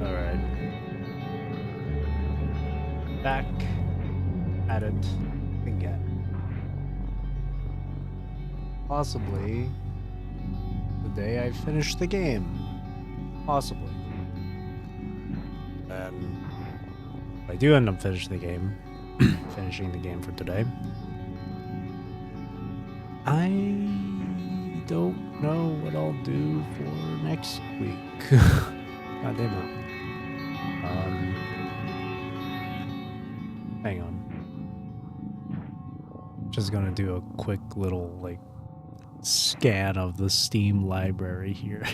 Alright. Back at it again. Possibly the day I finish the game. Possibly. And if I do end up finishing the game, for today, I don't know what I'll do for next week. God damn it. Hang on. Just gonna do a quick little, like, scan of the Steam library here.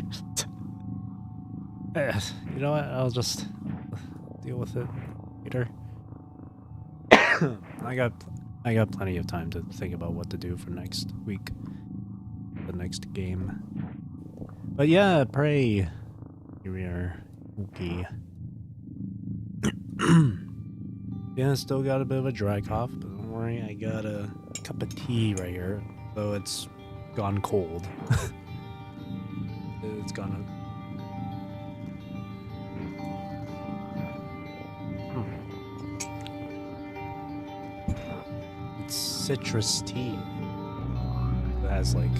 You know what? I'll just deal with it later. I got plenty of time to think about what to do for next week. The next game. But yeah, pray. Here we are. Okay. Yeah, still got a bit of a dry cough, but don't worry, I got a cup of tea right here, though it's gone cold. It's gone. It's citrus tea. It has like,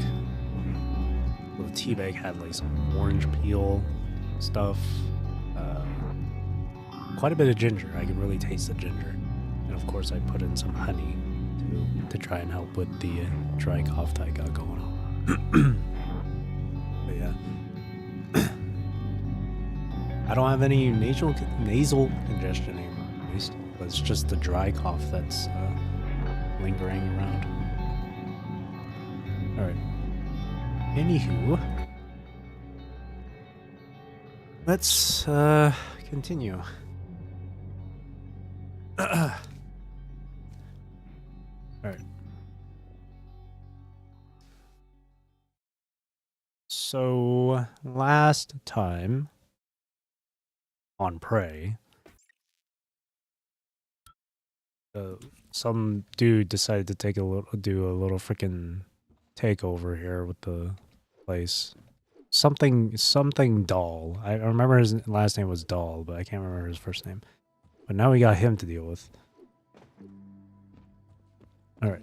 well, the tea bag had like some orange peel stuff. Quite a bit of ginger. I could really taste the ginger. And of course I put in some honey to try and help with the dry cough that I got going on. But yeah. I don't have any nasal congestion anymore, at least. But it's just the dry cough that's lingering around. Alright. Anywho. Let's continue. Alright. So, last time on Prey, some dude decided to do a little freaking takeover here with the place. Something Doll. I remember his last name was Doll, but I can't remember his first name. But now we got him to deal with. Alright.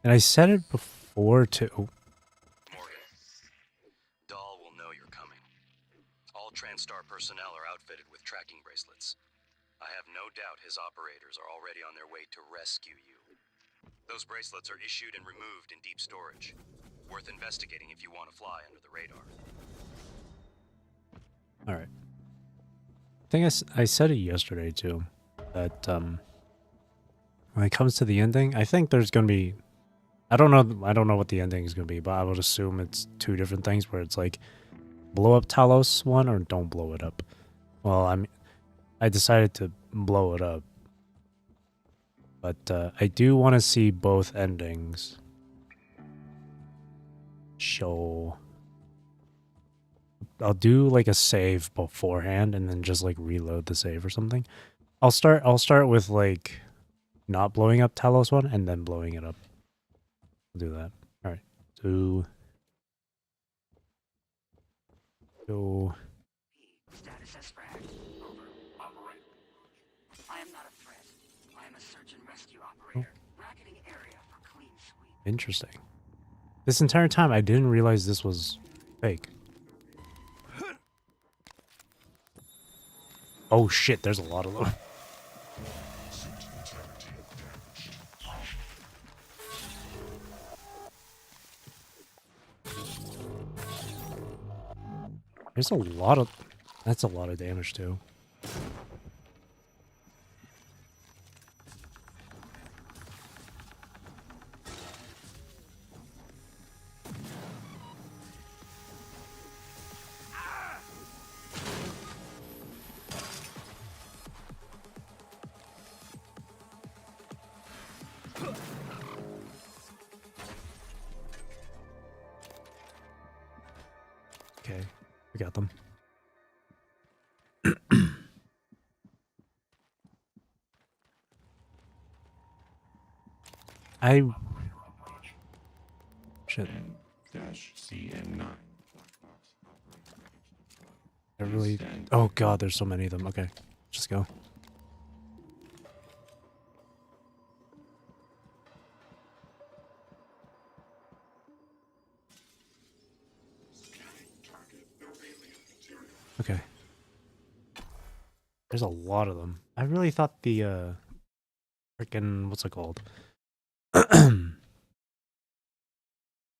And I said it before too. Morgan, Doll will know you're coming. All TranStar personnel are outfitted with tracking bracelets. I have no doubt his operators are already on their way to rescue you. Those bracelets are issued and removed in deep storage. Worth investigating if you want to fly under the radar. Alright. I think I said it yesterday too. That when it comes to the ending, I think there's gonna be, I don't know what the ending is gonna be, but I would assume it's two different things where it's like blow up Talos one or don't blow it up. Well, I decided to blow it up. But I do want to see both endings. So I'll do like a save beforehand and then just like reload the save or something. I'll start with like not blowing up Talos one and then blowing it up. I'll do that. All right. So Status as fragged. Over. Operate. I am not a threat. I am a search and rescue operator. Bracketing area for clean sweep. Interesting. This entire time I didn't realize this was fake. Oh shit, there's a lot of them. There's a lot of... That's a lot of damage, too. Okay, we got them. Shit. CN9. I really... Oh god, there's so many of them. Okay, just go. Okay. There's a lot of them. I really thought the, freaking... What's it called?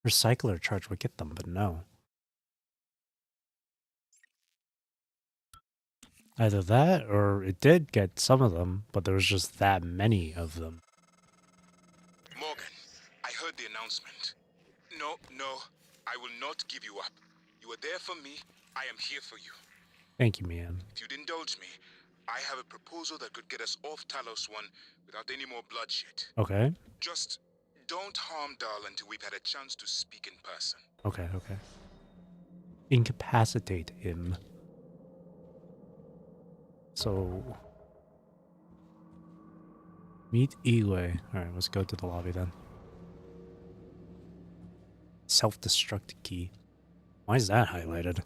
Recycler charge would get them, but no. Either that, or it did get some of them, but there was just that many of them. Morgan, I heard the announcement. No, I will not give you up. You are there for me. I am here for you. Thank you, man. If you'd indulge me, I have a proposal that could get us off Talos 1 without any more bloodshed. Okay. Just don't harm Dahl until we've had a chance to speak in person. Okay. Incapacitate him. So... Meet Igwe. Alright, let's go to the lobby then. Self-destruct key. Why is that highlighted?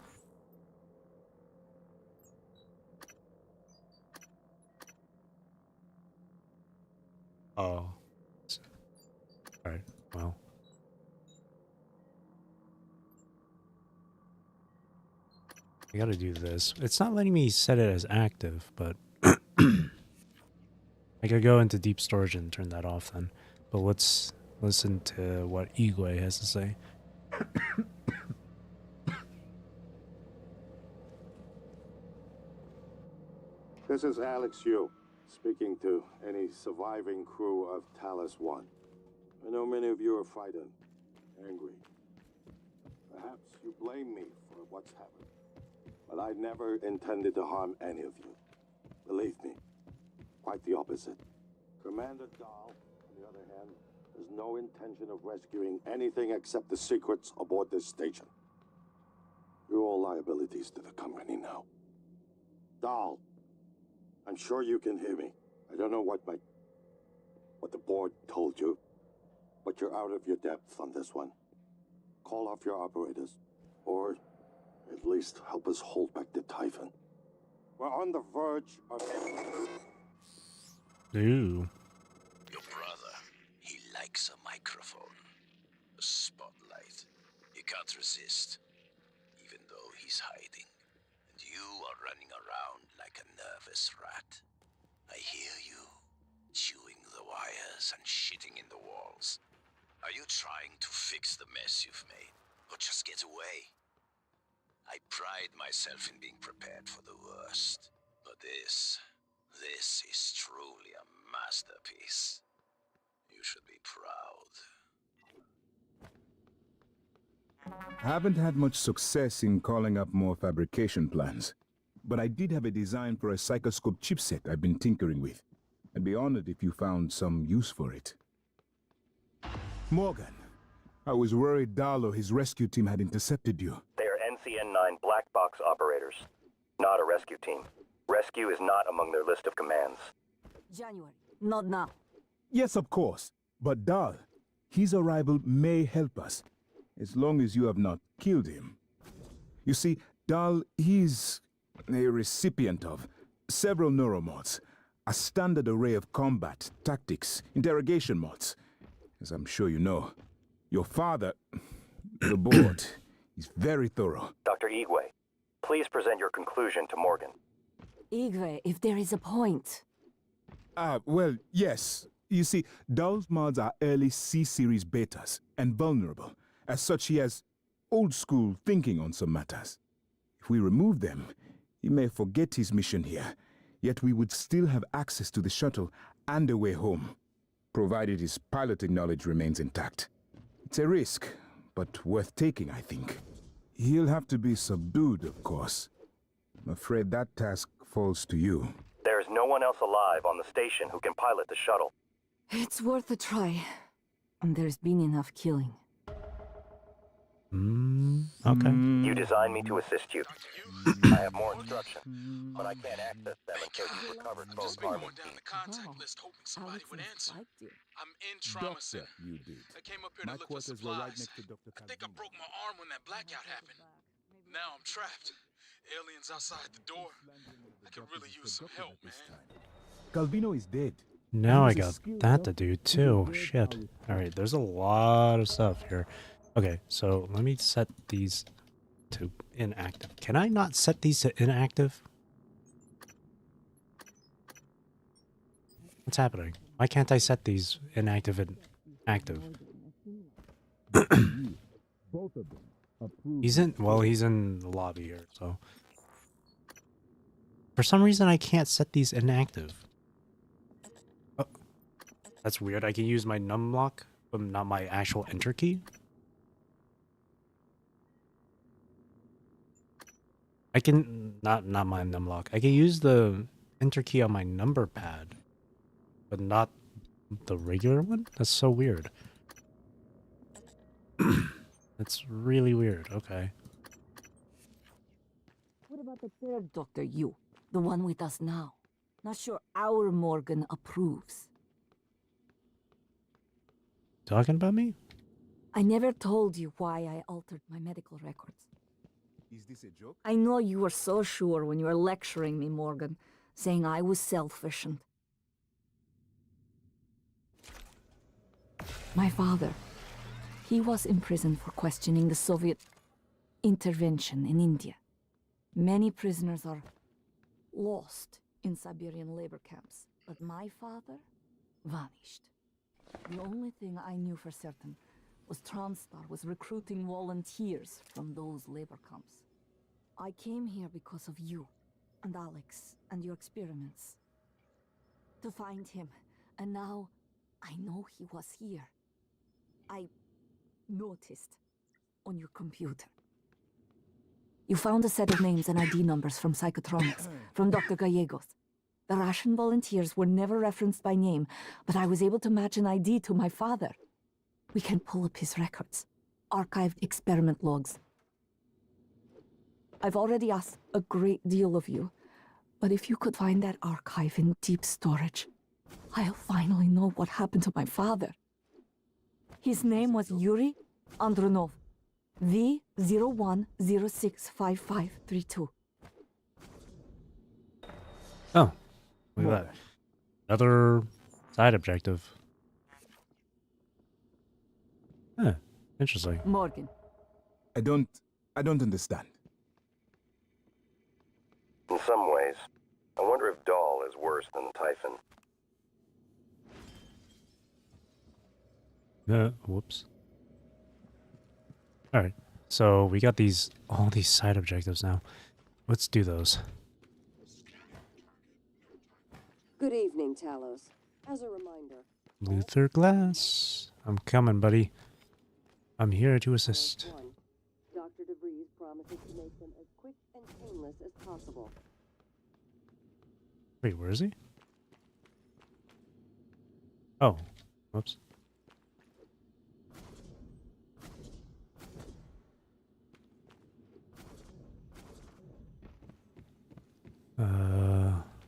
Oh. Alright, well. I gotta do this. It's not letting me set it as active, but... I could go into deep storage and turn that off then. But let's listen to what Igwe has to say. This is Alex Yu, speaking to any surviving crew of Talos 1. I know many of you are frightened, angry. Perhaps you blame me for what's happened. But I never intended to harm any of you. Believe me, quite the opposite. Commander Dahl, on the other hand, has no intention of rescuing anything except the secrets aboard this station. You're all liabilities to the company now. Dahl, I'm sure you can hear me. I don't know what the board told you, but you're out of your depth on this one. Call off your operators, or at least help us hold back the Typhon. We're on the verge of... Ooh. Your brother, he likes a microphone. A spotlight. He can't resist, even though he's hiding. And you are running around like a nervous rat. I hear you, chewing the wires and shitting in the walls. Are you trying to fix the mess you've made, or just get away? I pride myself in being prepared for the worst, but this is truly a masterpiece. You should be proud. Haven't had much success in calling up more fabrication plans, but I did have a design for a psychoscope chipset I've been tinkering with. I'd be honored if you found some use for it. Morgan, I was worried Dahl or his rescue team had intercepted you. They are NCN-9 black box operators, not a rescue team. Rescue is not among their list of commands. January, not now. Yes, of course, but Dahl, his arrival may help us, as long as you have not killed him. You see, Dahl, he's a recipient of several neuromods, a standard array of combat, tactics, interrogation mods. As I'm sure you know, your father, the board, is very thorough. Dr. Igwe, please present your conclusion to Morgan. Igwe, if there is a point. Well, yes. You see, Dahl's mods are early C-series betas and vulnerable. As such, he has old-school thinking on some matters. If we remove them, he may forget his mission here, yet we would still have access to the shuttle and a way home, provided his piloting knowledge remains intact. It's a risk, but worth taking, I think. He'll have to be subdued, of course. I'm afraid that task falls to you. There is no one else alive on the station who can pilot the shuttle. It's worth a try. And there's been enough killing. Okay. You designed me to assist you. I have more in store. construction, but I can't access them until you've recovered I've both just been army going down keys. the contact Wow. list hoping somebody Alex would answer. liked you. I'm in trauma Doctor, center. you did. I came up here My to look for quarters were right supplies. next to Dr. I think I Calvino. broke my arm when that blackout happened. Now I'm trapped. Aliens outside the door. I could really use some help, man. Calvino is dead. Now He I was a got skilled that to doctor do who too. read Shit. our Alright, there's a lot of stuff here. Okay, so let me set these to inactive. Can I not set these to inactive? What's happening? Why can't I set these inactive and active? Both of them approved. He's in the lobby here, so. For some reason I can't set these inactive. Oh, that's weird. I can use my num lock, but not my actual enter key. I can not my num lock. I can use the enter key on my number pad, but not the regular one. That's so weird. That's really weird. Okay. What about the third Doctor, you? The one with us now? Not sure our Morgan approves. Talking about me? I never told you why I altered my medical records. Is this a joke? I know you were so sure when you were lecturing me, Morgan, saying I was selfish and... My father, he was imprisoned for questioning the Soviet intervention in India. Many prisoners are lost in Siberian labor camps, but my father vanished. The only thing I knew for certain was TranStar was recruiting volunteers from those labor camps. I came here because of you and Alex and your experiments. To find him, and now I know he was here. I noticed on your computer. You found a set of names and ID numbers from Psychotronics, from Dr. Gallegos. The Russian volunteers were never referenced by name, but I was able to match an ID to my father. We can pull up his records, archived experiment logs. I've already asked a great deal of you, but if you could find that archive in deep storage, I'll finally know what happened to my father. His name was Yuri Andronov, V01065532. Oh, look at that. Another side objective. Huh, interesting. Morgan. I don't understand. In some ways, I wonder if Dahl is worse than the Typhon. Whoops. Alright, so we got all these side objectives now. Let's do those. Good evening, Talos. As a reminder, Luther Glass. I'm coming, buddy. I'm here to assist. Talos 1. Dr. DeVries promises to make them as quick and painless as possible. Wait, where is he? Oh, whoops.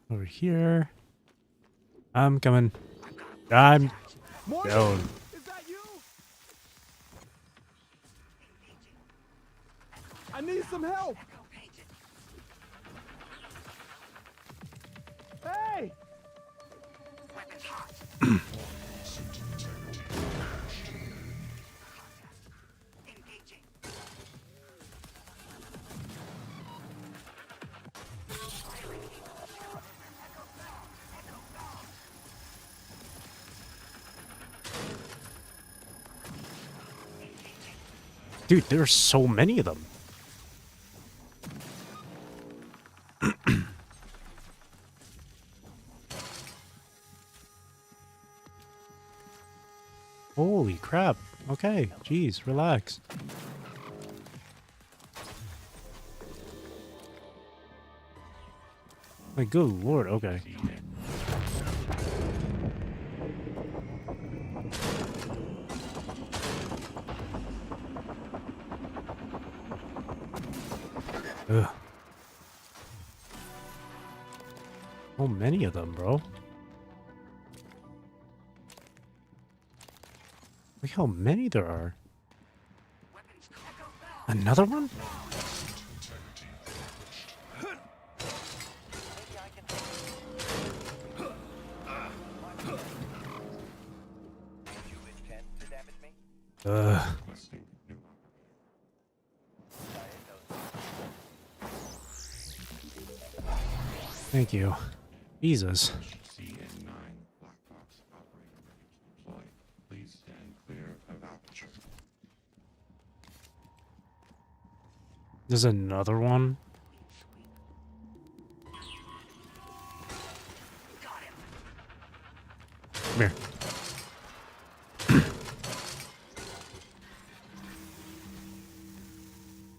Over here. I'm coming. I'm down. Is that you? I need some help. Hey! Weapons hot. Engaging. Dude, there's so many of them. Holy crap. Okay, jeez, relax. Like, good lord, okay. Ugh. So many of them, bro. Look how many there are. Another one? Thank you. Jesus. There's another one? Come here.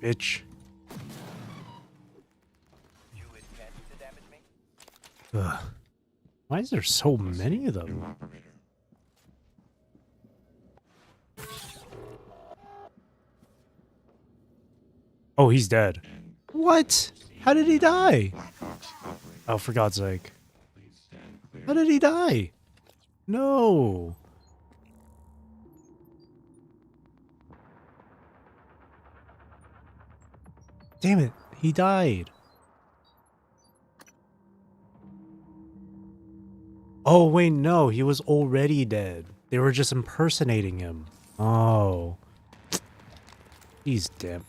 Bitch. Ugh. Why is there so many of them? Oh, he's dead. What? How did he die? Oh, for God's sake. How did he die? No. Damn it. He died. Oh, wait, no. He was already dead. They were just impersonating him. Oh. He's damn.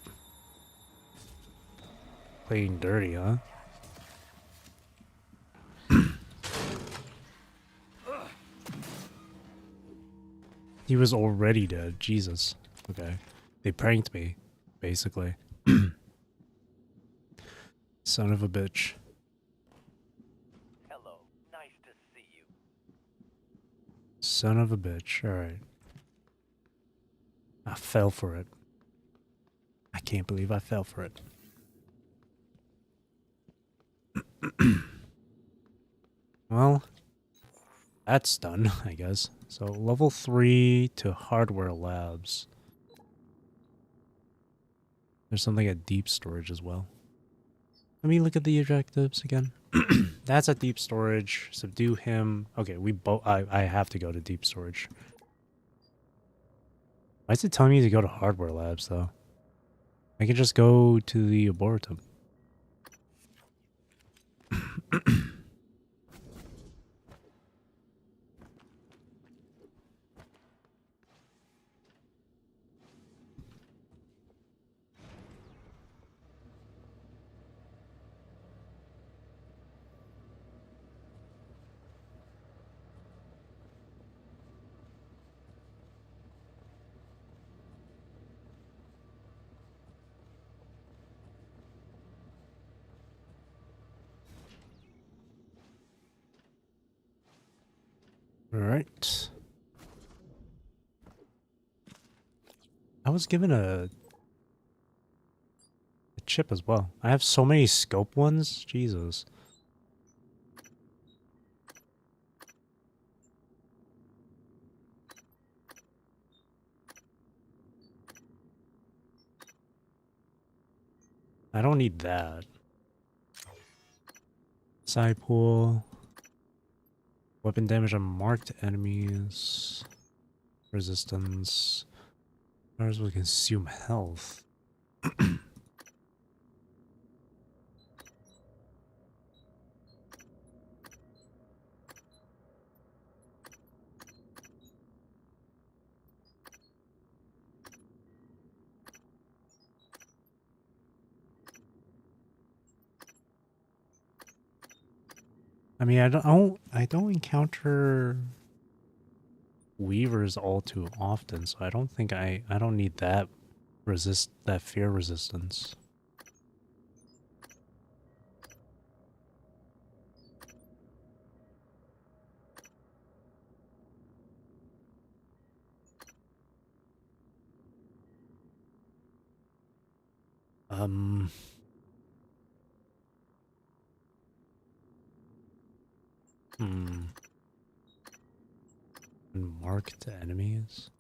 Playing dirty, huh? He was already dead. Jesus. Okay. They pranked me, basically. Son of a bitch. Hello. Nice to see you. Son of a bitch. Alright. I fell for it. I can't believe I fell for it. Well, that's done, I guess. So, level 3 to hardware labs. There's something at deep storage as well. Let me look at the objectives again. That's at deep storage. Subdue him. Okay, we both. I have to go to deep storage. Why is it telling me to go to hardware labs though? I can just go to the arboretum. All right. I was given a chip as well. I have so many scope ones. Jesus. I don't need that. Side pool. Weapon damage on marked enemies. Resistance. Ours will consume health. I mean, I don't encounter weavers all too often, so I don't think I don't need that fear resistance. Marked enemies.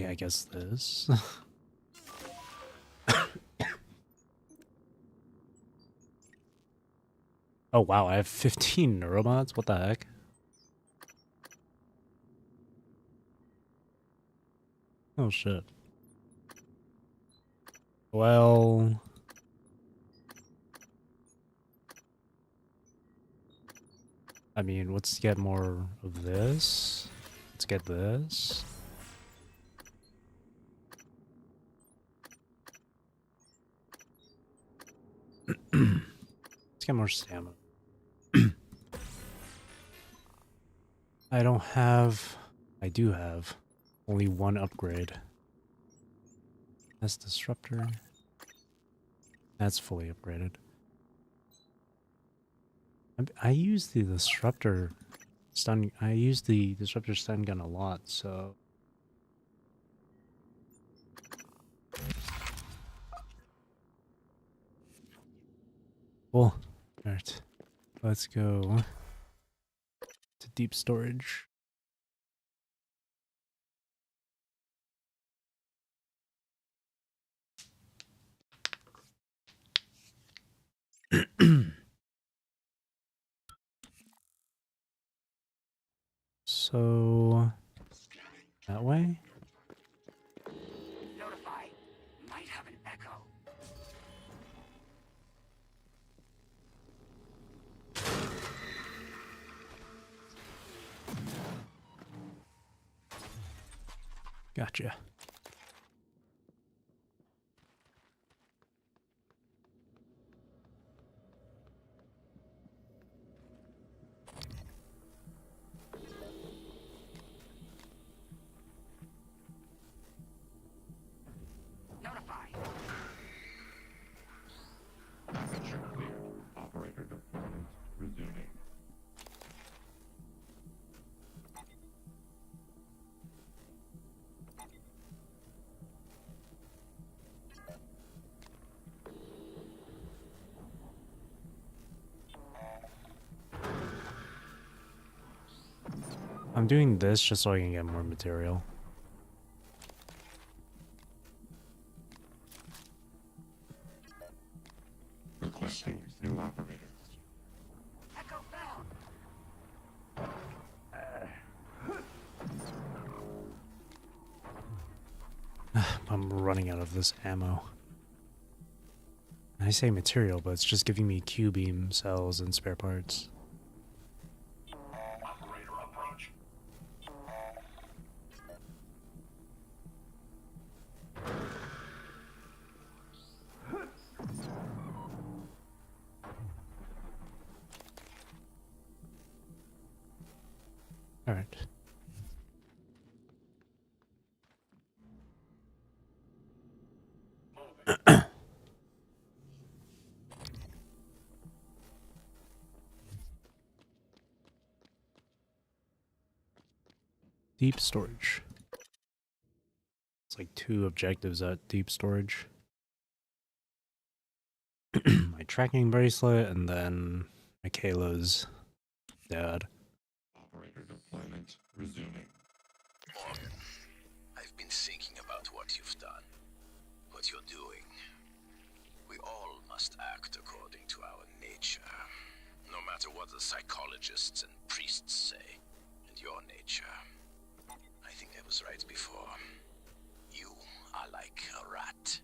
Yeah, I guess this. Oh wow, I have 15 neuromods? What the heck? Oh shit. Well... I mean, let's get more of this. Let's get this. Let's get more stamina. I don't have... I do have only one upgrade. That's Disruptor. That's fully upgraded. I use the Disruptor stun... I use the Disruptor stun gun a lot, so... Cool. Alright. Let's go to deep storage. So... that way? Notify. Might have an echo. Gotcha. Notify. Operator deployment resuming. I'm doing this just so I can get more material. Requesting new operator. Echo found. I'm running out of this ammo. I say material, but it's just giving me Q-beam cells and spare parts. Operator approach. All right. Deep storage. It's like 2 objectives at deep storage. My tracking bracelet and then Michaela's dad. Operator deployment resuming. Morgan, I've been thinking about what you've done, what you're doing. We all must act according to our nature, no matter what the psychologists and priests say, and your nature. I think I was right before. You are like a rat,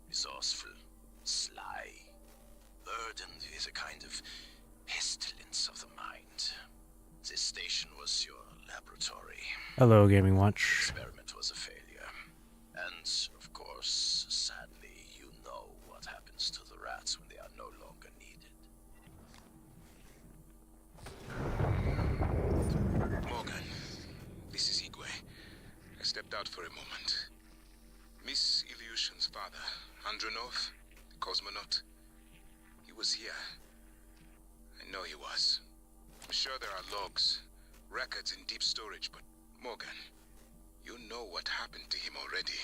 resourceful, sly, burdened with a kind of pestilence of the mind. This station was your laboratory. Hello, Gaming Watch. Experiment was a failure. And, of course, sadly, you know what happens to the rats when they are no longer needed. Morgan, this is Igwe. I stepped out for a moment. Miss Ilyushin's father, Andronov, the cosmonaut, he was here. I know he was. I'm sure there are logs, records in deep storage, but Morgan, you know what happened to him already.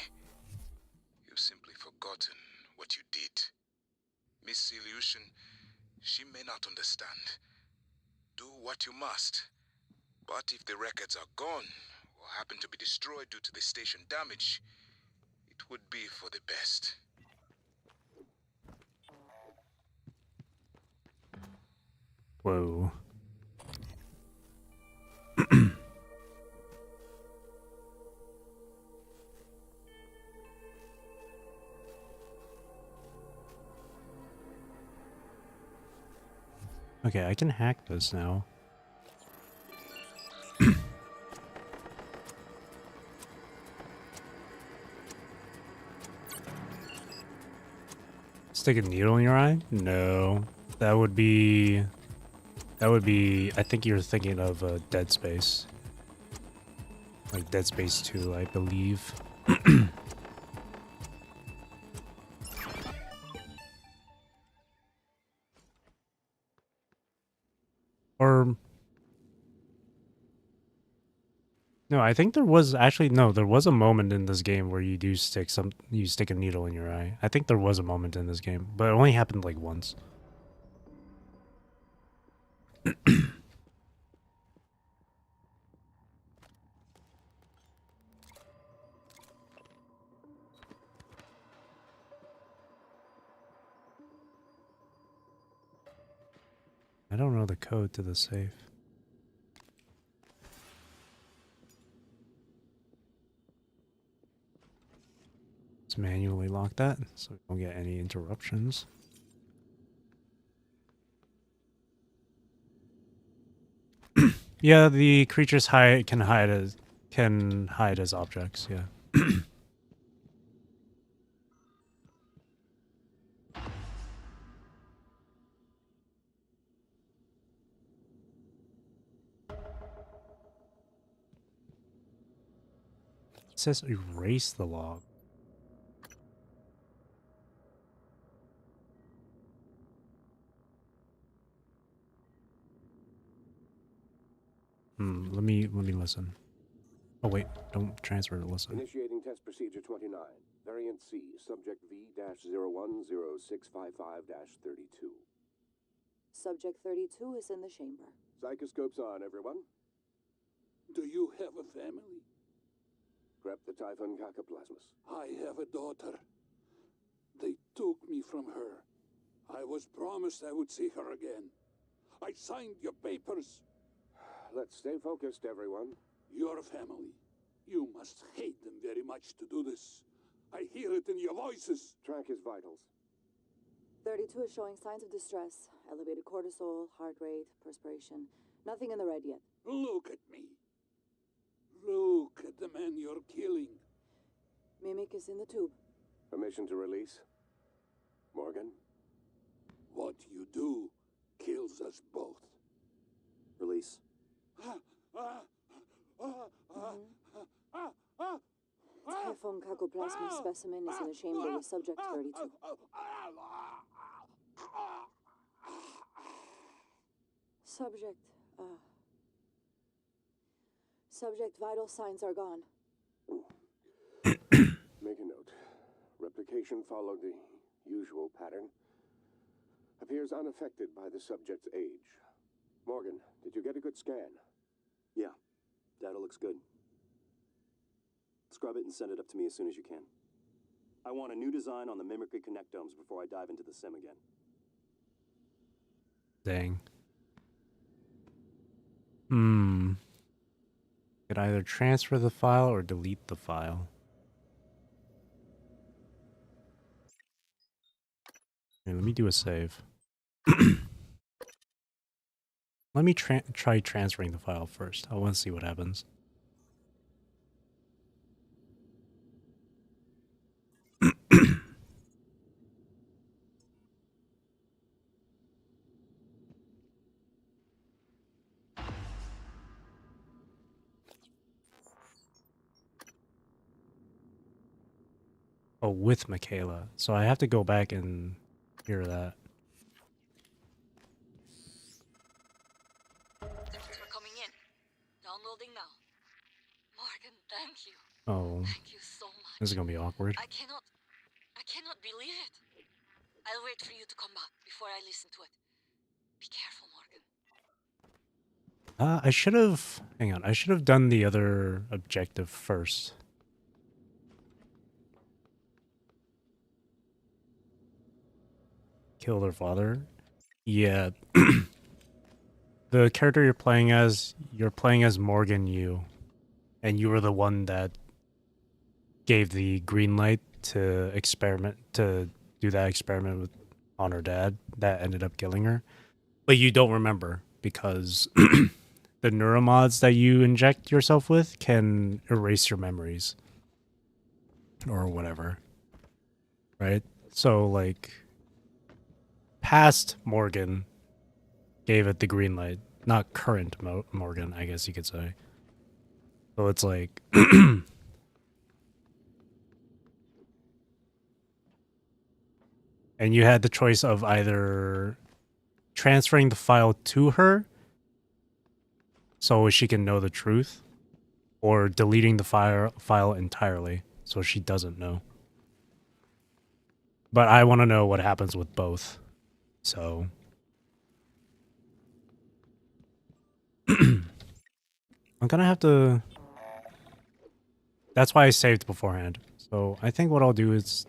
You've simply forgotten what you did. Miss Ilyushin, she may not understand. Do what you must. But if the records are gone, or happen to be destroyed due to the station damage, it would be for the best. Whoa. Okay, I can hack this now. Stick a needle in your eye? No. That would be... I think you're thinking of Dead Space. Like Dead Space 2, I believe. Or... No, I think there was actually... No, there was a moment in this game where you do stick you stick a needle in your eye. I think there was a moment in this game, but it only happened like once. I don't know the code to the safe. Let's manually lock that so we don't get any interruptions. Yeah, the creatures can hide as objects, yeah. It says erase the log. Let me listen. Oh wait, don't transfer to listen. Initiating test procedure 29. Variant C, subject V-010655-32. Subject 32 is in the chamber. Psychoscopes on, everyone. Do you have a family? Prep the Typhon Cacoplasmus. I have a daughter. They took me from her. I was promised I would see her again. I signed your papers. Let's stay focused, everyone. Your family. You must hate them very much to do this. I hear it in your voices. Track his vitals. 32 is showing signs of distress. Elevated cortisol, heart rate, perspiration. Nothing in the red yet. Look at me. Look at the man you're killing. Mimic is in the tube. Permission to release. Morgan? What you do kills us both. Release. Typhon Cacoplasma specimen is in the chamber with subject 32. Subject vital signs are gone. Make a note. Replication followed the usual pattern. Appears unaffected by the subject's age. Morgan, did you get a good scan? Yeah, data looks good. Scrub it and send it up to me as soon as you can. I want a new design on the mimicry connectomes before I dive into the sim again. Dang. Could either transfer the file or delete the file. Okay, let me do a save. Let me try transferring the file first. I want to see what happens. Oh, with Michaela. So I have to go back and hear that. Thanks for coming in. Downloading now. Morgan, thank you. Oh. Thank you so much. This is gonna be awkward. I cannot believe it. I'll wait for you to come back before I listen to it. Be careful, Morgan. I should have... Hang on. I should have done the other objective first. Kill their father? Yeah. The character you're playing as Morgan Yu. And you were the one that gave the green light to do that experiment on her dad that ended up killing her. But you don't remember because the neuromods that you inject yourself with can erase your memories or whatever. Right? So like past Morgan gave it the green light, not current Morgan, I guess you could say. So it's like and you had the choice of either transferring the file to her so she can know the truth, or deleting the file entirely so she doesn't know. But I want to know what happens with both. So I'm gonna have to... That's why I saved beforehand. So I think what I'll do is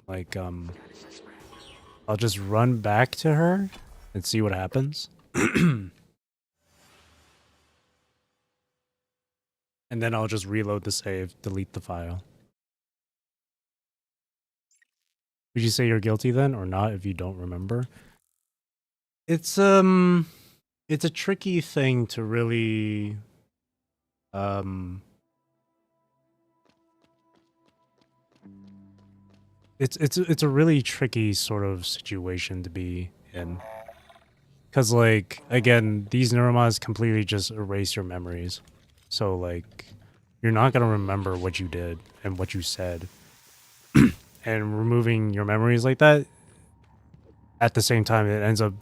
like I'll just run back to her and see what happens. And then I'll just reload the save, delete the file. Would you say you're guilty then or not if you don't remember? It's a tricky thing to really it's a really tricky sort of situation to be in. Cause like again, these neuromods completely just erase your memories. So like you're not gonna remember what you did and what you said. And removing your memories like that, at the same time it ends up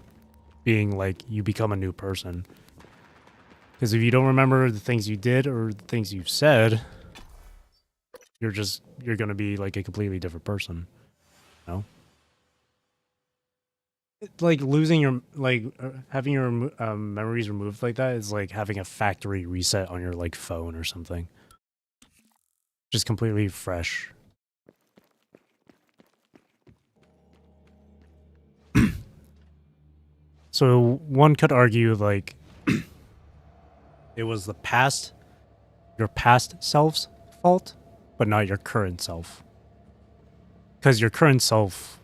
being like you become a new person. Because if you don't remember the things you did or the things you've said, you're gonna be like a completely different person. You know? Like losing your having your memories removed like that is like having a factory reset on your like phone or something. Just completely fresh. So one could argue like it was your past self's fault, but not your current self. Because your current self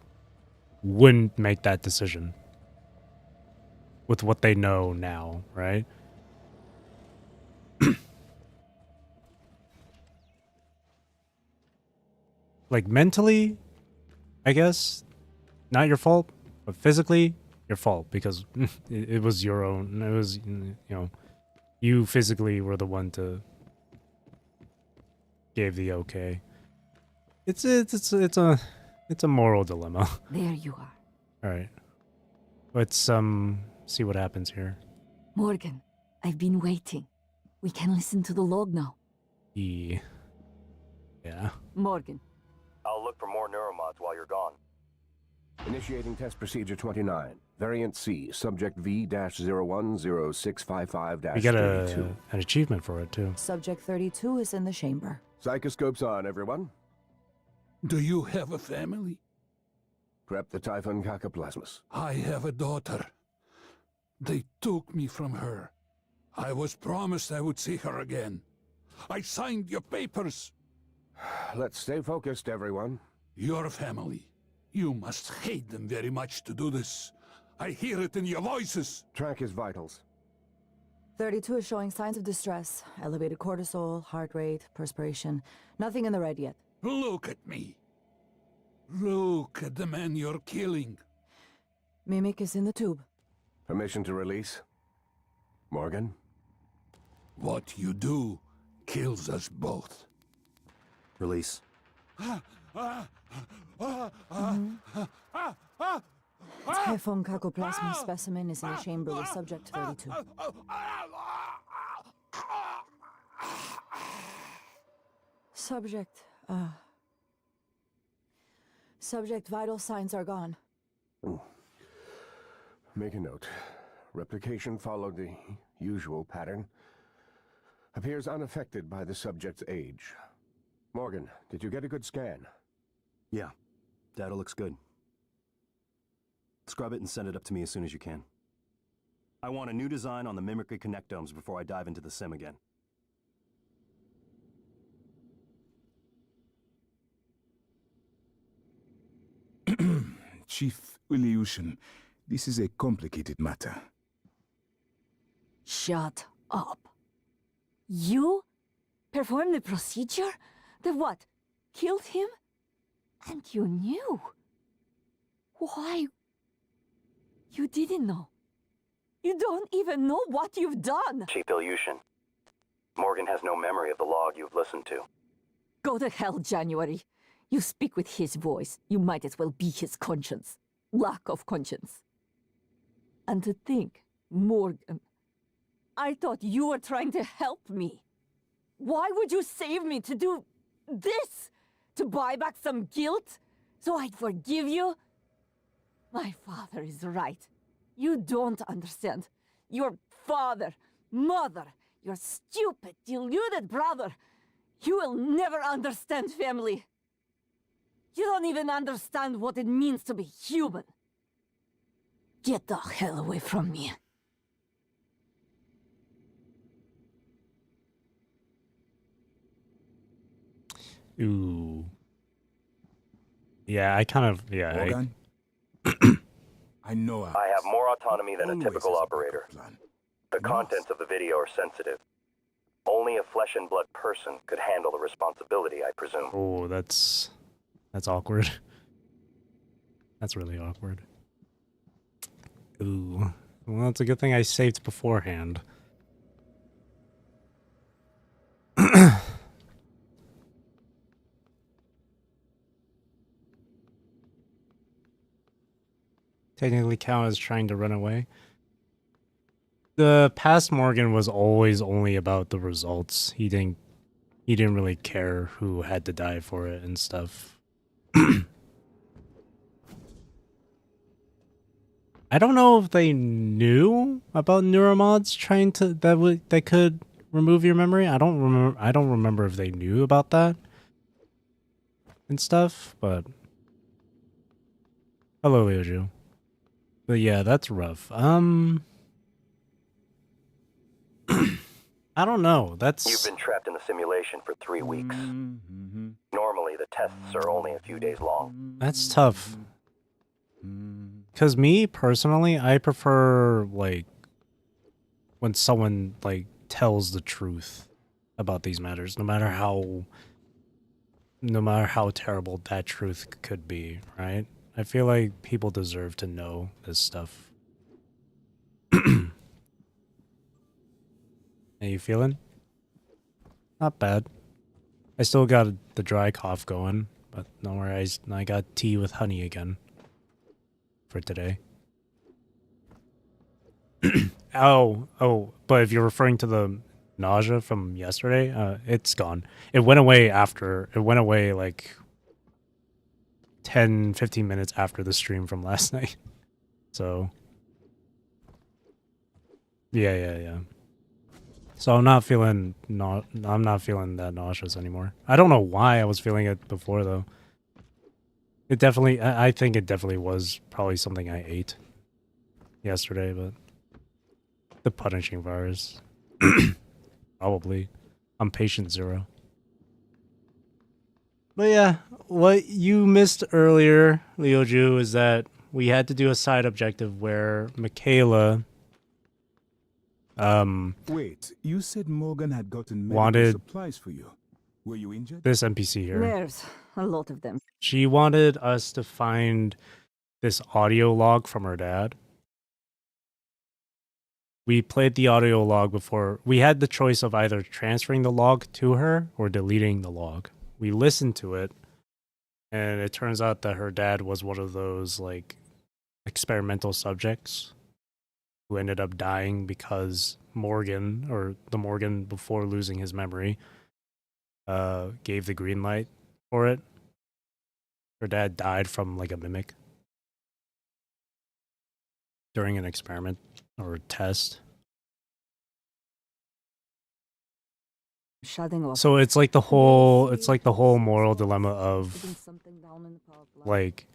wouldn't make that decision with what they know now, right? Like mentally, I guess, not your fault, but physically, your fault because it was your own. It was, you know, you physically were the one to gave the okay. It's a moral dilemma. There you are. All right, let's see what happens here. Morgan, I've been waiting. We can listen to the log now. Yeah. Morgan. I'll look for more neuromods while you're gone. Initiating test procedure 29. Variant C, subject V-010655-32. We got an achievement for it, too. Subject 32 is in the chamber. Psychoscopes on, everyone. Do you have a family? Prep the Typhon Cacoplasmus. I have a daughter. They took me from her. I was promised I would see her again. I signed your papers. Let's stay focused, everyone. Your family. You must hate them very much to do this. I hear it in your voices. Track his vitals. 32 is showing signs of distress. Elevated cortisol, heart rate, perspiration. Nothing in the red yet. Look at me. Look at the man you're killing. Mimic is in the tube. Permission to release? Morgan? What you do kills us both. Release. Typhon Cacoplasmus specimen is in the chamber with subject 32. Subject vital signs are gone. Make a note. Replication followed the usual pattern. Appears unaffected by the subject's age. Morgan, did you get a good scan? Yeah, data looks good. Scrub it and send it up to me as soon as you can. I want a new design on the Mimicry connectomes before I dive into the sim again. Chief Ilyushin, this is a complicated matter. Shut up. You performed the procedure? The what? Killed him? And you knew? Why? You didn't know. You don't even know what you've done. Chief Ilyushin, Morgan has no memory of the log you've listened to. Go to hell, January. You speak with his voice. You might as well be his conscience. Lack of conscience. And to think, Morgan, I thought you were trying to help me. Why would you save me to do this? To buy back some guilt? So I'd forgive you? My father is right. You don't understand. Your father, mother, your stupid, deluded brother. You will never understand family. You don't even understand what it means to be human. Get the hell away from me. Ooh. Yeah, I kind of, yeah. Morgan? I know I have more autonomy than a always typical has a operator. backup plan. The contents of the video are sensitive. Only a flesh and blood person could handle the responsibility, I presume. Oh, that's awkward. That's really awkward. Ooh. Well, it's a good thing I saved beforehand. Technically count as trying to run away. The past Morgan was always only about the results. He didn't really care who had to die for it and stuff. I don't know if they knew about neuromods trying to that could remove your memory. I don't remember if they knew about that and stuff, but hello, Leoju. But yeah, that's rough. I don't know. You've been trapped in the simulation for 3 weeks. Normally, the tests are only a few days long. That's tough. Because me, personally, I prefer, like, when someone, like, tells the truth about these matters, no matter how terrible that truth could be, right? I feel like people deserve to know this stuff. How you feeling? Not bad. I still got the dry cough going, but don't worry, I got tea with honey again for today. oh, but if you're referring to the nausea from yesterday, it's gone. It went away like 10-15 minutes after the stream from last night. So yeah. So I'm not feeling that nauseous anymore. I don't know why I was feeling it before though. It definitely, I think it definitely was probably something I ate yesterday, but the punishing virus. Probably. I'm patient 0. But yeah, what you missed earlier, Leoju, is that we had to do a side objective where Michaela Wait, you said Morgan had gotten medical wanted supplies for you. Were you injured? this NPC here. There's a lot of them. She wanted us to find this audio log from her dad. We played the audio log before. We had the choice of either transferring the log to her or deleting the log. We listened to it, and it turns out that her dad was one of those, like, experimental subjects who ended up dying because Morgan, or the Morgan before losing his memory, gave the green light for it. Her dad died from, like, a mimic. during an experiment or a test. Shutting off. So it's like the whole moral dilemma of like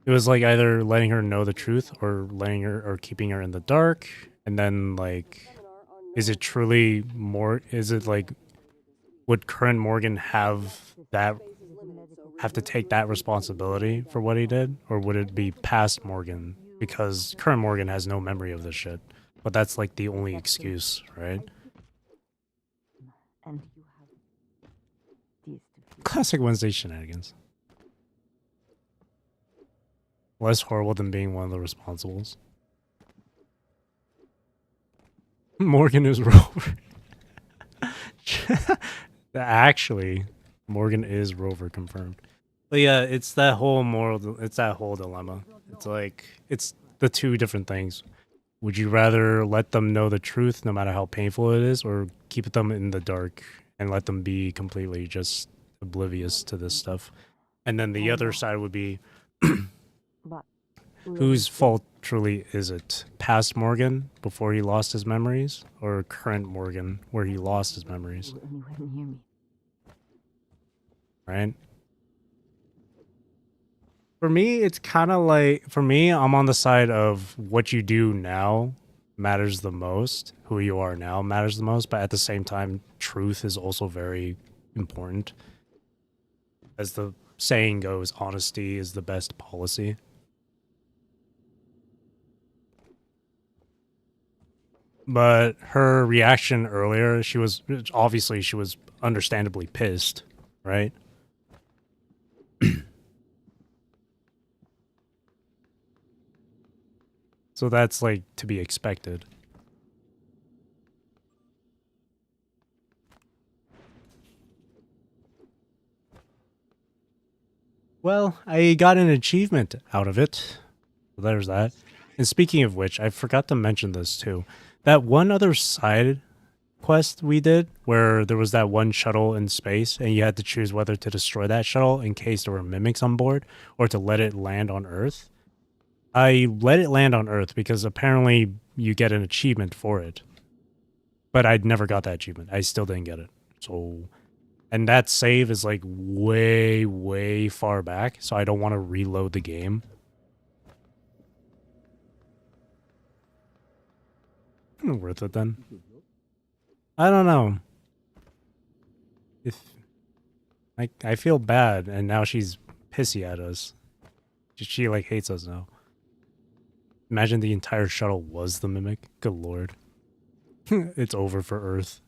it was like either letting her know the truth or letting her or keeping her in the dark, and then like is it truly more is it like would current Morgan have to take that responsibility for what he did, or would it be past Morgan because current Morgan has no memory of this shit, but that's like the only excuse, right? And you have these to Classic Wednesday shenanigans. Less horrible than being one of the responsibles. Morgan is Rover. Actually, Morgan is Rover confirmed. But yeah, it's that whole dilemma. It's like, it's the two different things. Would you rather let them know the truth no matter how painful it is, or keep them in the dark and let them be completely just oblivious to this stuff? And then the other side would be, whose fault truly is it? Past Morgan before he lost his memories, or current Morgan where he lost his memories? anywhere near me. Right? For me, it's kind of like, for me, I'm on the side of what you do now matters the most. Who you are now matters the most, but at the same time, truth is also very important. As the saying goes, honesty is the best policy. But her reaction earlier, she was understandably pissed, right? So that's like to be expected. Well, I got an achievement out of it. So there's that. And speaking of which, I forgot to mention this too. That one other side quest we did, where there was that one shuttle in space, and you had to choose whether to destroy that shuttle in case there were mimics on board, or to let it land on Earth. I let it land on Earth because apparently you get an achievement for it. But I'd never got that achievement. I still didn't get it. So, and that save is like way, way far back, so I don't want to reload the game. Worth it then. I don't know. If I feel bad, and now she's pissy at us. She like hates us now. Imagine the entire shuttle was the mimic. Good lord. It's over for Earth.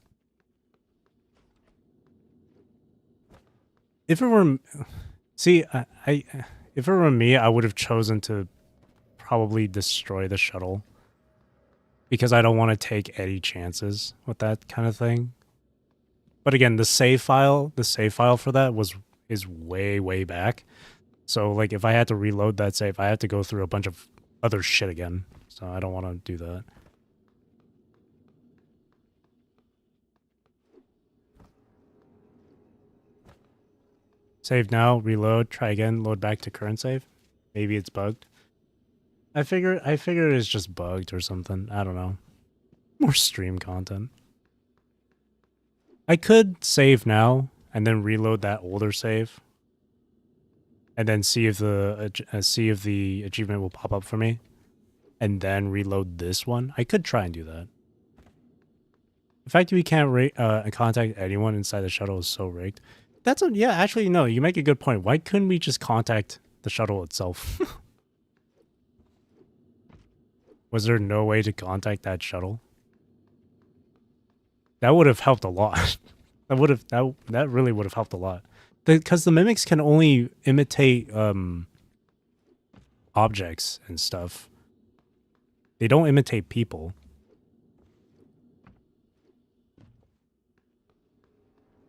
If it were, see, if it were me, I would have chosen to probably destroy the shuttle, because I don't want to take any chances with that kind of thing. But again, the save file for that is way, way back. So like if I had to reload that save, I had to go through a bunch of other shit again. So I don't want to do that. Save now, reload, try again, load back to current save. Maybe it's bugged. I figure it's just bugged or something. I don't know. More stream content. I could save now and then reload that older save, and then see if the achievement will pop up for me, and then reload this one. I could try and do that. The fact that we can't contact anyone inside the shuttle is so rigged. Yeah, actually, no, you make a good point. Why couldn't we just contact the shuttle itself? Was there no way to contact that shuttle? That would have helped a lot. That really would have helped a lot. Because the mimics can only imitate objects and stuff. They don't imitate people.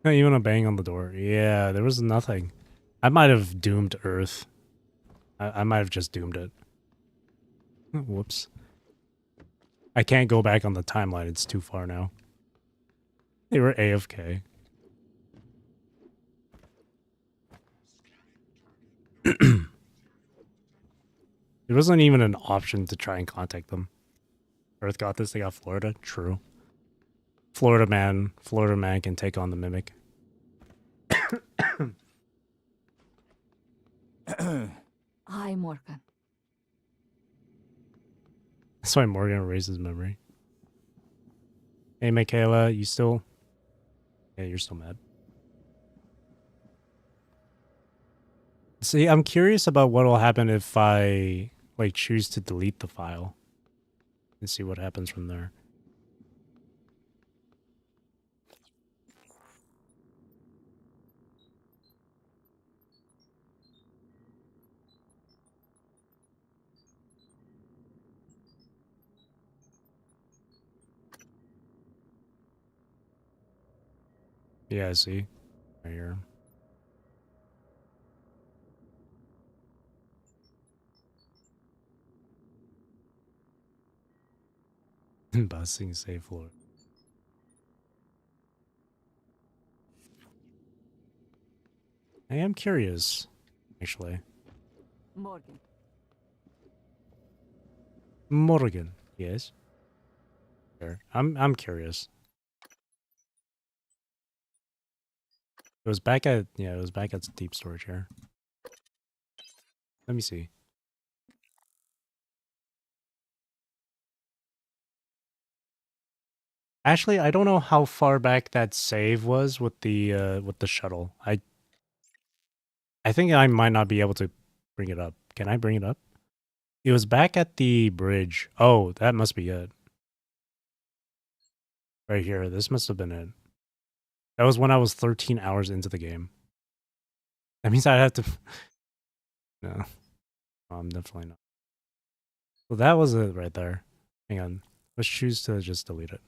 Not even a bang on the door. Yeah, there was nothing. I might have doomed Earth. I might have just doomed it. Whoops. I can't go back on the timeline. It's too far now. They were AFK. There wasn't even an option to try and contact them. Earth got this, they got Florida. True. Florida man can take on the Mimic. Hi, Morgan. That's why Morgan erased his memory. Hey, Michaela, you still... Yeah, you're still mad. See, I'm curious about what will happen if I, like, choose to delete the file. And see what happens from there. Yeah, see? Right here. Busing safe floor. I am curious, actually. Morgan. Morgan, yes. Sure. I'm curious. It was back at deep storage here. Let me see. Actually, I don't know how far back that save was with the shuttle. I think I might not be able to bring it up. Can I bring it up? It was back at the bridge. Oh, that must be it. Right here. This must have been it. That was when I was 13 hours into the game. That means I'd have to... No. I'm definitely not. So that was it right there. Hang on. Let's choose to just delete it.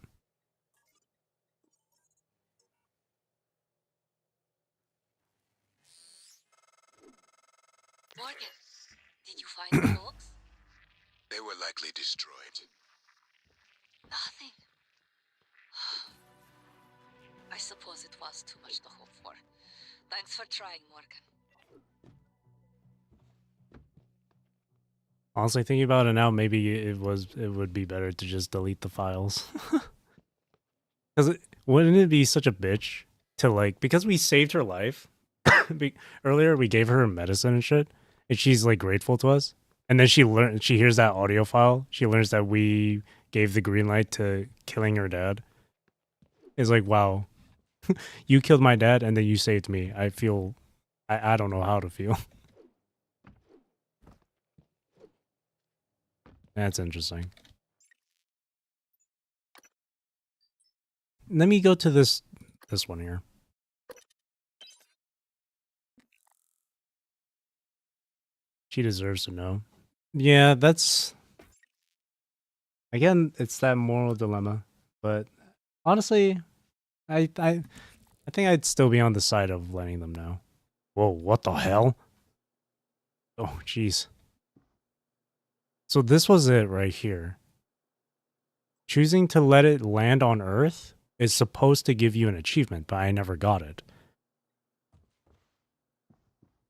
Morgan, did you find the logs? They were likely destroyed. Nothing. I suppose it was too much to hope for. Thanks for trying, Morgan. Honestly, thinking about it now, maybe it would be better to just delete the files. Because wouldn't it be such a bitch to, like, because we saved her life. Earlier, we gave her medicine and shit, and she's like grateful to us. And then she hears that audio file. She learns that we gave the green light to killing her dad. It's like, wow, you killed my dad and then you saved me. I feel, I don't know how to feel. That's interesting. Let me go to this one here. She deserves to know. Yeah, that's... Again, it's that moral dilemma. But honestly, I think I'd still be on the side of letting them know. Whoa, what the hell? Oh, jeez. So this was it right here. Choosing to let it land on Earth is supposed to give you an achievement, but I never got it.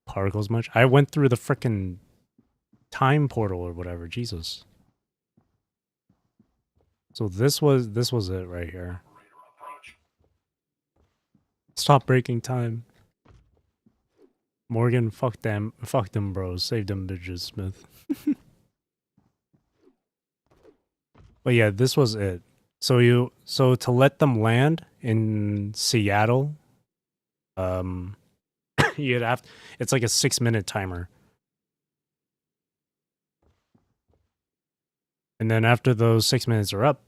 Particles much? I went through the frickin' time portal or whatever, Jesus. So this was it right here. Stop breaking time. Morgan, fuck them bros, save them bitches, Smith. But yeah, this was it. So to let them land in Seattle, you'd have, it's like a 6-minute timer. And then after those 6 minutes are up,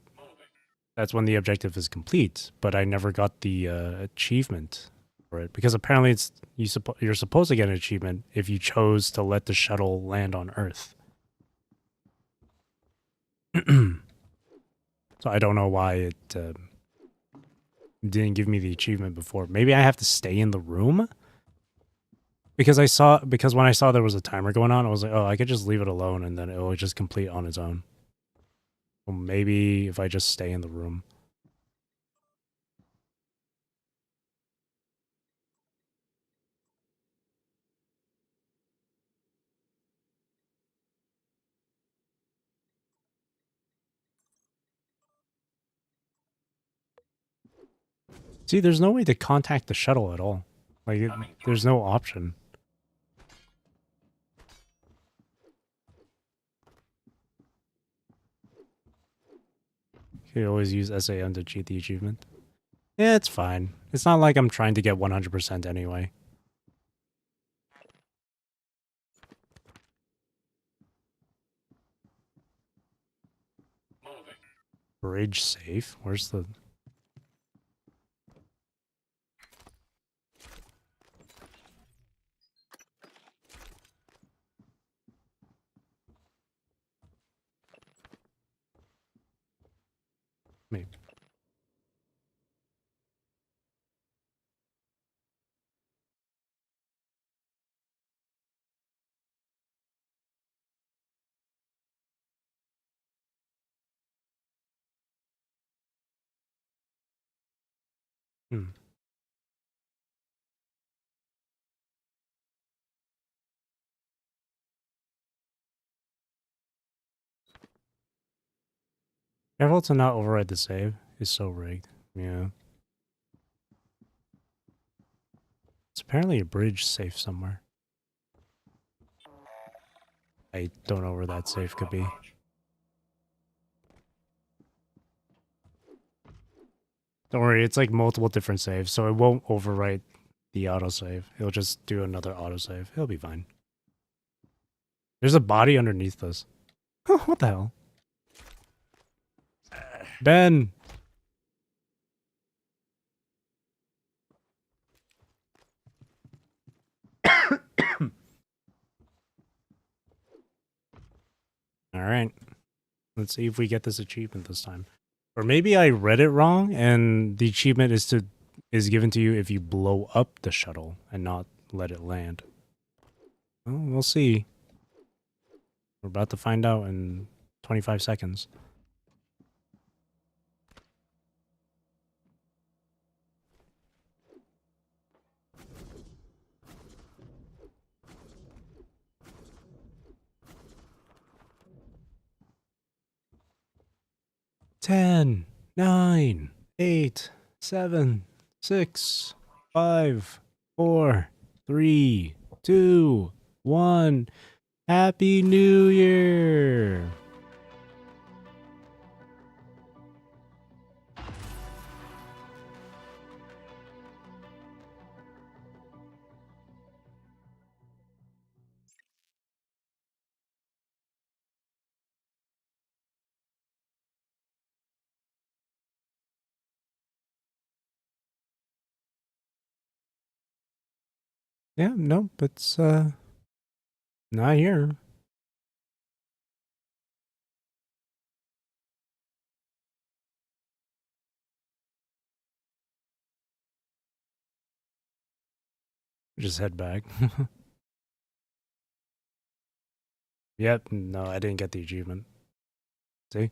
that's when the objective is complete. But I never got the achievement for it because apparently it's you're supposed to get an achievement if you chose to let the shuttle land on Earth. So I don't know why it didn't give me the achievement before. Maybe I have to stay in the room? Because when I saw there was a timer going on, I was like, oh, I could just leave it alone and then it will just complete on its own. Well, maybe if I just stay in the room. See, there's no way to contact the shuttle at all. Like, there's no option. You could always use SAM to cheat the achievement. Yeah, it's fine. It's not like I'm trying to get 100% anyway. Bridge safe? Where's the... Maybe. Hmm. Careful to not override the save. It's so rigged. Yeah. It's apparently a bridge safe somewhere. I don't know where that safe could be. Don't worry, it's like multiple different saves, so it won't overwrite the autosave. It'll just do another autosave. It'll be fine. There's a body underneath this. What the hell? Ben! Alright. Let's see if we get this achievement this time. Or maybe I read it wrong and the achievement is given to you if you blow up the shuttle and not let it land. Well, we'll see. We're about to find out in 25 seconds. Ten, 9, 8, 7, 6, 5, 4, 3, 2, 1. Happy New Year! Yeah, nope, it's not here. Just head back. Yep, no, I didn't get the achievement. See?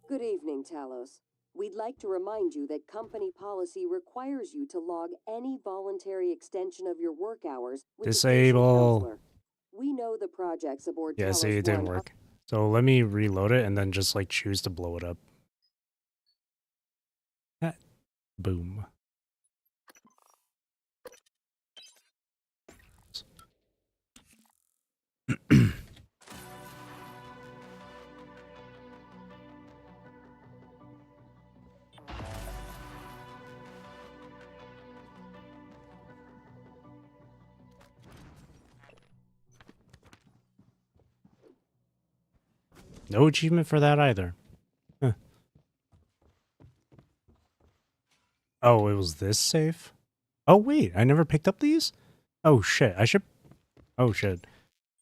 Good evening, Talos. We'd like to remind you that company policy requires you to log any voluntary extension of your work hours with the station Disable. counselor. We know the projects aboard Yeah, Talos see, it didn't 1 work. So let me reload it and then just like choose to blow it up. Ah, boom. No achievement for that either. Huh. Oh, it was this safe? Oh, wait, I never picked up these? Oh, shit. Oh, shit.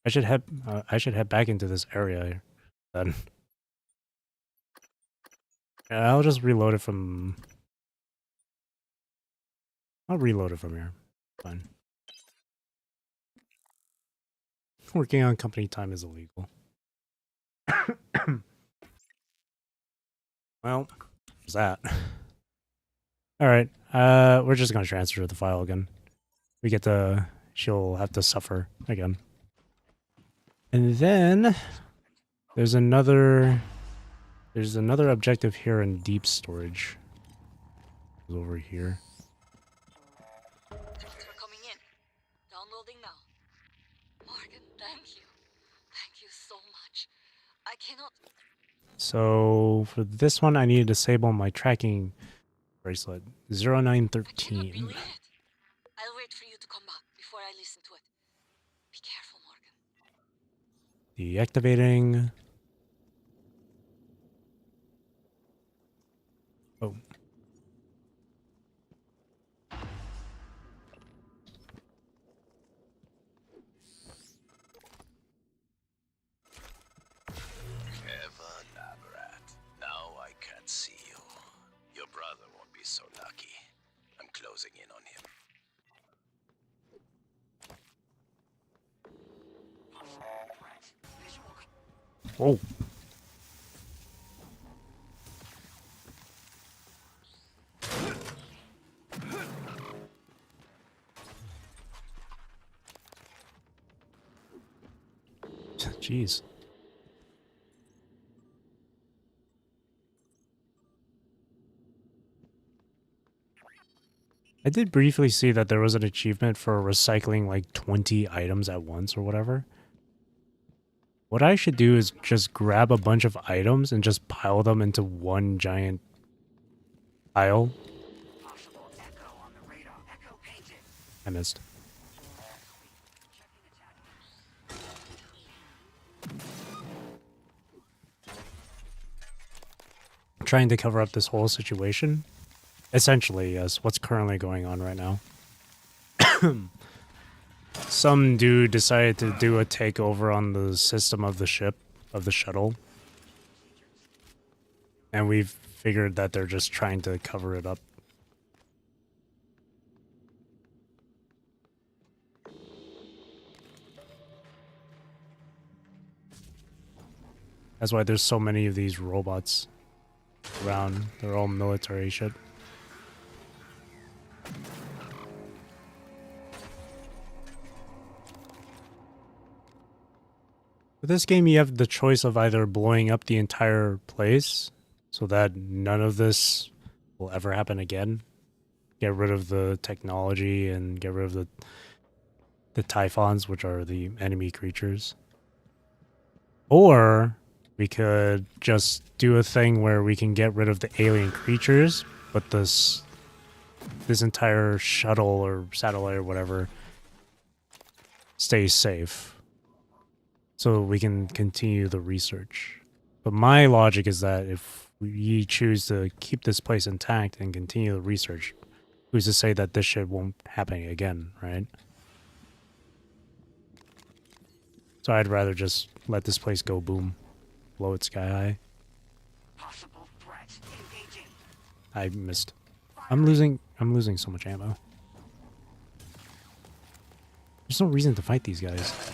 I should head back into this area then. Yeah, I'll just reload it from... I'll reload it from here. Fine. Working on company time is illegal. Well, there's that. Alright, we're just gonna transfer the file again. She'll have to suffer again. And then there's another objective here in deep storage. over here. Thanks for coming in. Downloading now. Morgan, thank you. Thank you so much. I cannot... So for this one, I need to disable my tracking bracelet. 0913. Really it. I'll wait for you to come back before I listen to it. Be careful, Morgan. Deactivating. Oh. Now I can't see you. Your brother won't be so lucky. I'm closing in on him. Oh. Jeez. I did briefly see that there was an achievement for recycling like 20 items at once or whatever. What I should do is just grab a bunch of items and just pile them into one giant pile. I missed. Trying to cover up this whole situation. Essentially, yes, what's currently going on right now. Some dude decided to do a takeover on the system of the ship, of the shuttle. And we've figured that they're just trying to cover it up. That's why there's so many of these robots around. They're all military shit. With this game, you have the choice of either blowing up the entire place so that none of this will ever happen again. Get rid of the technology and get rid of the Typhons, which are the enemy creatures. Or we could just do a thing where we can get rid of the alien creatures, but this entire shuttle or satellite or whatever stays safe. So we can continue the research. But my logic is that if we choose to keep this place intact and continue the research, who's to say that this shit won't happen again, right? So I'd rather just let this place go boom. Blow it sky high. I missed. I'm losing so much ammo. There's no reason to fight these guys.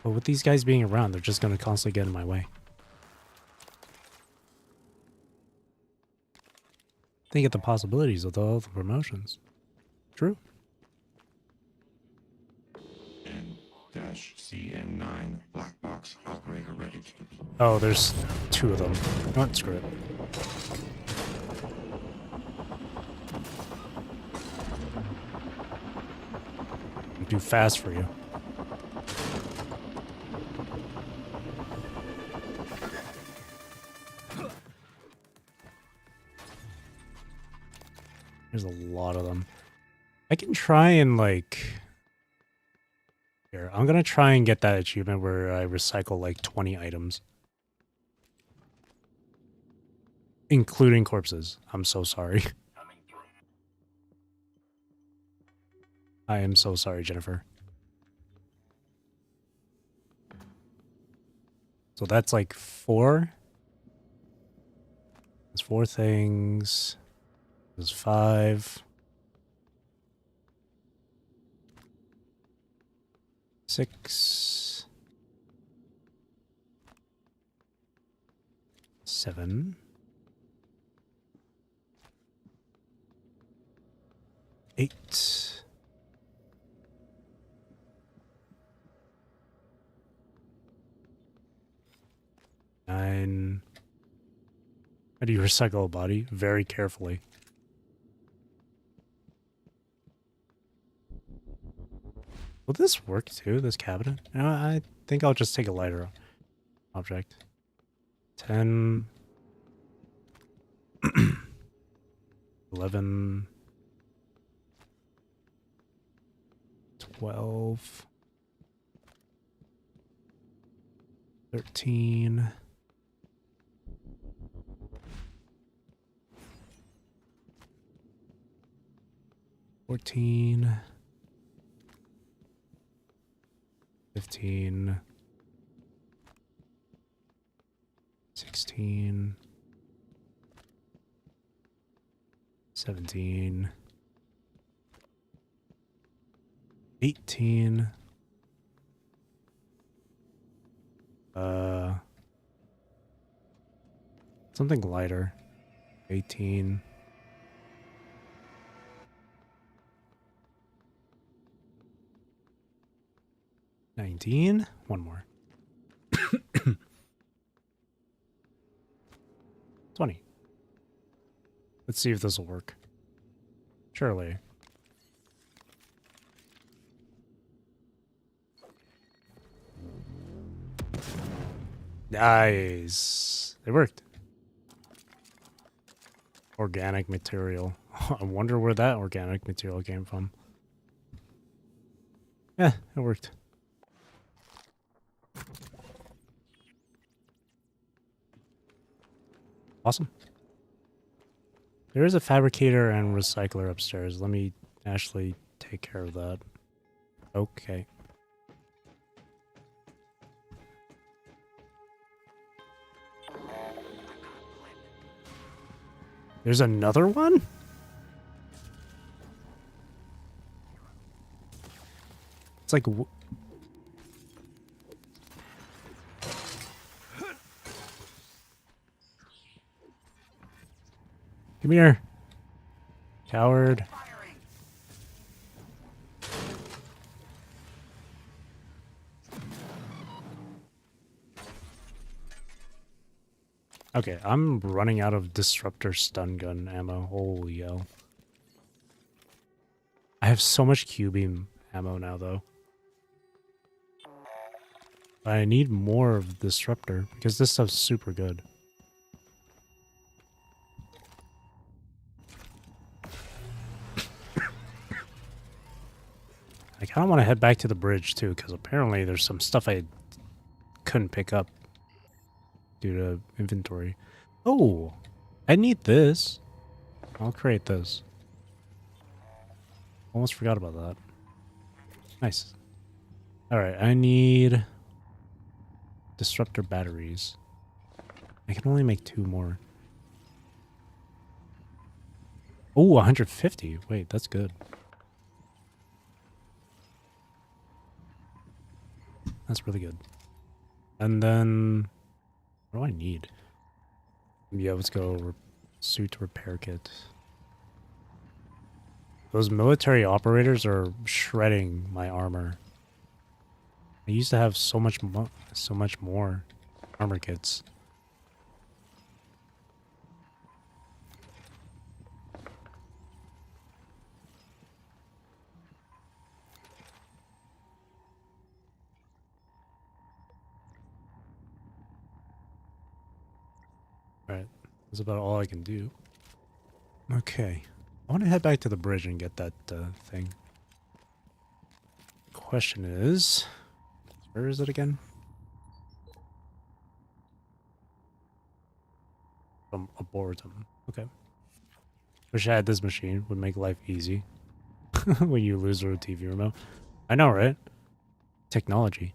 But with these guys being around, they're just gonna constantly get in my way. Think of the possibilities of all the promotions. True. N-CN9 black box operator ready to deploy. Oh, there's two of them. What? Screw it. I'm too fast for you. There's a lot of them. I can try and like... Here, I'm gonna try and get that achievement where I recycle like 20 items. Including corpses. I'm so sorry. I am so sorry, Jennifer. So that's like 4. There's 4 things. There's 5. 6. 7. 8. 9. How do you recycle a body? Very carefully. Will this work too, this cabinet? I think I'll just take a lighter object. 10... 11... 12... 13... 14... 15... 16... 17... 18... something lighter. 18... 19? One more. 20. Let's see if this will work. Surely. Nice. It worked. Organic material. I wonder where that organic material came from. Yeah, it worked. Awesome. There is a fabricator and recycler upstairs. Let me actually take care of that. Okay. There's another one? It's like... Come here. Coward. Okay, I'm running out of disruptor stun gun ammo. Holy hell. I have so much Q-beam ammo now, though. But I need more of disruptor, because this stuff's super good. I kind of want to head back to the bridge, too, because apparently there's some stuff I couldn't pick up due to inventory. Oh, I need this. I'll create this. Almost forgot about that. Nice. Alright, I need disruptor batteries. I can only make 2 more. Oh, 150. Wait, that's good. That's really good. And then... what do I need? Yeah, let's go suit repair kit. Those military operators are shredding my armor. I used to have so much more armor kits. Alright, that's about all I can do. Okay, I want to head back to the bridge and get that thing. Question is, where is it again? From Arboretum. Okay. Wish I had this machine. Would make life easy. When you lose a TV remote. I know, right? Technology.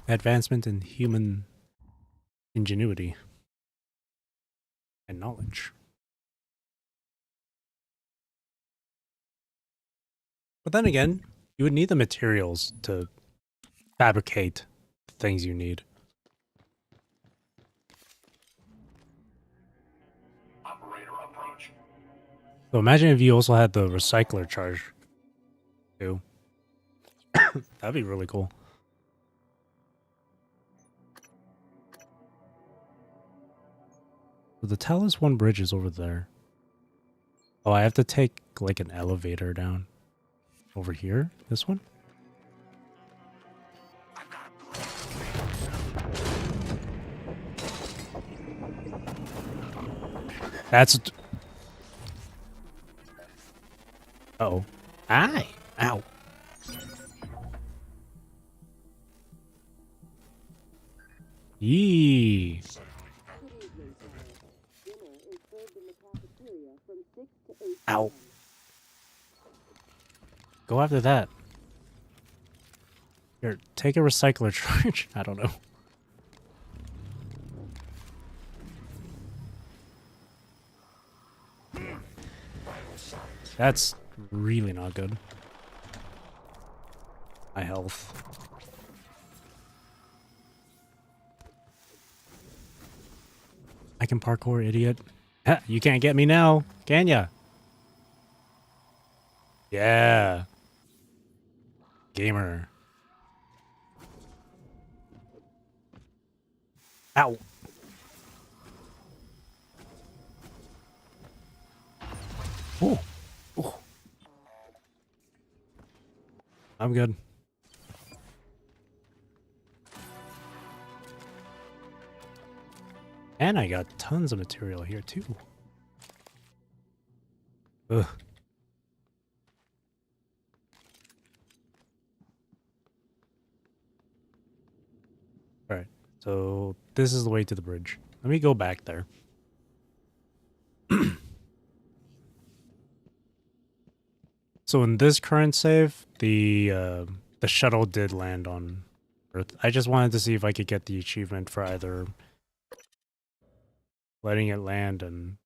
Advancement in human ingenuity and knowledge. But then again, you would need the materials to fabricate the things you need. Operator approach. So imagine if you also had the recycler charge too. That'd be really cool. So the Talus 1 bridge is over there. Oh, I have to take like an elevator down. Over here? This one? That's... Uh-oh. Aye! Ow. Yee. Ow. Go after that. Here, take a recycler charge. I don't know. That's really not good. My health. I can parkour, idiot. Ha, you can't get me now, can ya? Yeah. Gamer. Ow. Ooh. Ooh. I'm good. And I got tons of material here too. Ugh. Alright, so this is the way to the bridge. Let me go back there. So in this current save, the shuttle did land on Earth. I just wanted to see if I could get the achievement for either letting it land and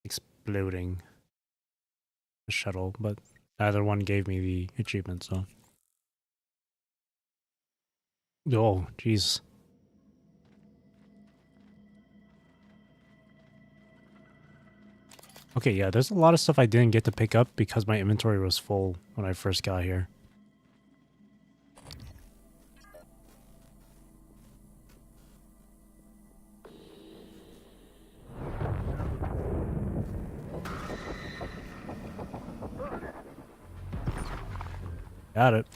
exploding the shuttle, but neither one gave me the achievement, so. Oh, jeez. Okay, yeah, there's a lot of stuff I didn't get to pick up because my inventory was full when I first got here. Got it.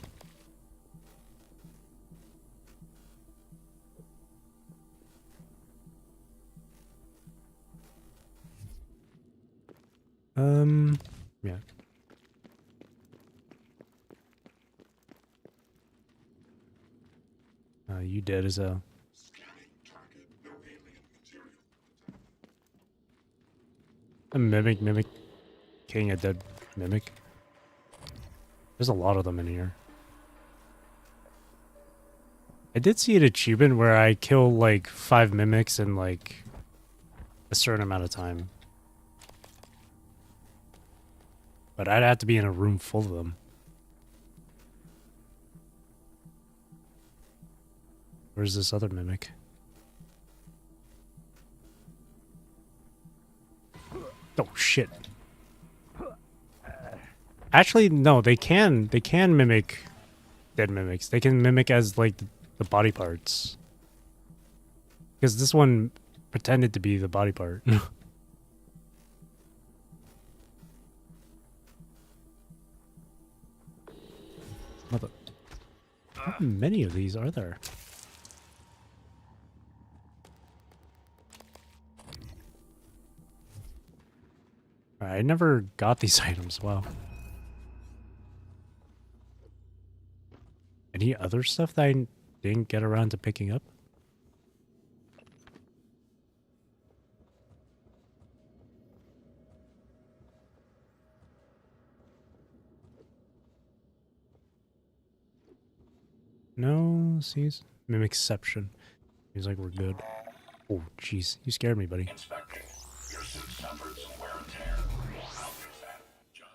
Yeah. You dead as a... A mimic. King a dead mimic. There's a lot of them in here. I did see an achievement where I kill like 5 mimics in like a certain amount of time. But I'd have to be in a room full of them. Where's this other mimic? Oh shit. Actually, no, they can mimic dead mimics. They can mimic as like the body parts. Because this one pretended to be the body part. Mother. How many of these are there? I never got these items. Wow. Any other stuff that I didn't get around to picking up? No, sees Mimicception. Seems like we're good. Oh, jeez, you scared me, buddy. Inspecting. Your suit suffered some wear and tear. I'll fix that, John.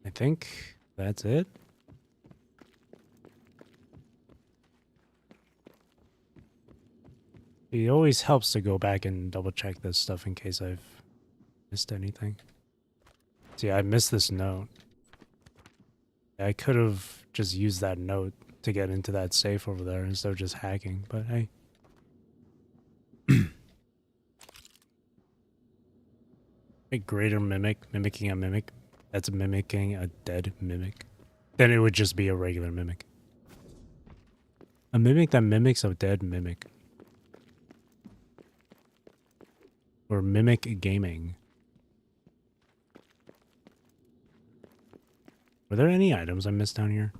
I think that's it. It always helps to go back and double check this stuff in case I've missed anything. See, I missed this note. I could have just used that note to to get into that safe over there instead of just hacking, but hey. A greater mimic, mimicking a mimic. That's mimicking a dead mimic. Then it would just be a regular mimic. A mimic that mimics a dead mimic. Or mimic gaming. Were there any items I missed down here?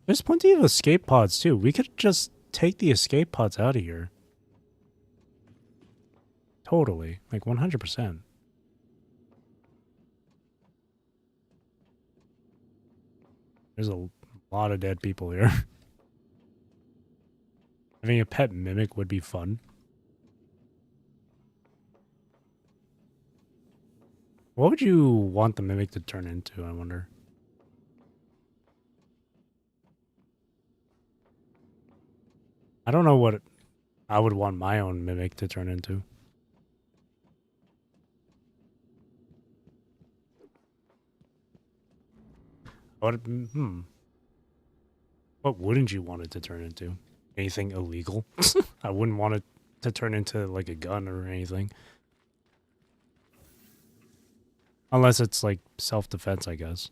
There's plenty of escape pods too. We could just take the escape pods out of here. Totally. Like 100%. There's a lot of dead people here. Having a pet mimic would be fun. What would you want the mimic to turn into, I wonder? I don't know what I would want my own mimic to turn into. What wouldn't you want it to turn into? Anything illegal? I wouldn't want it to turn into like a gun or anything. Unless it's like self-defense, I guess.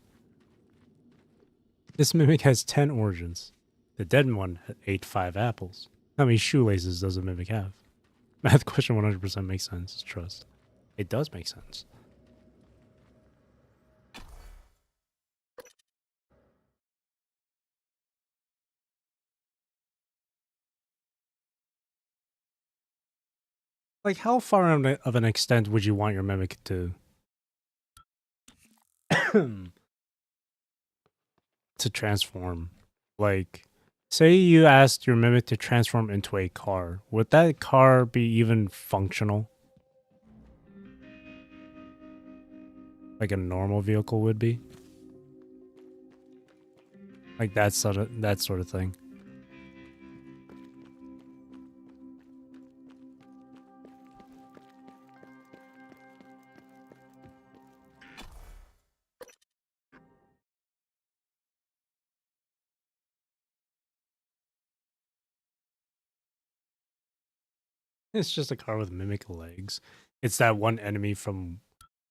This mimic has 10 origins. The dead one ate 5 apples. How many shoelaces does a mimic have? Math question 100% makes sense. Trust. It does make sense. Like, how far of an extent would you want your mimic to to transform? Like, say you asked your mimic to transform into a car. Would that car be even functional? Like a normal vehicle would be? Like that sort of thing. It's just a car with mimic legs. It's that one enemy from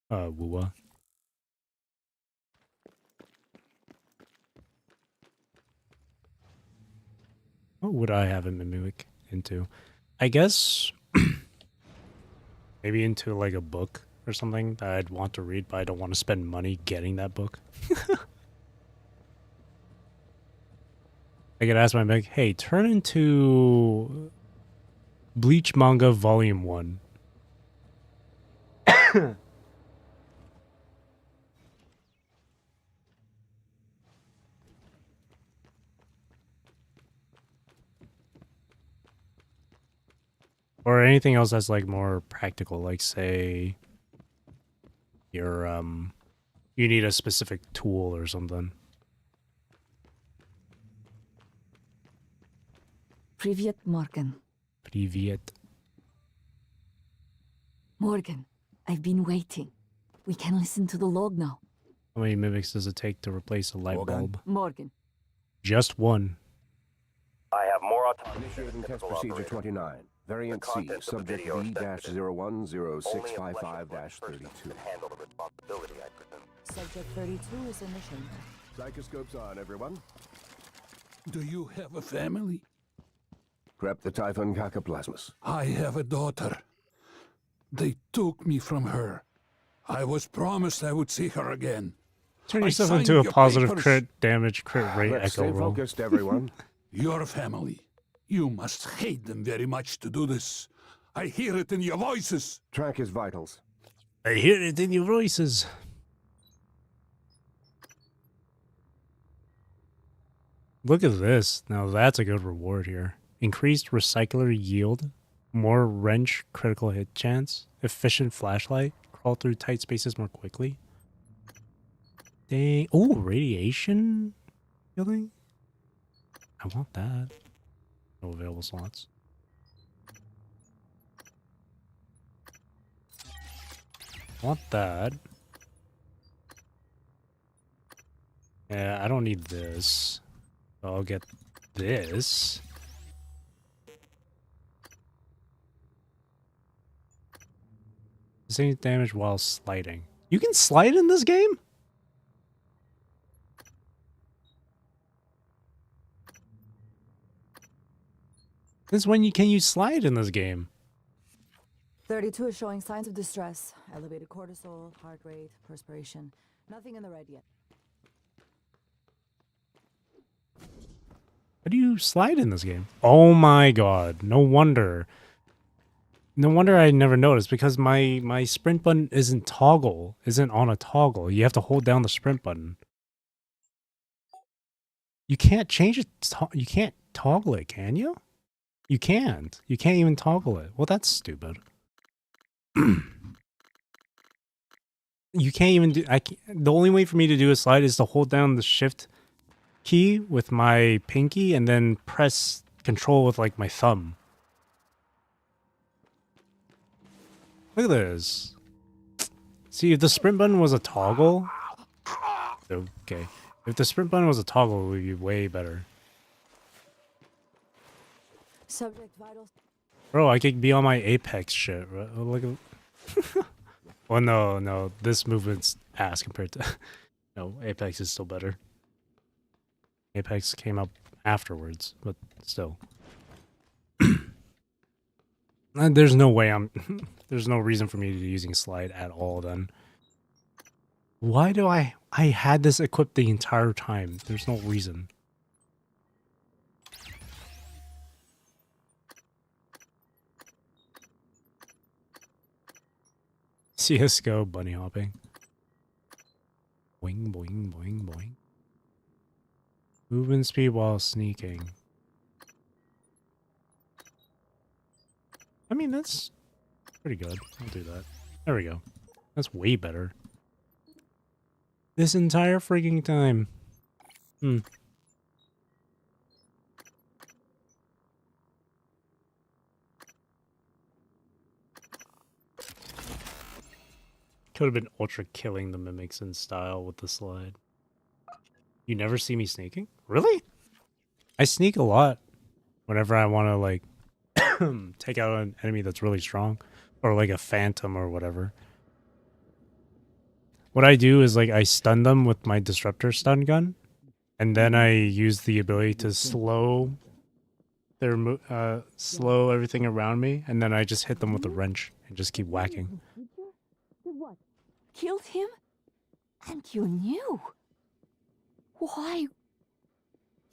Wuwa. What would I have a mimic into? I guess maybe into like a book or something that I'd want to read, but I don't want to spend money getting that book. I could ask my mimic, hey, turn into Bleach Manga Volume 1. Or anything else that's like more practical, like say you're you need a specific tool or something. Privyet, Morgan. Privyet. Morgan, I've been waiting. We can listen to the log now. How many mimics does it take to replace a light bulb? Morgan. Just one. I have more autonomy. Initiating test procedure 29. Variant C, subject V-0106555-32. Handle the responsibility, I presume. Subject 32 is in mission. Psychoscopes on, everyone. Do you have a family? Prep the Typhon Cacoplasmus. I have a daughter. They took me from her. I was promised I would see her again. Turn I yourself signed into a your positive papers. crit damage, crit rate Let's echo stay roll. focused, everyone. Your family. You must hate them very much to do this. I hear it in your voices. Track his vitals. I hear it in your voices. Look at this. Now that's a good reward here. Increased recycler yield, more wrench critical hit chance, efficient flashlight, crawl through tight spaces more quickly. Dang. Oh, radiation healing? I want that. No available slots. Want that. Yeah, I don't need this. I'll get this. Sustains damage while sliding. You can slide in this game? Since when can you slide in this game? 32 is showing signs of distress. Elevated cortisol, heart rate, perspiration. Nothing in the red yet. How do you slide in this game? Oh my god. No wonder. No wonder I never noticed, because my sprint button isn't on a toggle. You have to hold down the sprint button. You can't change it. You can't toggle it, can you? You can't. You can't even toggle it. Well, that's stupid. You can't even do. The only way for me to do a slide is to hold down the shift key with my pinky and then press control with like my thumb. Look at this. See, if the sprint button was a toggle, okay. If the sprint button was a toggle, it would be way better. Subject vitals. Bro, I could be on my Apex shit. Right? Look at. Well, no, this movement's ass compared to. No, Apex is still better. Apex came up afterwards, but still. There's no way there's no reason for me to be using slide at all then. Why do I had this equipped the entire time? There's no reason. CSGO bunny hopping. Boing, boing, boing, boing. Movement speed while sneaking. I mean, that's pretty good. I'll do that. There we go. That's way better. This entire freaking time. Could have been ultra killing the mimics in style with the slide. You never see me sneaking? Really? I sneak a lot whenever I want to, like, take out an enemy that's really strong. Or, like, a phantom or whatever. What I do is, like, I stun them with my disruptor stun gun. And then I use the ability to slow slow everything around me. And then I just hit them with a wrench and just keep whacking. What? Killed him? And you knew? Why?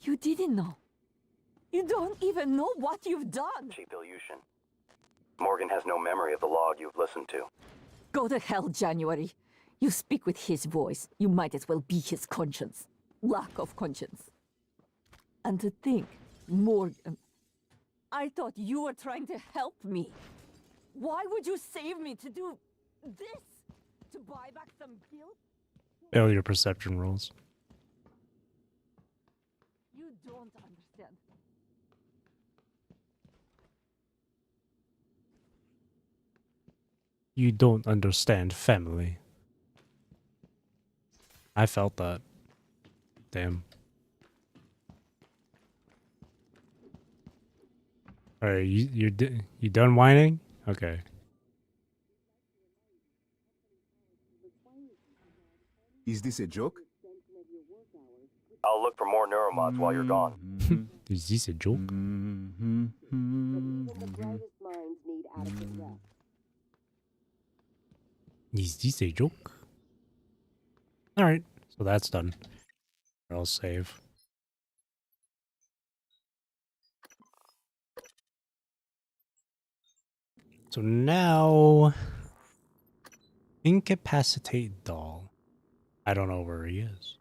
You didn't know. You don't even know what you've done. Cheap illusion. Morgan has no memory of the log you've listened to. Go to hell, January. You speak with his voice. You might as well be his conscience. Lack of conscience. And to think, Morgan, I thought you were trying to help me. Why would you save me to do this? To buy back some guilt? Fail your perception rolls. You don't understand. You don't understand family. I felt that. Damn. Alright, you done whining? Okay. Is this a joke? I'll look for more neuromods while you're gone. Is this a joke? Is this a joke? Alright, so that's done. I'll save. So now... Incapacitate doll. I don't know where he is.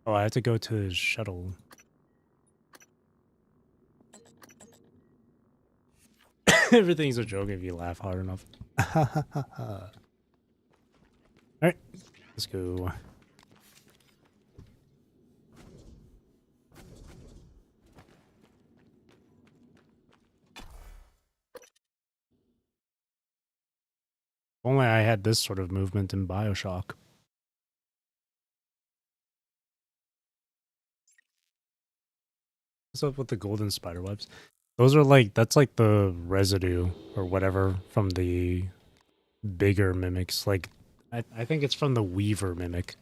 Oh, I have to go to his shuttle. Everything's a joke if you laugh hard enough. Alright, let's go. had this sort of movement in BioShock. What's up with the golden spider webs? Those are like, that's like the residue or whatever from the bigger mimics. Like, I think it's from the Weaver mimic.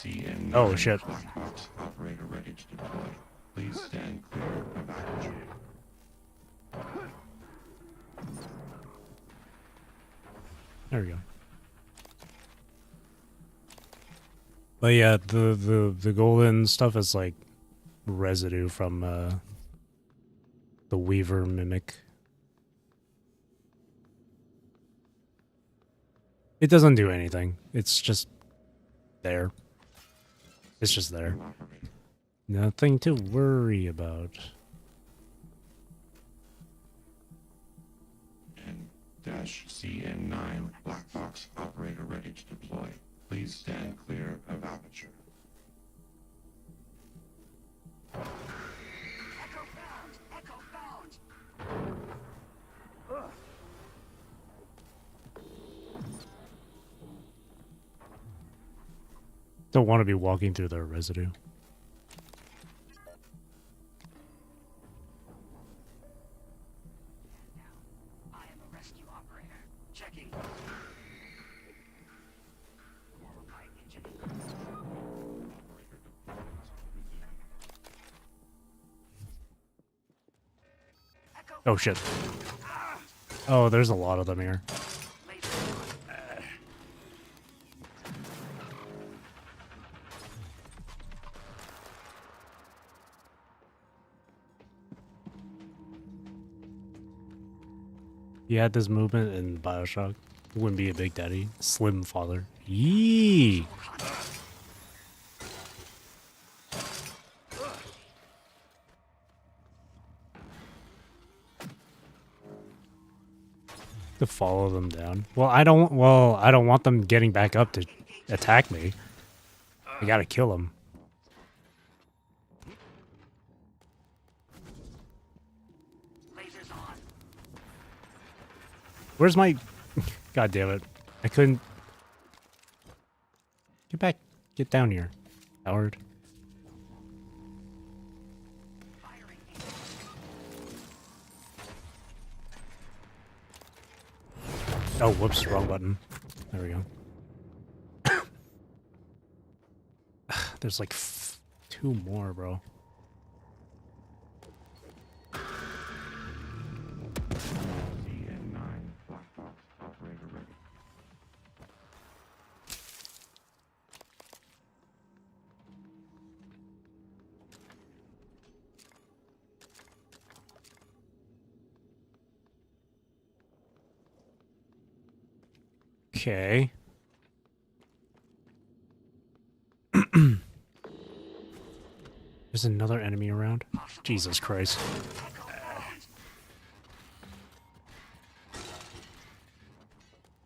CN9 Oh shit. black box operator ready to deploy. Please stand clear of aperture. There we go. But yeah, the golden stuff is like residue from the Weaver mimic. It doesn't do anything. It's just there. It's just there. Nothing to worry about. CN9 black box operator ready to deploy. Please stand clear of aperture. Echo found! Echo found! Don't want to be walking through their residue. I am a rescue operator. Checking. Oh shit. Oh, there's a lot of them here. He had this movement in BioShock. It wouldn't be a Big Daddy. Slim Father. Yee! To follow them down. Well, I don't want them getting back up to attack me. I gotta kill them. Where's my... God damn it. I couldn't... Get back. Get down here, Howard. Oh, whoops. Wrong button. There we go. There's like 2 more, bro. Okay. There's another enemy around. Jesus Christ.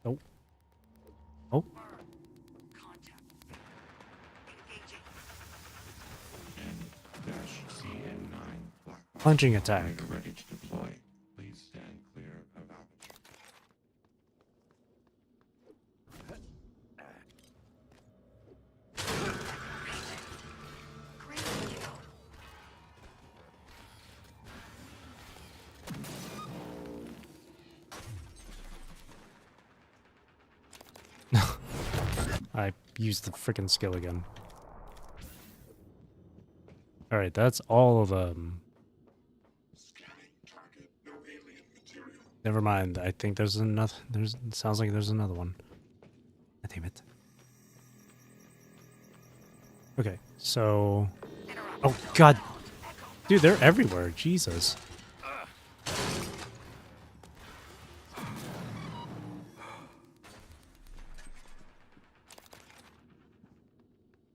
Oh. Oh. Punching attack. Ready to deploy. Please stand clear of aperture. I used the freaking skill again. Alright, that's all of them. Never mind. I think there's another. Sounds like there's another one. God damn it. Okay, so. Oh God, dude, they're everywhere. Jesus.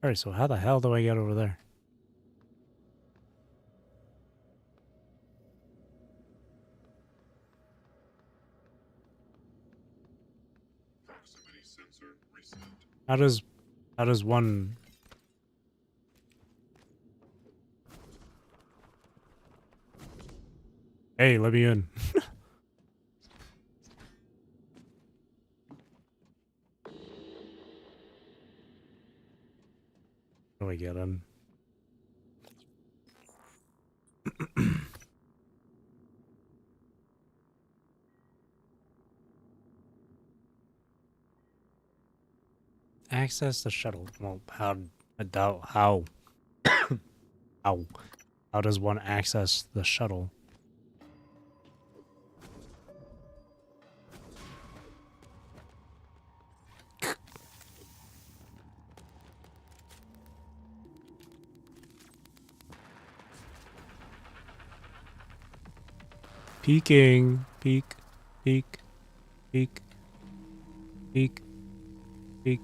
Alright, so how the hell do I get over there? How does one... Hey, let me in. How do I get in? Access the shuttle. Well, how how does one access the shuttle? Peeking. Peek. Peek. Peek. Peek. Peek.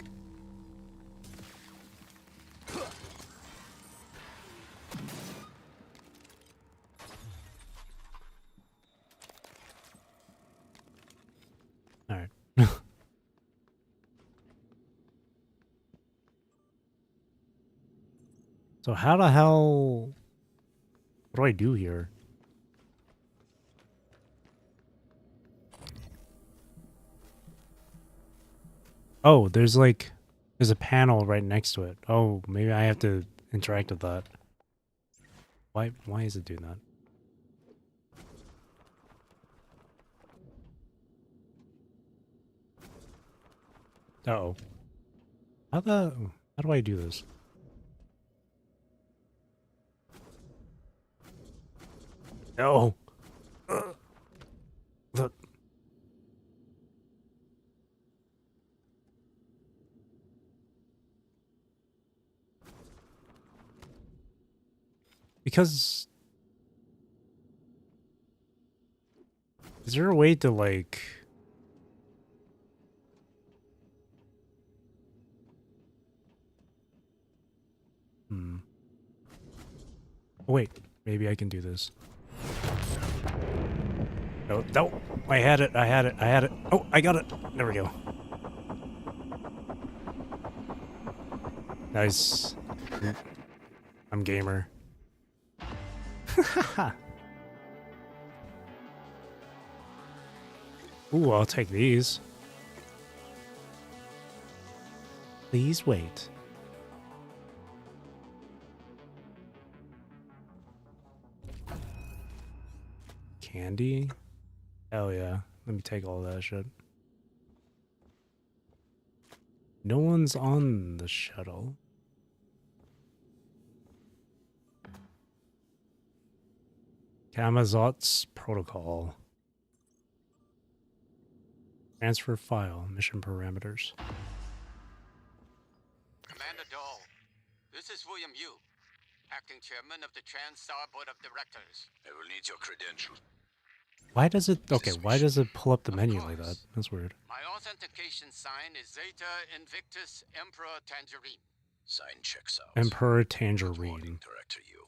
Alright. So how the hell... What do I do here? Oh, there's a panel right next to it. Oh, maybe I have to interact with that. Why is it doing that? Uh-oh. How do I do this? No. Look. Because... Is there a way to, like... Oh, wait. Maybe I can do this. No, no! I had it, I had it, I had it. Oh, I got it! There we go. Nice. I'm gamer. Ooh, I'll take these. Please wait. Candy? Hell yeah. Let me take all that shit. No one's on the shuttle. Kamazot's protocol. Transfer file. Mission parameters. Commander Dahl, this is William Yu, acting chairman of the TranStar Board of Directors. I will need your credentials. Why does it... Okay, why does it pull up the menu like that? That's weird. My authentication sign is Zeta Invictus Emperor Tangerine. Sign checks out. Emperor Good morning, Tangerine. Director Yu.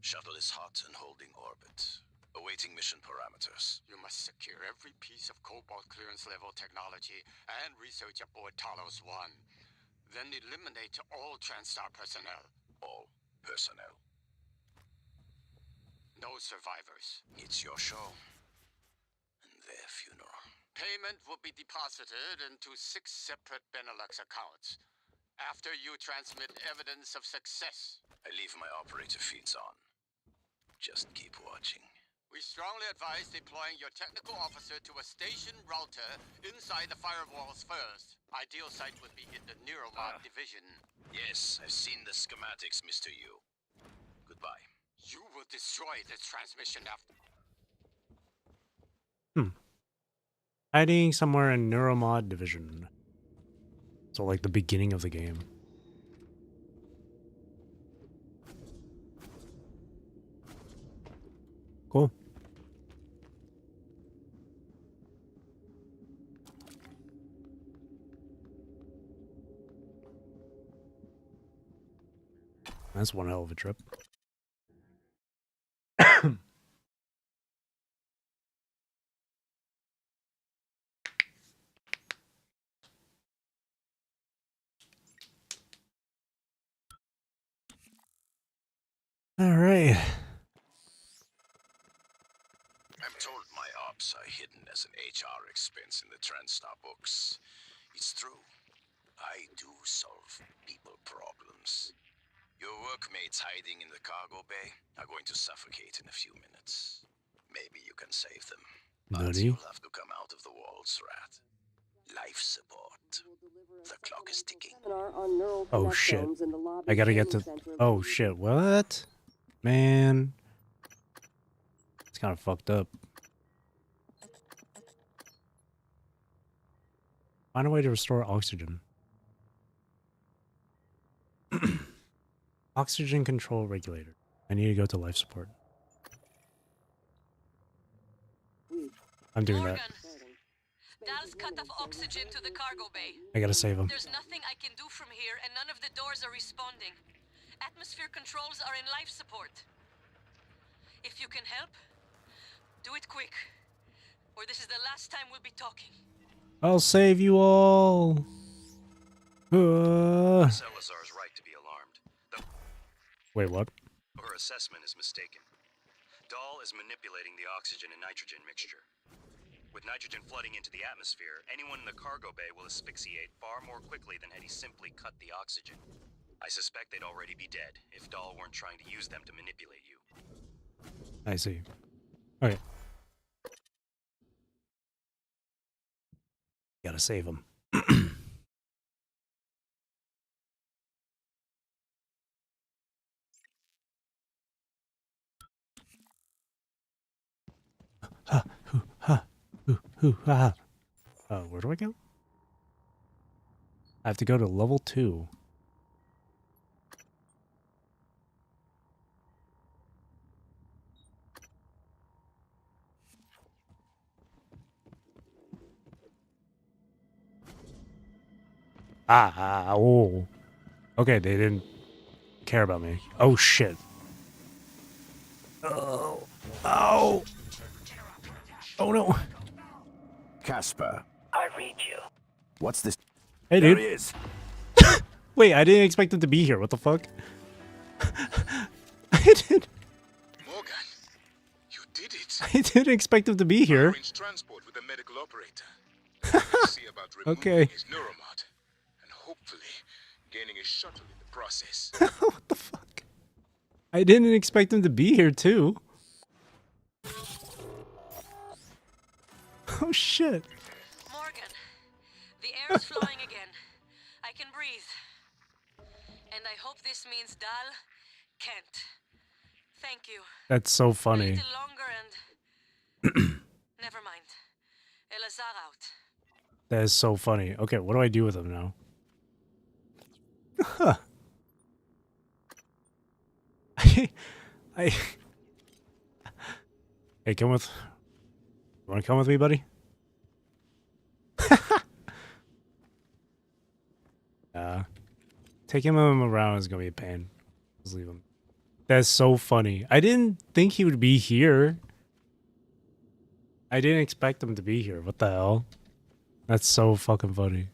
Shuttle is hot and holding orbit. Awaiting mission parameters. You must secure every piece of Cobalt clearance level technology and research aboard Talos 1. Then eliminate all TranStar personnel. All personnel. No survivors. It's your show. And their funeral. Payment will be deposited into 6 separate Benelux accounts. After you transmit evidence of success. I leave my operator feeds on. Just keep watching. We strongly advise deploying your technical officer to a station router inside the firewalls first. Ideal site would be in the Neuromod division. Yes, I've seen the schematics, Mr. Yu. Goodbye. You will destroy this transmission after... Hiding somewhere in Neuromod division. So like the beginning of the game. Cool. That's one hell of a trip. All right. I'm told my ops are hidden as an HR expense in the TranStar books. It's true. I do solve people problems. Your workmates hiding in the cargo bay are going to suffocate in a few minutes. Maybe you can save them. But Nutty. you'll have to come out of the walls, Rat. Life support. The clock is ticking. Oh shit. I gotta get to... Oh shit, what? Man. It's kind of fucked up. Find a way to restore oxygen. Oxygen control regulator. I need to go to life support. I'm doing that. Dal's cut off oxygen to the cargo bay. I gotta save him. There's nothing I can do from here, and none of the doors are responding. Atmosphere controls are in life support. If you can help, do it quick, or this is the last time we'll be talking. I'll save you all. Salazar's right to be alarmed. Wait, what? Her assessment is mistaken. Dahl is manipulating the oxygen and nitrogen mixture. With nitrogen flooding into the atmosphere, anyone in the cargo bay will asphyxiate far more quickly than had he simply cut the oxygen. I suspect they'd already be dead if Dahl weren't trying to use them to manipulate you. I see. Okay. Gotta save him. Where do I go? I have to go to level 2. Oh. Okay, they didn't care about me. Oh, shit. Oh. Oh. Oh, no. Casper. I read you. What's this? Hey, There dude. he is. Wait, I didn't expect him to be here. What the fuck? I didn't. Morgan, you did it. I didn't expect him to be here. Arrange transport with the medical operator. We'll see about removing Okay. his neuromod and hopefully gaining a shuttle in the process. What the fuck? I didn't expect him to be here, too. Oh, shit. Morgan, the air is flowing again. I can breathe. And I hope this means Dal can't. Thank you. That's so A funny. little longer and... Never mind. Elazar out. That is so funny. Okay, what do I do with him now? Huh. I... Hey, come with... You wanna come with me, buddy? Taking him around is gonna be a pain. Just leave him. That's so funny. I didn't think he would be here. I didn't expect him to be here. What the hell? That's so fucking funny.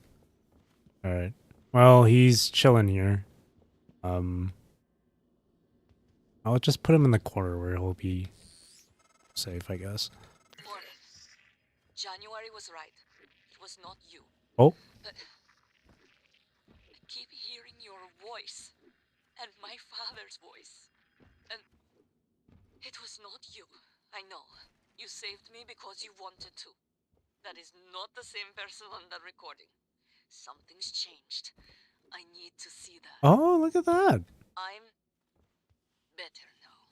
Alright. Well, he's chilling here. I'll just put him in the corner where he'll be safe, I guess. Morgan, January was right. It was not you. Oh. But I keep hearing your voice and my father's voice. And it was not you. I know. You saved me because you wanted to. That is not the same person on the recording. Something's changed. I need to see that. Oh, look at that. I'm better now.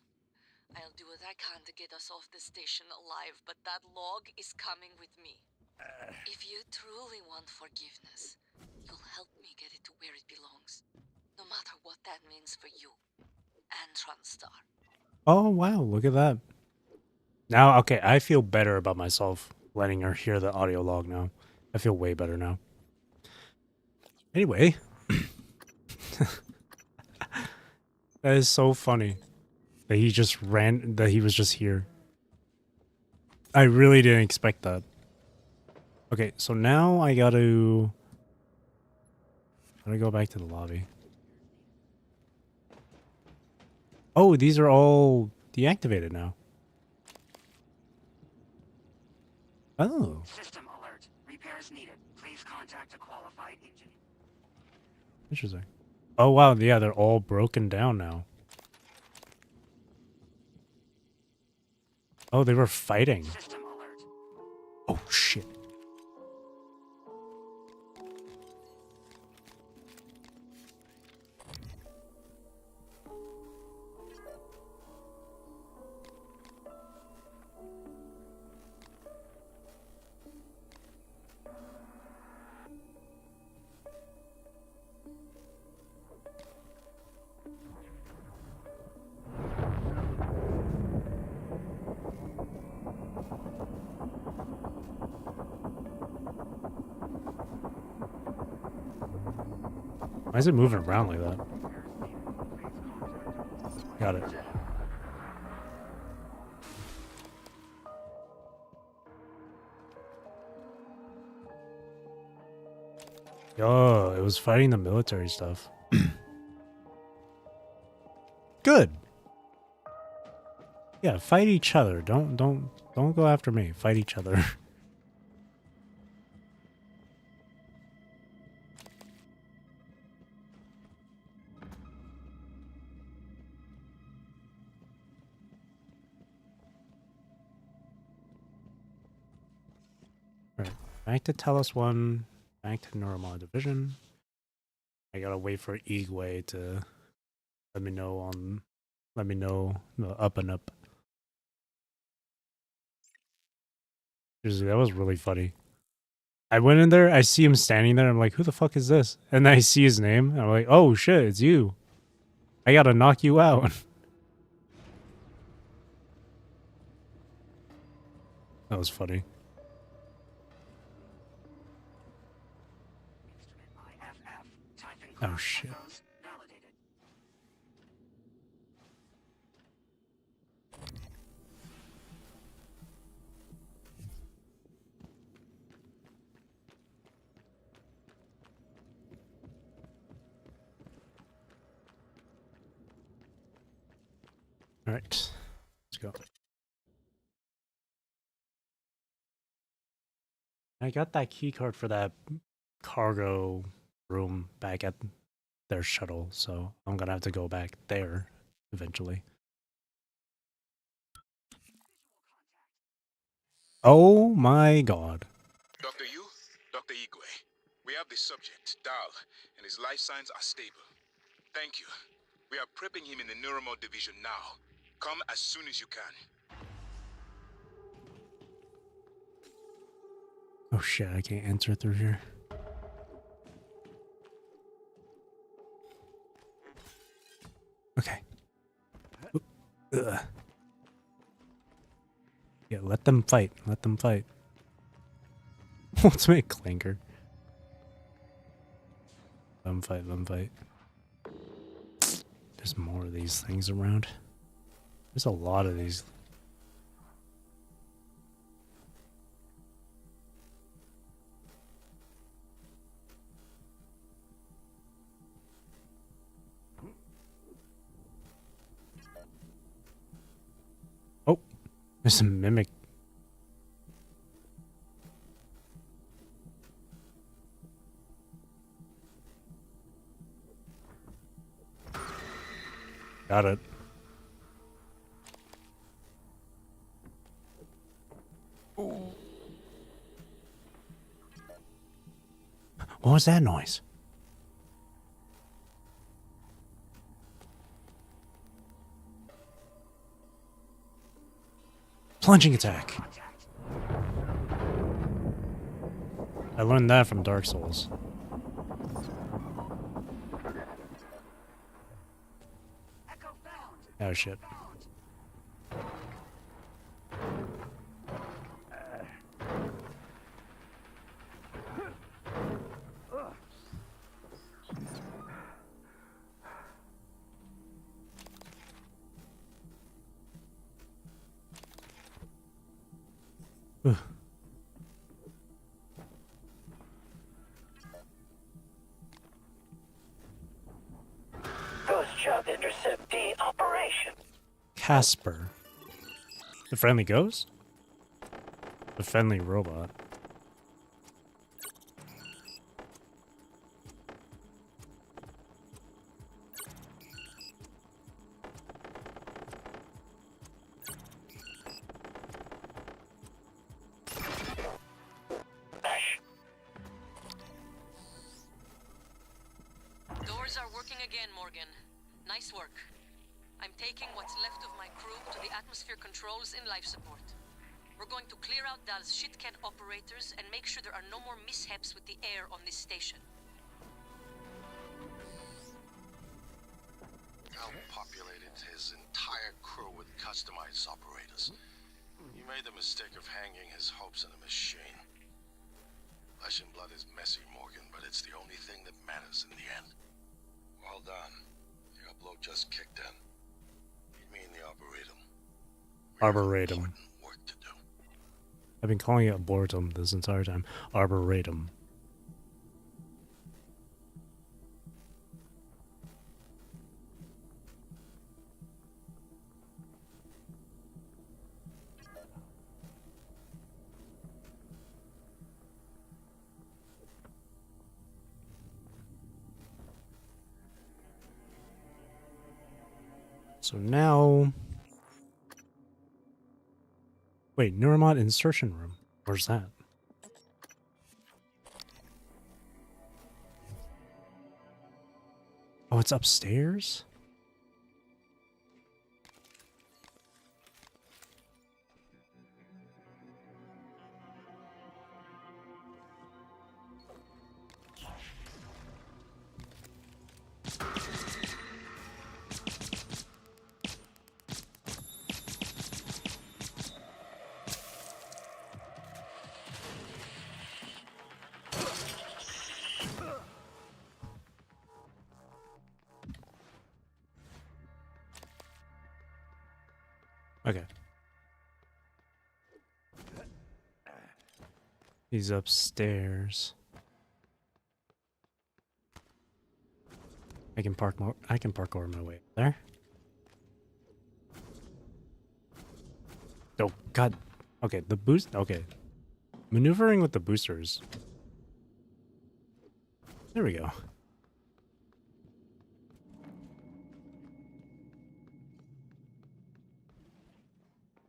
I'll do what I can to get us off the station alive, but that log is coming with me. If you truly want forgiveness, you'll help me get it to where it belongs. No matter what that means for you and TranStar. Oh, wow. Look at that. Now, okay, I feel better about myself letting her hear the audio log now. I feel way better now. Anyway. That is so funny. That he just ran, that he was just here. I really didn't expect that. Okay, so now I gotta go back to the lobby. Oh, these are all deactivated now. Oh. System alert. Repairs needed. Please contact a qualified engineer. Interesting. Oh wow, yeah, they're all broken down now. Oh, they were fighting. System alert. Oh shit. Why is it moving around like that? Got it. Yo, it was fighting the military stuff. Good. Yeah, fight each other. Don't go after me. Fight each other. Alright. Back to Tellus 1. Back to Neuromono Division. I gotta wait for Igwe to let me know the up and up. Seriously, that was really funny. I went in there, I see him standing there, I'm like, who the fuck is this? And then I see his name, and I'm like, oh shit, it's you. I gotta knock you out. That was funny. Oh shit. Alright, let's go. I got that key card for that cargo room back at their shuttle, so I'm gonna have to go back there eventually. Oh my god. Dr. Yu, Dr. Igwe, we have the subject, Dal, and his life signs are stable. Thank you. We are prepping him in the Neuromo division now. Come as soon as you can. Oh shit, I can't enter through here. Okay. Ugh. Yeah, let them fight. Let them fight. Ultimate clanker. Let them fight, let them fight. There's more of these things around. There's a lot of these. Oh, there's a mimic. Got it. What was that noise? Plunging attack. I learned that from Dark Souls. Oh shit. Ugh. Ghost job intercept D operation. Casper. The friendly ghost? The friendly robot. Doors are working again, Morgan. Nice work. I'm taking what's left of my crew to the atmosphere controls in life support. We're going to clear out Dal's shitcan operators and make sure there are no more mishaps with the air on this station. Dal populated his entire crew with customized operators. He made the mistake of hanging his hopes on a machine. Flesh and blood is messy, Morgan, but it's the only thing that matters in the end. Well done. Your bloke just kicked in. Meet me in the Arboretum. Arboretum. I've been calling it Arboretum this entire time. Arboretum. So now... Wait, Neuromod insertion room. Where's that? Oh, it's upstairs? Okay. He's upstairs. I can parkour my way there. Oh god. Okay, the boost okay. Maneuvering with the boosters. There we go.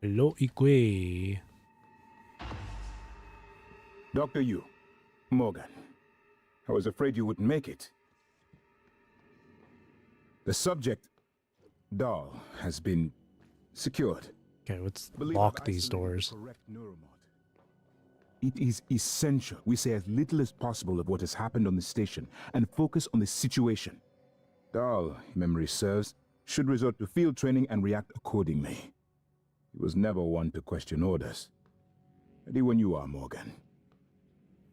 Hello, Igwe. Dr. Yu, Morgan, I was afraid you wouldn't make it. The subject, Dal, has been secured. Okay, let's lock these doors. It is essential we say as little as possible of what has happened on the station and focus on the situation. Dal, if memory serves, should resort to field training and react accordingly. He was never one to question orders. Ready when you are, Morgan.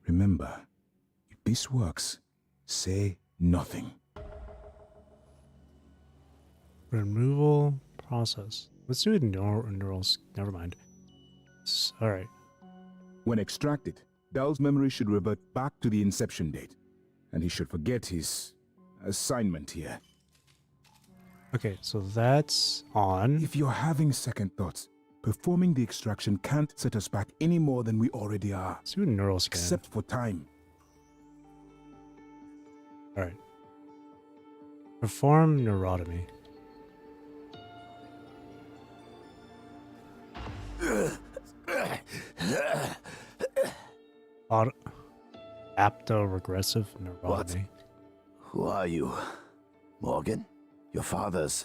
Remember, if this works, say nothing. Removal process. Let's do it in neurals. Never mind. Alright. When extracted, Dal's memory should revert back to the inception date, and he should forget his assignment here. Okay, so that's on. If you're having second thoughts, performing the extraction can't set us back any more than we already are. Let's do a neural scan. Except for time. Alright. Perform neurotomy. Apto-regressive neurotomy. What? Who are you? Morgan? Your father's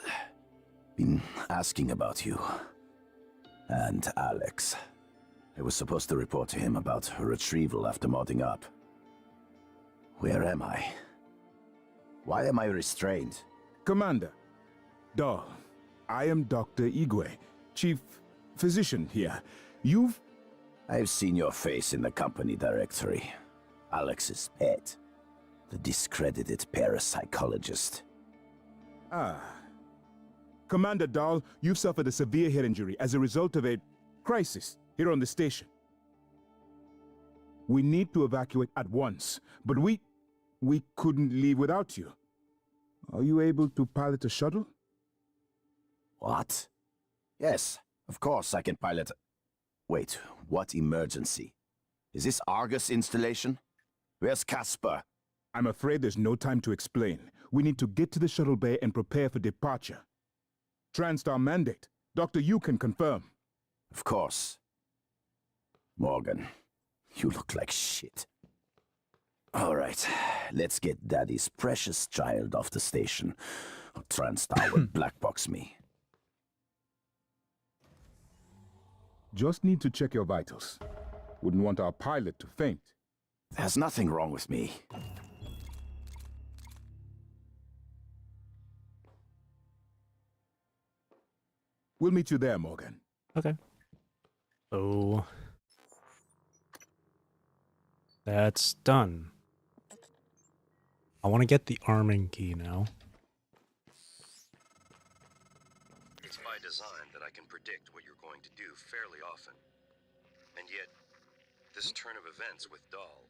been asking about you. And Alex. I was supposed to report to him about her retrieval after modding up. Where am I? Why am I restrained? Commander, Dal, I am Dr. Igwe, Chief Physician here. I've seen your face in the company directory. Alex's pet. The discredited parapsychologist. Ah. Commander Dal, you've suffered a severe head injury as a result of a crisis here on the station. We need to evacuate at once, but we couldn't leave without you. Are you able to pilot a shuttle? What? Yes, of course I can pilot. Wait, what emergency? Is this Argus installation? Where's Casper? I'm afraid there's no time to explain. We need to get to the shuttle bay and prepare for departure. TranStar mandate. Dr. Yu can confirm. Of course. Morgan, you look like shit. All right, let's get Daddy's precious child off the station, or TranStar will blackbox me. Just need to check your vitals. Wouldn't want our pilot to faint. There's nothing wrong with me. We'll meet you there, Morgan. Okay. So that's done. I want to get the arming key now. It's by design that I can predict what you're going to do fairly often. And yet, this turn of events with Dahl,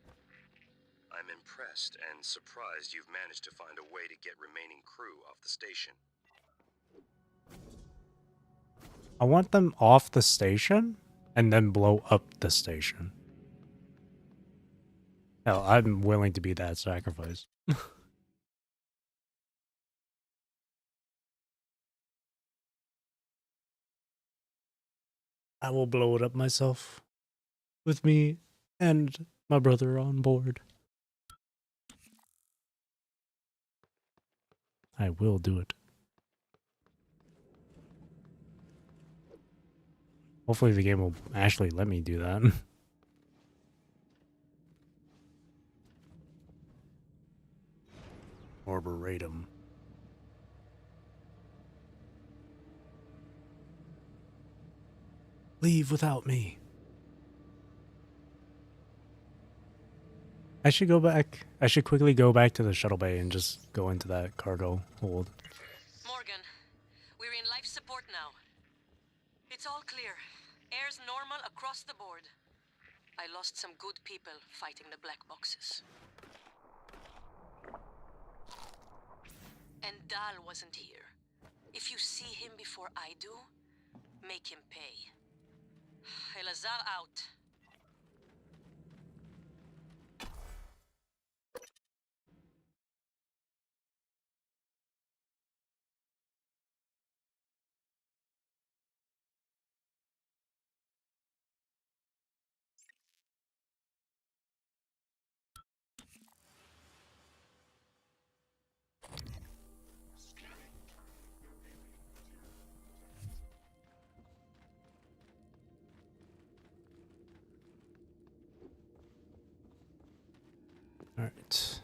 I'm impressed and surprised you've managed to find a way to get remaining crew off the station. I want them off the station and then blow up the station. Hell, I'm willing to be that sacrifice. I will blow it up myself with me and my brother on board. I will do it. Hopefully the game will actually let me do that. Arboretum. Leave without me. I should go back. I should quickly go back to the shuttle bay and just go into that cargo hold. Morgan, we're in life support now. It's all clear. Air's normal across the board. I lost some good people fighting the black boxes. And Dahl wasn't here. If you see him before I do, make him pay. Elazar out. All right.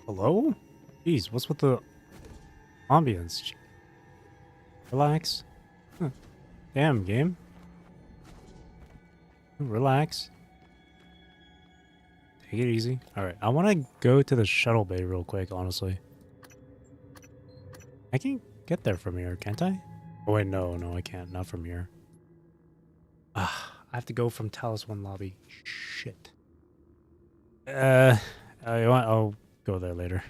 Hello? Jeez, what's with the ambience? Relax. Huh. Damn, game. Relax. Take it easy. Alright, I want to go to the shuttle bay real quick, honestly. I can get there from here, can't I? Oh wait, no, I can't. Not from here. Ah, I have to go from Talos 1 lobby. Shit. I'll go there later.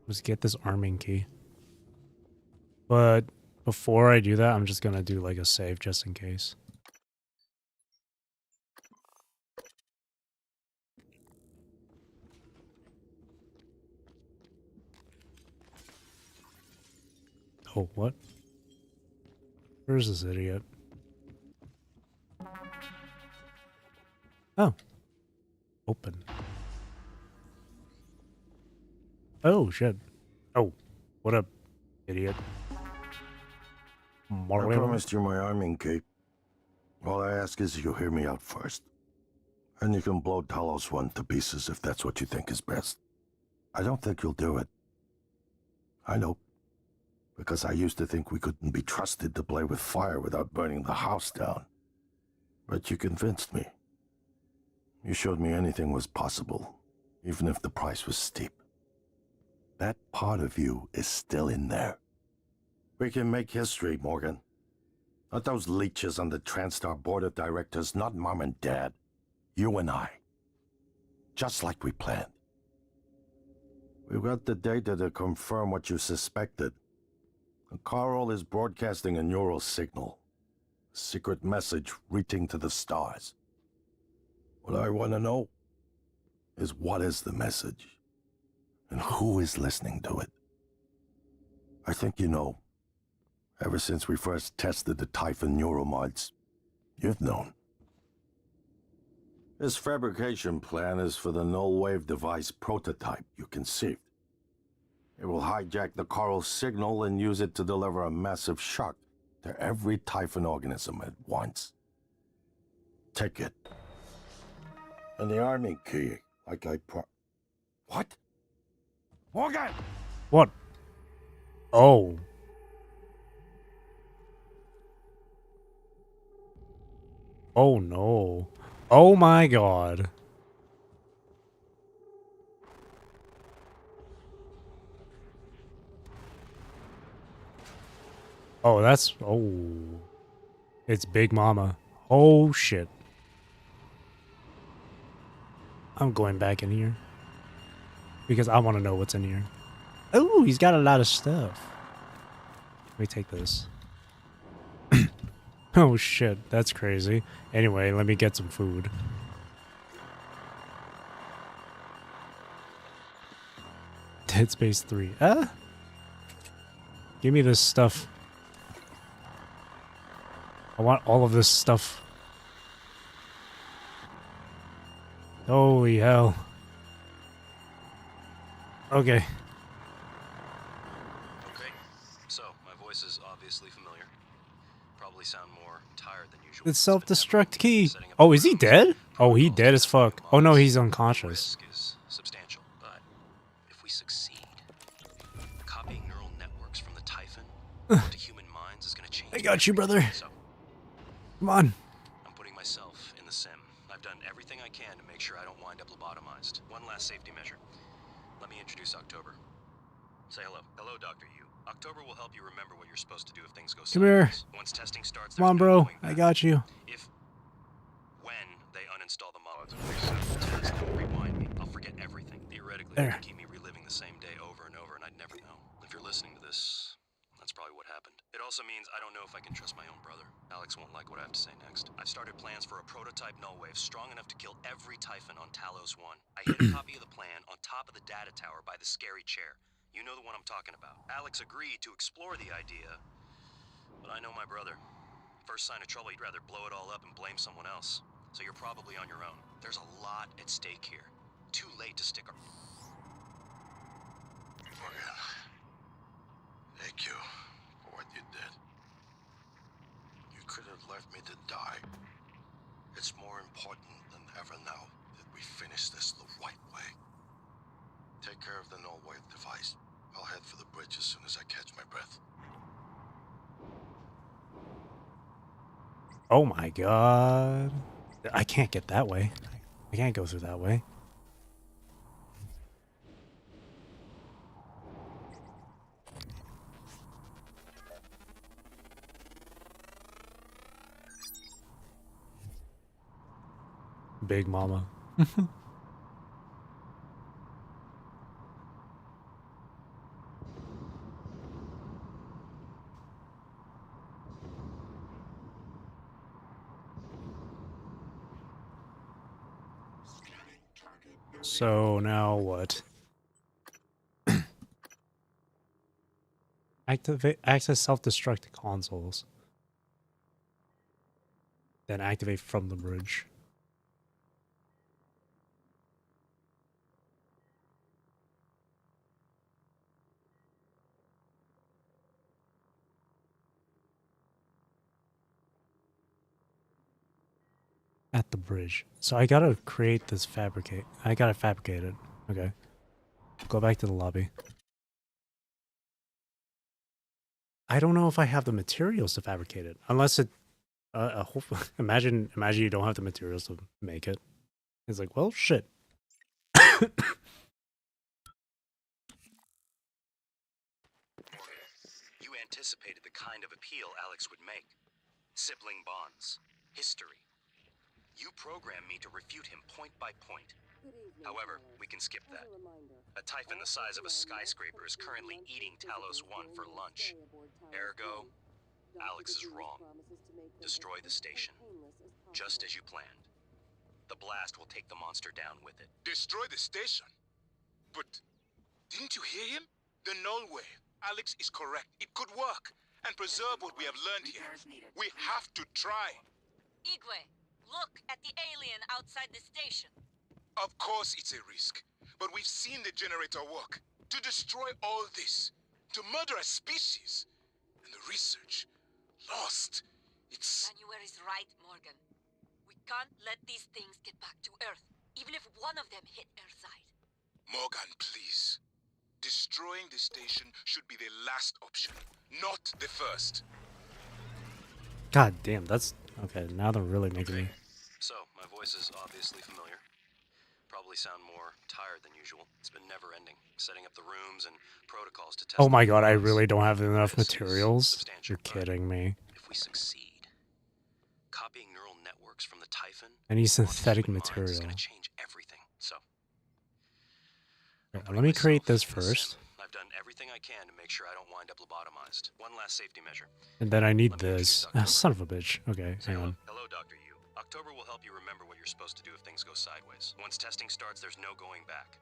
Let's get this arming key. But before I do that, I'm just gonna do like a save just in case. Oh, what? Where's this idiot? Oh. Open. Oh, shit. Oh, what a idiot. I promised you my arming cape. All I ask is you hear me out first. And you can blow Talos 1 to pieces if that's what you think is best. I don't think you'll do it. I know. Because I used to think we couldn't be trusted to play with fire without burning the house down. But you convinced me. You showed me anything was possible, even if the price was steep. That part of you is still in there. We can make history, Morgan. Not those leeches on the TranStar board of directors, not Mom and Dad. You and I. Just like we planned. We've got the data to confirm what you suspected. Carl is broadcasting a neural signal. A secret message reaching to the stars. What I want to know is what is the message? And who is listening to it? I think you know. Ever since we first tested the Typhon neuromods, you've known. This fabrication plan is for the null-wave device prototype you conceived. It will hijack the coral signal and use it to deliver a massive shock to every Typhon organism at once. Take it. And the army key, like What? Morgan! What? Oh. Oh no. Oh my god. Oh, that's... Oh. It's Big Mama. Oh shit. I'm going back in here. Because I want to know what's in here. Oh, he's got a lot of stuff. Let me take this. Oh shit, that's crazy. Anyway, let me get some food. Dead Space 3. Give me this stuff. I want all of this stuff. Holy hell. Okay. Okay, so my voice is obviously familiar. Probably sound more tired than usual. The self-destruct key. Oh, is he dead? Oh, he dead as fuck. Oh no, he's unconscious. Is substantial, but if we succeed, copying neural networks from the Typhon to human minds is going to change. I got you, brother. So, come on. I'm putting myself in the sim. I've done everything I can to make sure I don't wind up lobotomized. One last safety measure. Let me introduce October. Say hello. Hello, Dr. Yu. October will help you remember what you're supposed to do if things go Come here. Once testing starts, Come on, bro. I got you. When they uninstall the model, test, rewind me. I'll forget everything. Theoretically, there. It would keep me reliving the same day over and over, and I'd never know. If you're listening to this, that's probably what happened. It also means I don't know if I can trust my own brother. Alex won't like what I have to say next. I've started plans for a prototype null wave strong enough to kill every Typhon on Talos 1. I hid a copy of the plan on top of the data tower by the scary chair. You know the one I'm talking about. Alex agreed to explore the idea, but I know my brother. First sign of trouble, he'd rather blow it all up and blame someone else. So you're probably on your own. There's a lot at stake here. Too late to stick Morgan, thank you for what you did. You could have left me to die. It's more important than ever now that we finish this the right way. Take care of the null wave device. I'll head for the bridge as soon as I catch my breath. Oh my god. I can't get that way. I can't go through that way. Big Mama. So now what? Access self-destruct consoles. Then activate from the bridge. At the bridge. So I gotta create this fabricate. I gotta fabricate it. Okay. Go back to the lobby. I don't know if I have the materials to fabricate it. Unless it... imagine you don't have the materials to make it. He's like, well, shit. You anticipated the kind of appeal Alex would make. Sibling bonds. History. You programmed me to refute him point by point. However, we can skip that. A Typhon the size of a skyscraper is currently eating Talos 1 for lunch. Ergo, Alex is wrong. Destroy the station. Just as you planned. The blast will take the monster down with it. Destroy the station? But didn't you hear him? The null wave. Alex is correct. It could work and preserve what we have learned here. We have to try. Igwe, look at the alien outside the station. Of course it's a risk, but we've seen the generator work. To destroy all this, to murder a species, and the research lost. It's... January is right, Morgan. We can't let these things get back to Earth, even if one of them hit Earthside. Morgan, please. Destroying the station should be the last option, not the first. God damn, that's... Okay, now they're really making me... So, my voice is obviously familiar. Probably sound more tired than usual. It's been never-ending, setting up the rooms and protocols to test... Oh my god, I really don't have enough materials? You're kidding me. If we succeed, copying neural networks from the Typhon... Any synthetic material. ...is going to change everything, so... Okay, let me create this first. I've done everything I can to make sure I don't wind up lobotomized. One last safety measure. And then I need this. Ah, son of a bitch. Okay, hang on. Hello, Dr. Yu. October will help you remember what you're supposed to do if things go sideways. Once testing starts, there's no going back.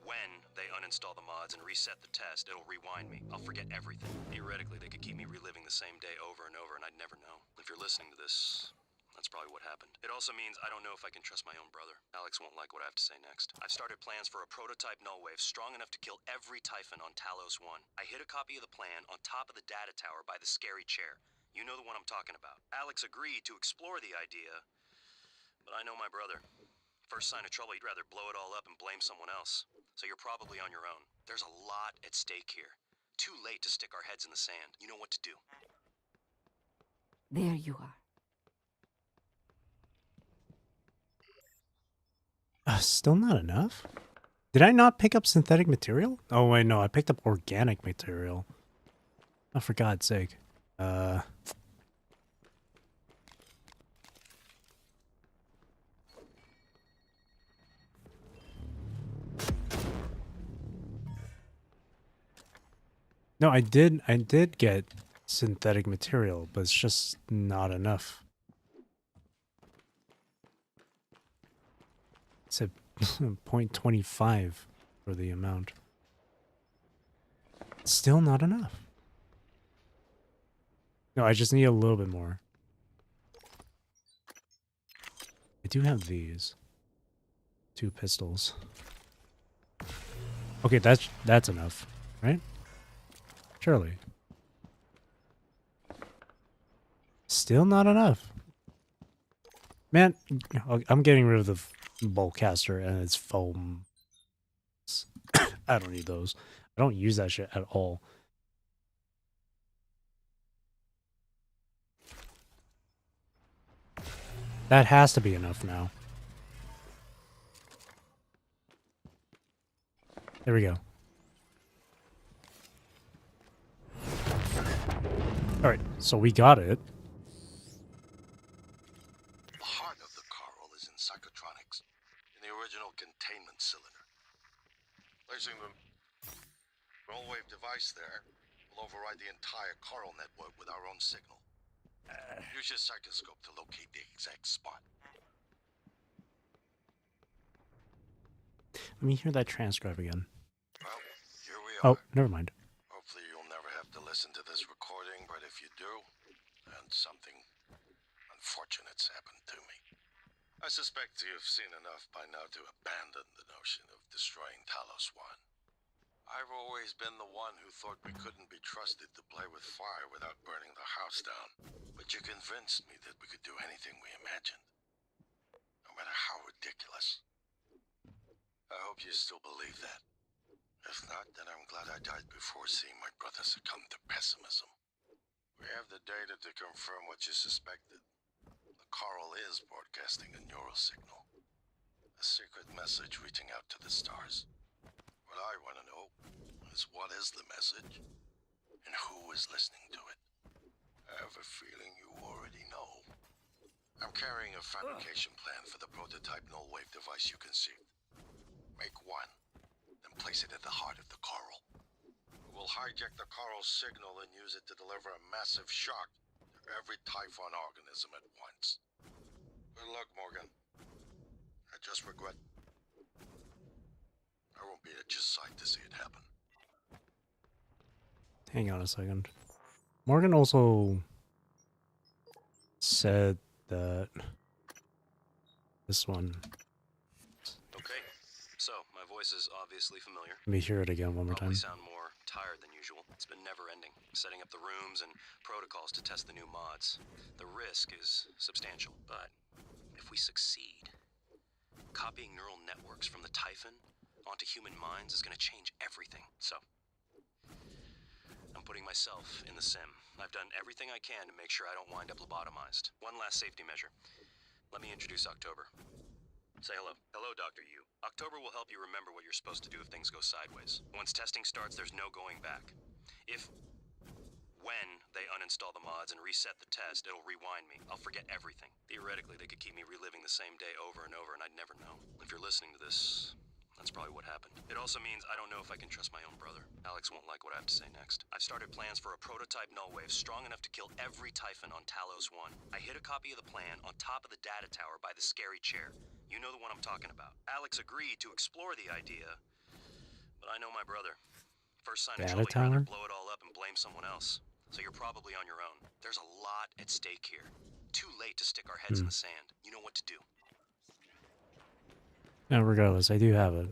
When they uninstall the mods and reset the test, it'll rewind me. I'll forget everything. Theoretically, they could keep me reliving the same day over and over, and I'd never know. If you're listening to this, that's probably what happened. It also means I don't know if I can trust my own brother. Alex won't like what I have to say next. I've started plans for a prototype null wave strong enough to kill every Typhon on Talos 1. I hid a copy of the plan on top of the data tower by the scary chair. You know the one I'm talking about. Alex agreed to explore the idea, but I know my brother. First sign of trouble, he'd rather blow it all up and blame someone else. So you're probably on your own. There's a lot at stake here. Too late to stick our heads in the sand. You know what to do. There you are. Still not enough? Did I not pick up synthetic material? Oh wait, no, I picked up organic material. Oh, for God's sake. No, I did get synthetic material, but it's just not enough. It said 0.25 for the amount. It's still not enough. No, I just need a little bit more. I do have these. 2 pistols. Okay, that's enough, right? Surely. Still not enough. Man, I'm getting rid of the bowcaster and its foam. I don't need those. I don't use that shit at all. That has to be enough now. There we go. Alright, so we got it. The heart of the coral is in psychotronics, in the original containment cylinder. Placing the null wave device there will override the entire coral network with our own signal. Use your psychoscope to locate the exact spot. Let me hear that transcribe again. Well, here we Oh, are. never mind. Hopefully you'll never have to listen to this recording, but if you do, then something unfortunate's happened to me. I suspect you've seen enough by now to abandon the notion of destroying Talos 1. I've always been the one who thought we couldn't be trusted to play with fire without burning the house down. But you convinced me that we could do anything we imagined, no matter how ridiculous. I hope you still believe that. If not, then I'm glad I died before seeing my brother succumb to pessimism. We have the data to confirm what you suspected. The coral is broadcasting a neural signal. A secret message reaching out to the stars. What I want to know is what is the message and who is listening to it. I have a feeling you already know. I'm carrying a fabrication plan for the prototype null-wave device you conceived. Make one, then place it at the heart of the coral. We'll hijack the coral's signal and use it to deliver a massive shock to every Typhon organism at once. Good luck, Morgan. I just regret I won't be at your side to see it happen. Hang on a second. Morgan also said that this one. Okay, so my voice is obviously familiar. Let me hear it again one more time. Probably sound more tired than usual. It's been never-ending, setting up the rooms and protocols to test the new mods. The risk is substantial, but if we succeed, copying neural networks from the Typhon onto human minds is going to change everything. So I'm putting myself in the sim. I've done everything I can to make sure I don't wind up lobotomized. One last safety measure. Let me introduce October. Say hello. Hello, Dr. Yu. October will help you remember what you're supposed to do if things go sideways. Once testing starts, there's no going back. When they uninstall the mods and reset the test, it'll rewind me. I'll forget everything. Theoretically, they could keep me reliving the same day over and over, and I'd never know. If you're listening to this, that's probably what happened. It also means I don't know if I can trust my own brother. Alex won't like what I have to say next. I've started plans for a prototype null wave strong enough to kill every Typhon on Talos 1. I hid a copy of the plan on top of the data tower by the scary chair. You know the one I'm talking about. Alex agreed to explore the idea, but I know my brother. First sign of trouble, he'd rather blow it all up and blame someone else. So you're probably on your own. There's a lot at stake here. Too late to stick our heads in the sand. You know what to do. No, regardless, I do have it.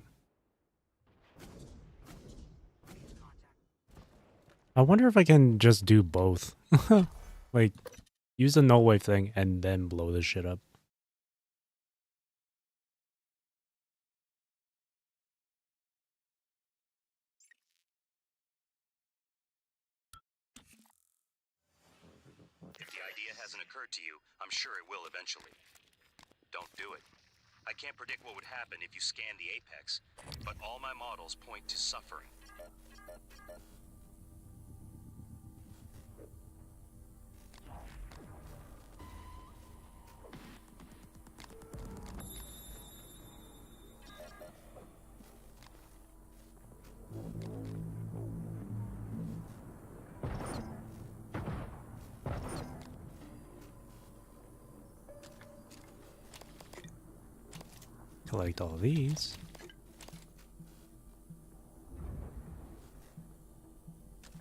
I wonder if I can just do both. Like, use the null wave thing and then blow this shit up. If the idea hasn't occurred to you, I'm sure it will eventually. Don't do it. I can't predict what would happen if you scan the apex, but all my models point to suffering. Collect all these.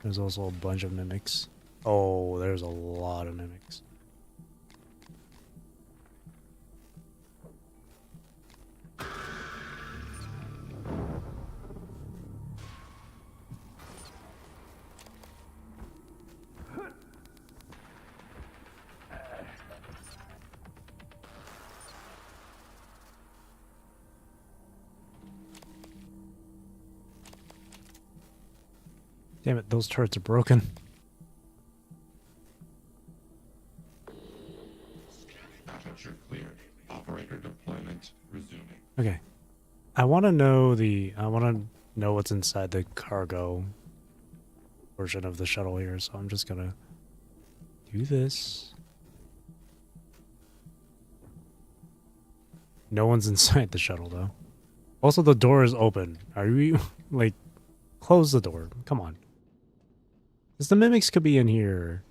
There's also a bunch of mimics. Oh, there's a lot of mimics. Damn it, those turrets are broken. Aperture cleared. Operator deployment resuming. Okay. I want to know what's inside the cargo portion of the shuttle here, so I'm just gonna do this. No one's inside the shuttle though. Also, the door is open. Are you like, close the door? Come on. Because the mimics could be in here.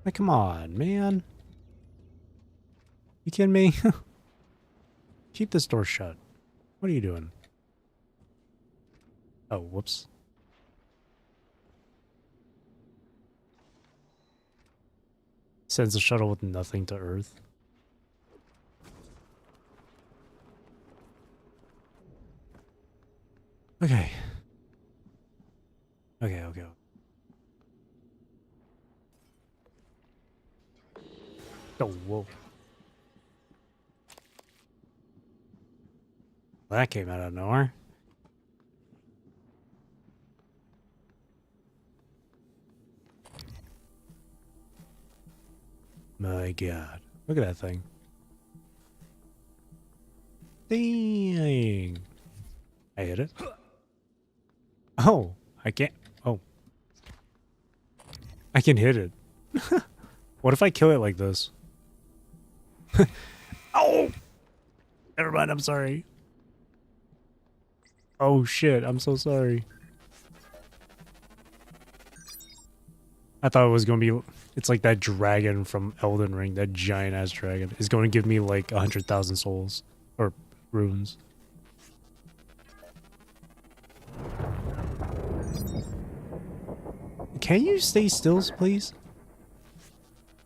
Like, come on, man. You kidding me? Keep this door shut. What are you doing? Oh, whoops. Sends a shuttle with nothing to Earth. Okay. Okay. Oh, whoa. That came out of nowhere. My god. Look at that thing. Dang. I hit it. Oh, I can't. Oh. I can hit it. What if I kill it like this? Oh! Never mind, I'm sorry. Oh shit, I'm so sorry. I thought it was gonna be... It's like that dragon from Elden Ring, that giant-ass dragon. Is going to give me like 100,000 souls. Or runes. Can you stay still, please?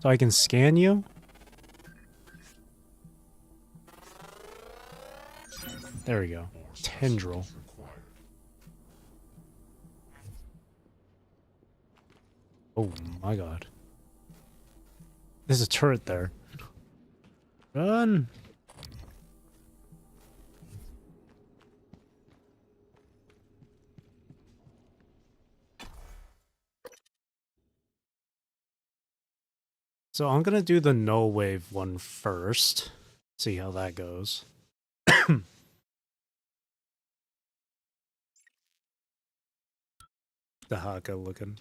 So I can scan you? There we go. Tendril. Oh my god. There's a turret there. Run! So I'm gonna do the null wave one first. See how that goes. The Haka looking.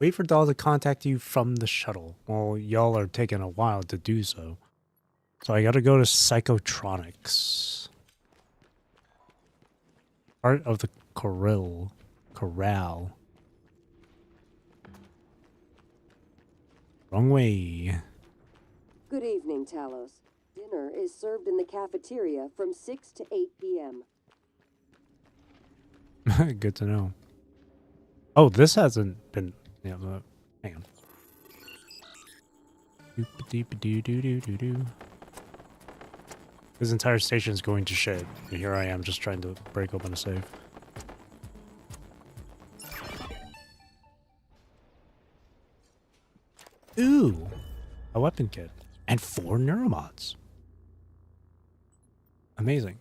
Wait for Doll to contact you from the shuttle. Well, y'all are taking a while to do so. So I gotta go to Psychotronics. Part of the Corral. Wrong way. Good evening, Talos. Dinner is served in the cafeteria from 6 to 8 p.m. Good to know. Oh, this hasn't been... Yeah, hang on. This entire station is going to shit. And here I am just trying to break open a save. Ooh! A weapon kit. And 4 neuromods. Amazing.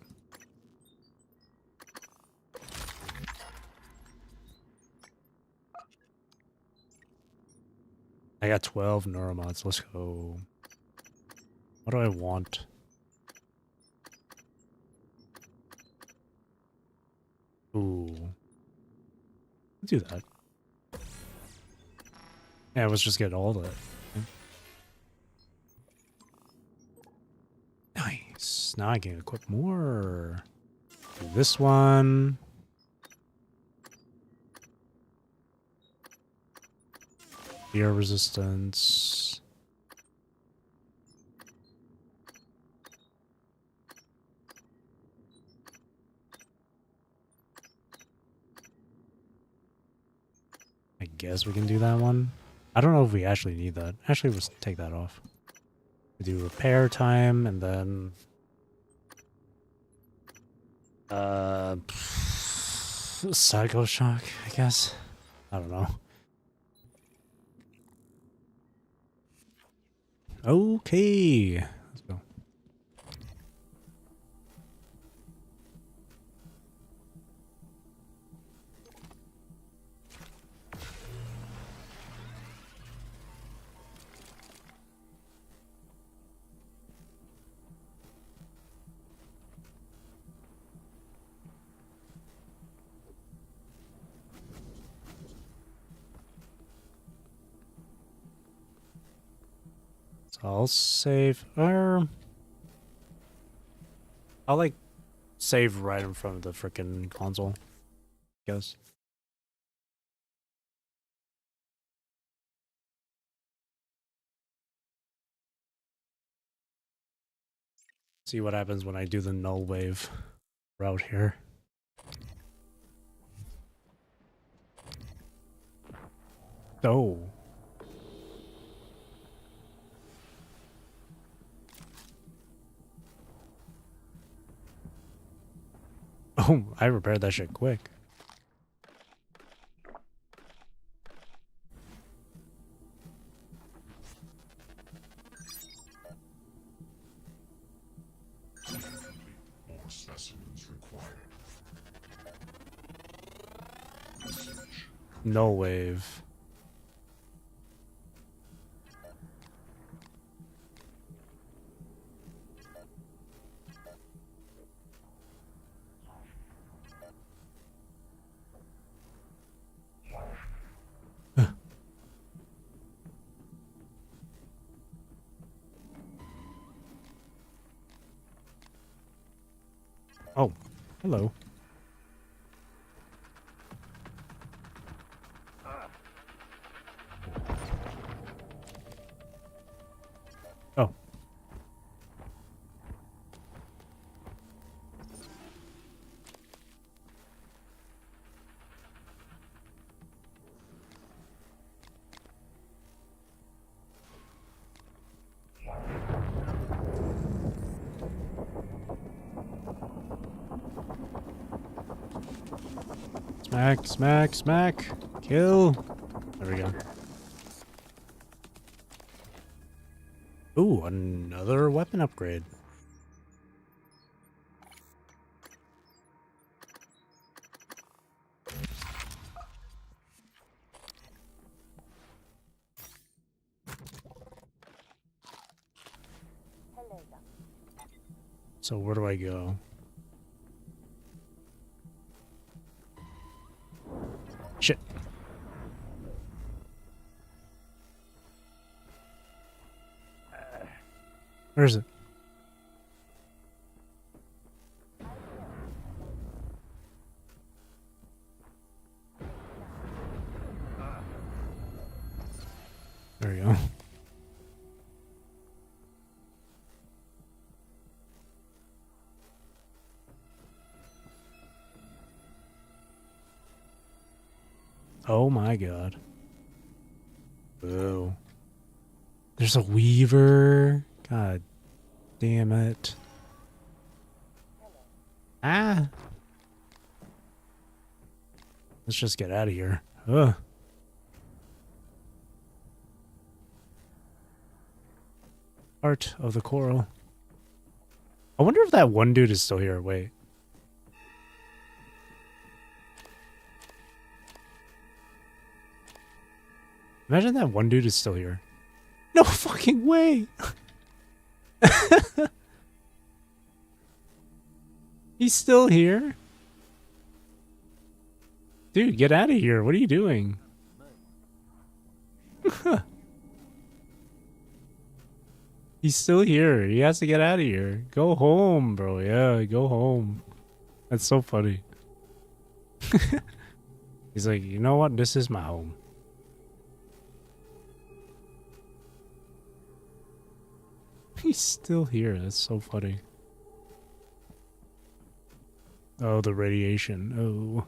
I got 12 neuromods. Let's go. What do I want? Ooh. Let's do that. Yeah, let's just get all of it. Nice. Now I can equip more. Do this one. Fear resistance. I guess we can do that one. I don't know if we actually need that. Actually, let's take that off. We do repair time and then... Psycho shock, I guess. I don't know. Okay. Let's go. So I'll save... I'll like save right in front of the frickin' console. I guess. See what happens when I do the null wave route here. Oh. Oh, I repaired that shit quick. More specimens required. Null wave. Hello. Oh. Smack, smack, smack. Kill. There we go. Ooh, another weapon upgrade. So where do I go? Shit. Where is it? There we go. Oh my god. Boo. There's a weaver. God damn it. Ah. Let's just get out of here. Ugh. Heart of the coral. I wonder if that one dude is still here. Wait. Imagine that one dude is still here. No fucking way! He's still here? Dude, get out of here. What are you doing? He's still here. He has to get out of here. Go home, bro. Yeah, go home. That's so funny. He's like, you know what? This is my home. He's still here. That's so funny. Oh, the radiation. Oh.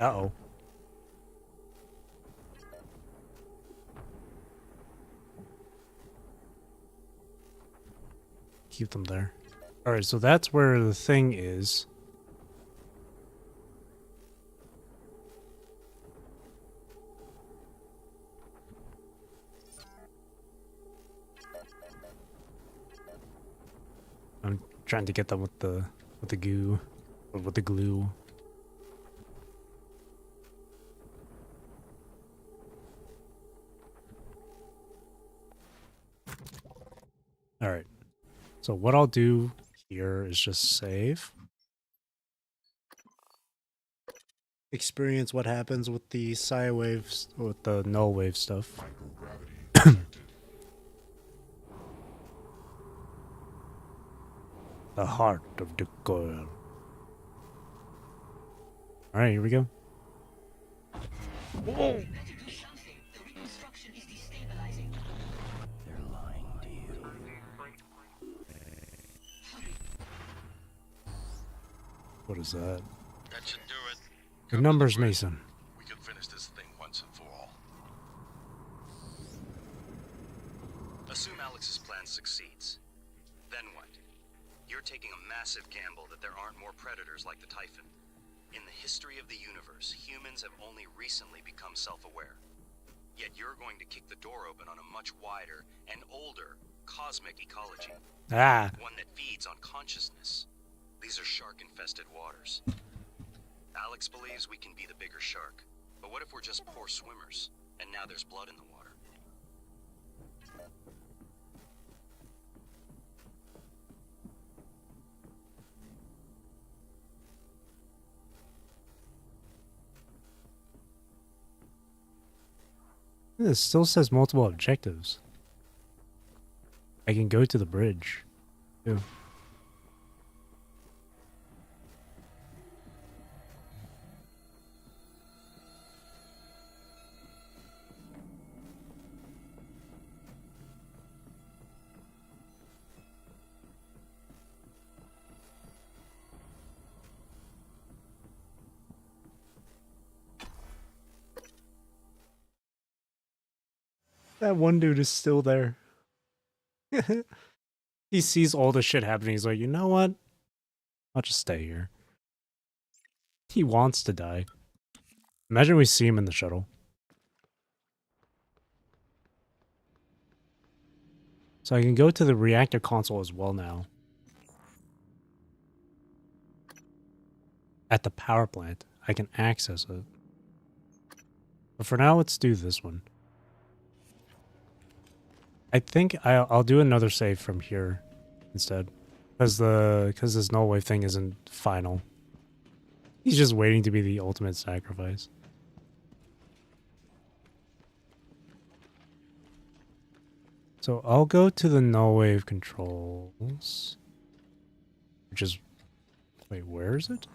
Uh-oh. Keep them there. Alright, so that's where the thing is. I'm trying to get them with the goo. Or with the glue. Alright. So what I'll do here is just save. Experience what happens with the psi waves, with the null wave stuff. The heart of the coil. Alright, here we go. Whoa. What is that? That should do it. Good numbers, Mason. We can finish this thing once and for all. Assume Alex's plan succeeds. Then what? You're taking a massive gamble that there aren't more predators like the Typhon. In the history of the universe, humans have only recently become self-aware. Yet you're going to kick the door open on a much wider and older cosmic ecology. One that feeds on consciousness. These are shark-infested waters. Alex believes we can be the bigger shark. But what if we're just poor swimmers, and now there's blood in the water? It still says multiple objectives. I can go to the bridge. Too. That one dude is still there. He sees all the shit happening. He's like, you know what? I'll just stay here. He wants to die. Imagine we see him in the shuttle. So I can go to the reactor console as well now. At the power plant, I can access it. But for now, let's do this one. I think I'll do another save from here instead, because this null wave thing isn't final. He's just waiting to be the ultimate sacrifice. So I'll go to the null wave controls, which is, wait, where is it?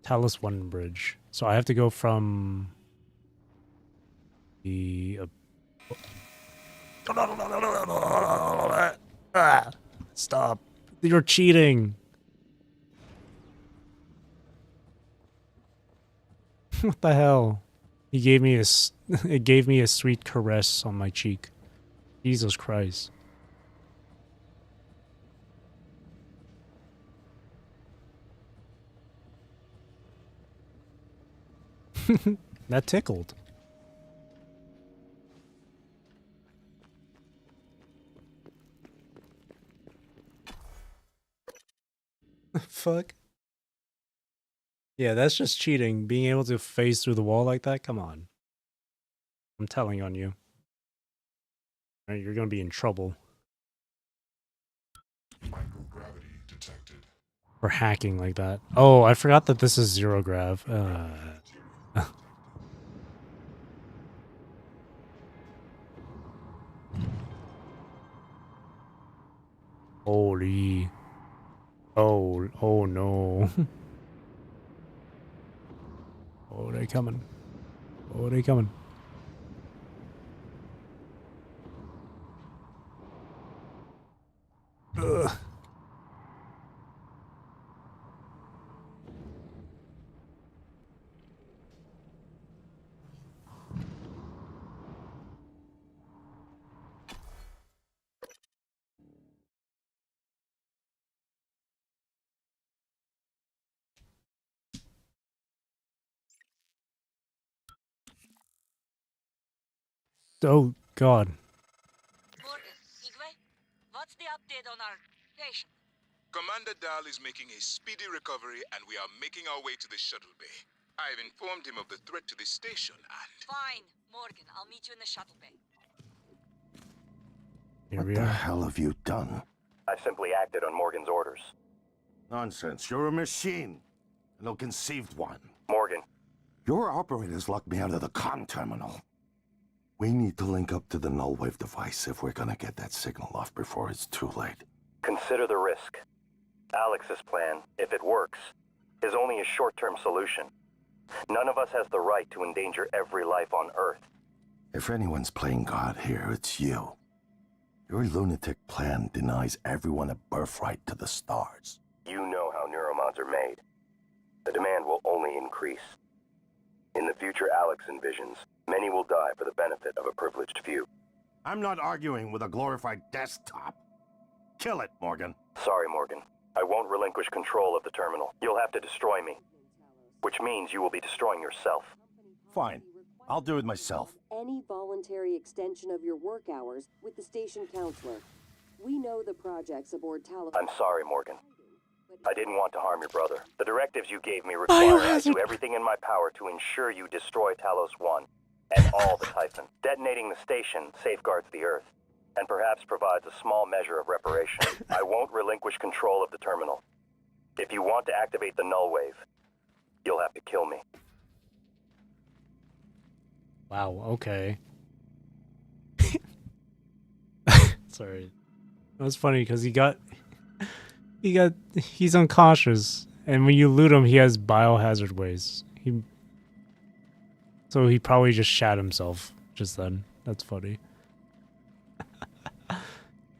Talos 1 bridge. So I have to go from the stop. You're cheating. What the hell? He gave me it gave me a sweet caress on my cheek. Jesus Christ. That tickled. Fuck. Yeah, that's just cheating. Being able to phase through the wall like that? Come on. I'm telling on you. Right, you're gonna be in trouble. Microgravity detected. For hacking like that. Oh, I forgot that this is zero grav. Holy. Oh no. Oh, they coming. Oh, they coming. Ugh. Oh, God. Morgan, Igwe, what's the update on our patient? Commander Dahl is making a speedy recovery, and we are making our way to the shuttle bay. I've informed him of the threat to the station, and... Fine, Morgan, I'll meet you in the shuttle bay. Here What we the are. hell have you done? I simply acted on Morgan's orders. Nonsense. You're a machine. An ill-conceived one. Morgan. Your operators locked me out of the comm terminal. We need to link up to the null wave device if we're gonna get that signal off before it's too late. Consider the risk. Alex's plan, if it works, is only a short-term solution. None of us has the right to endanger every life on Earth. If anyone's playing God here, it's you. Your lunatic plan denies everyone a birthright to the stars. You know how neuromods are made. The demand will only increase. In the future Alex envisions, many will die for the benefit of a privileged few. I'm not arguing with a glorified desktop. Kill it, Morgan. Sorry, Morgan. I won't relinquish control of the terminal. You'll have to destroy me. Which means you will be destroying yourself. Fine. I'll do it myself. Any voluntary extension of your work hours with the station counselor. We know the projects aboard Talos. I'm sorry, Morgan. I didn't want to harm your brother. The directives you gave me require I do everything in my power to ensure you destroy Talos 1 and all the Typhon. Detonating the station safeguards the Earth, and perhaps provides a small measure of reparation. I won't relinquish control of the terminal. If you want to activate the null wave, you'll have to kill me. Wow, okay. Sorry. That was funny because he's unconscious, and when you loot him, he has biohazard waste. So he probably just shat himself just then. That's funny.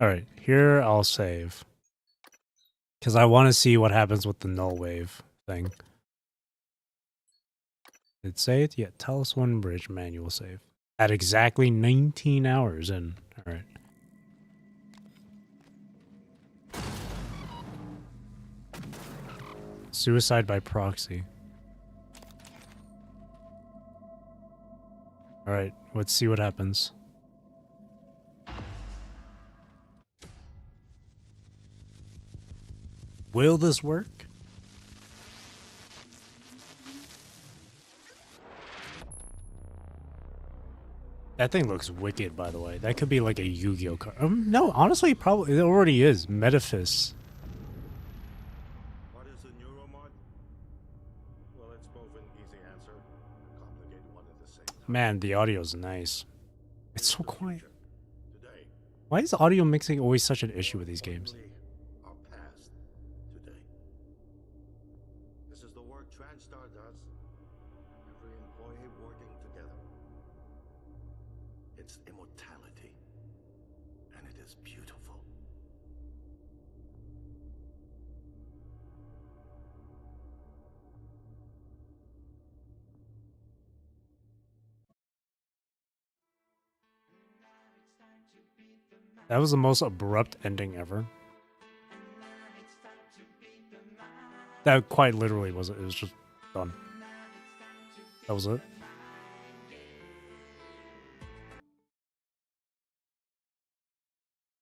Alright, here I'll save. Because I want to see what happens with the null wave thing. Did it say it? Yeah, Talos 1 bridge manual save. At exactly 19 hours in. Alright. Suicide by proxy. Alright, let's see what happens. Will this work? That thing looks wicked, by the way. That could be like a Yu-Gi-Oh card. No, honestly, probably it already is. Metaphys. What is a neuromod? Well, it's both an easy answer and a complicated one at the same time. Man, the audio's nice. It's so quiet. Today, Why is audio mixing always such an issue with these games? our past today. This is the work TranStar does. Every employee working together. It's immortality, and it is beautiful. That was the most abrupt ending ever. That quite literally wasn't. It was just done. That was it.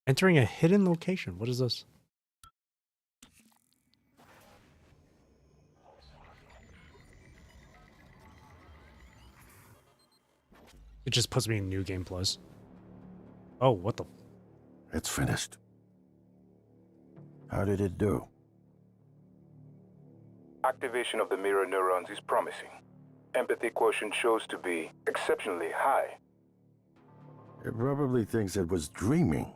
Entering a hidden location. What is this? It just puts me in New Game Plus. Oh, what the? It's finished. How did it do? Activation of the mirror neurons is promising. Empathy quotient shows to be exceptionally high. It probably thinks it was dreaming.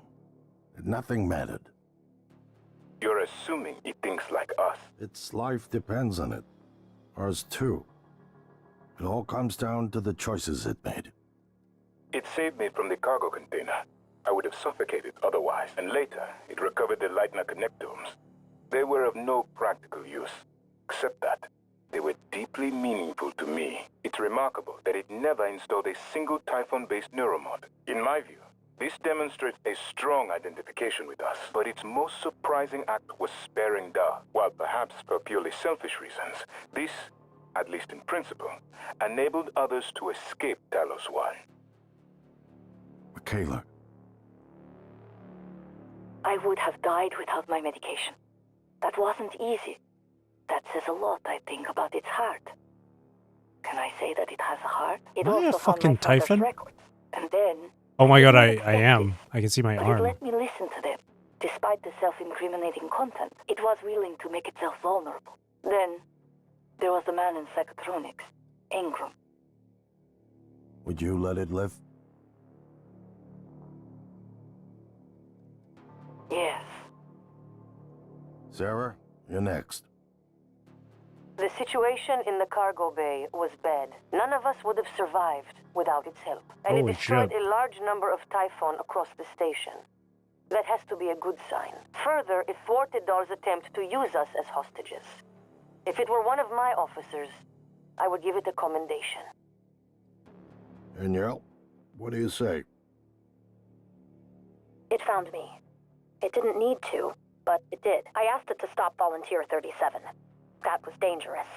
That nothing mattered. You're assuming it thinks like us. Its life depends on it. Ours too. It all comes down to the choices it made. It saved me from the cargo container. I would have suffocated otherwise. And later, it recovered the Leitner connectomes. They were of no practical use, except that they were deeply meaningful to me. It's remarkable that it never installed a single Typhon-based neuromod. In my view, this demonstrates a strong identification with us. But its most surprising act was sparing Da. While perhaps for purely selfish reasons, this, at least in principle, enabled others to escape Talos 1. Michaela. I would have died without my medication. That wasn't easy. That says a lot, I think, about its heart. Can I say that it has a heart? It Am I a also found fucking my father's Typhon? records. And then... Oh my god, I didn't am. accept I can see my this, but arm. it let me listen to them. Despite the self-incriminating content, it was willing to make itself vulnerable. Then, there was the man in psychotronics, Ingram. Would you let it live? Yes. Sarah, you're next. The situation in the cargo bay was bad. None of us would have survived without its help. And Holy it destroyed shit. a large number of Typhon across the station. That has to be a good sign. Further, it thwarted Dar's attempt to use us as hostages. If it were one of my officers, I would give it a commendation. Danielle, what do you say? It found me. It didn't need to. but it did. I asked it to stop Volunteer 37. That was dangerous.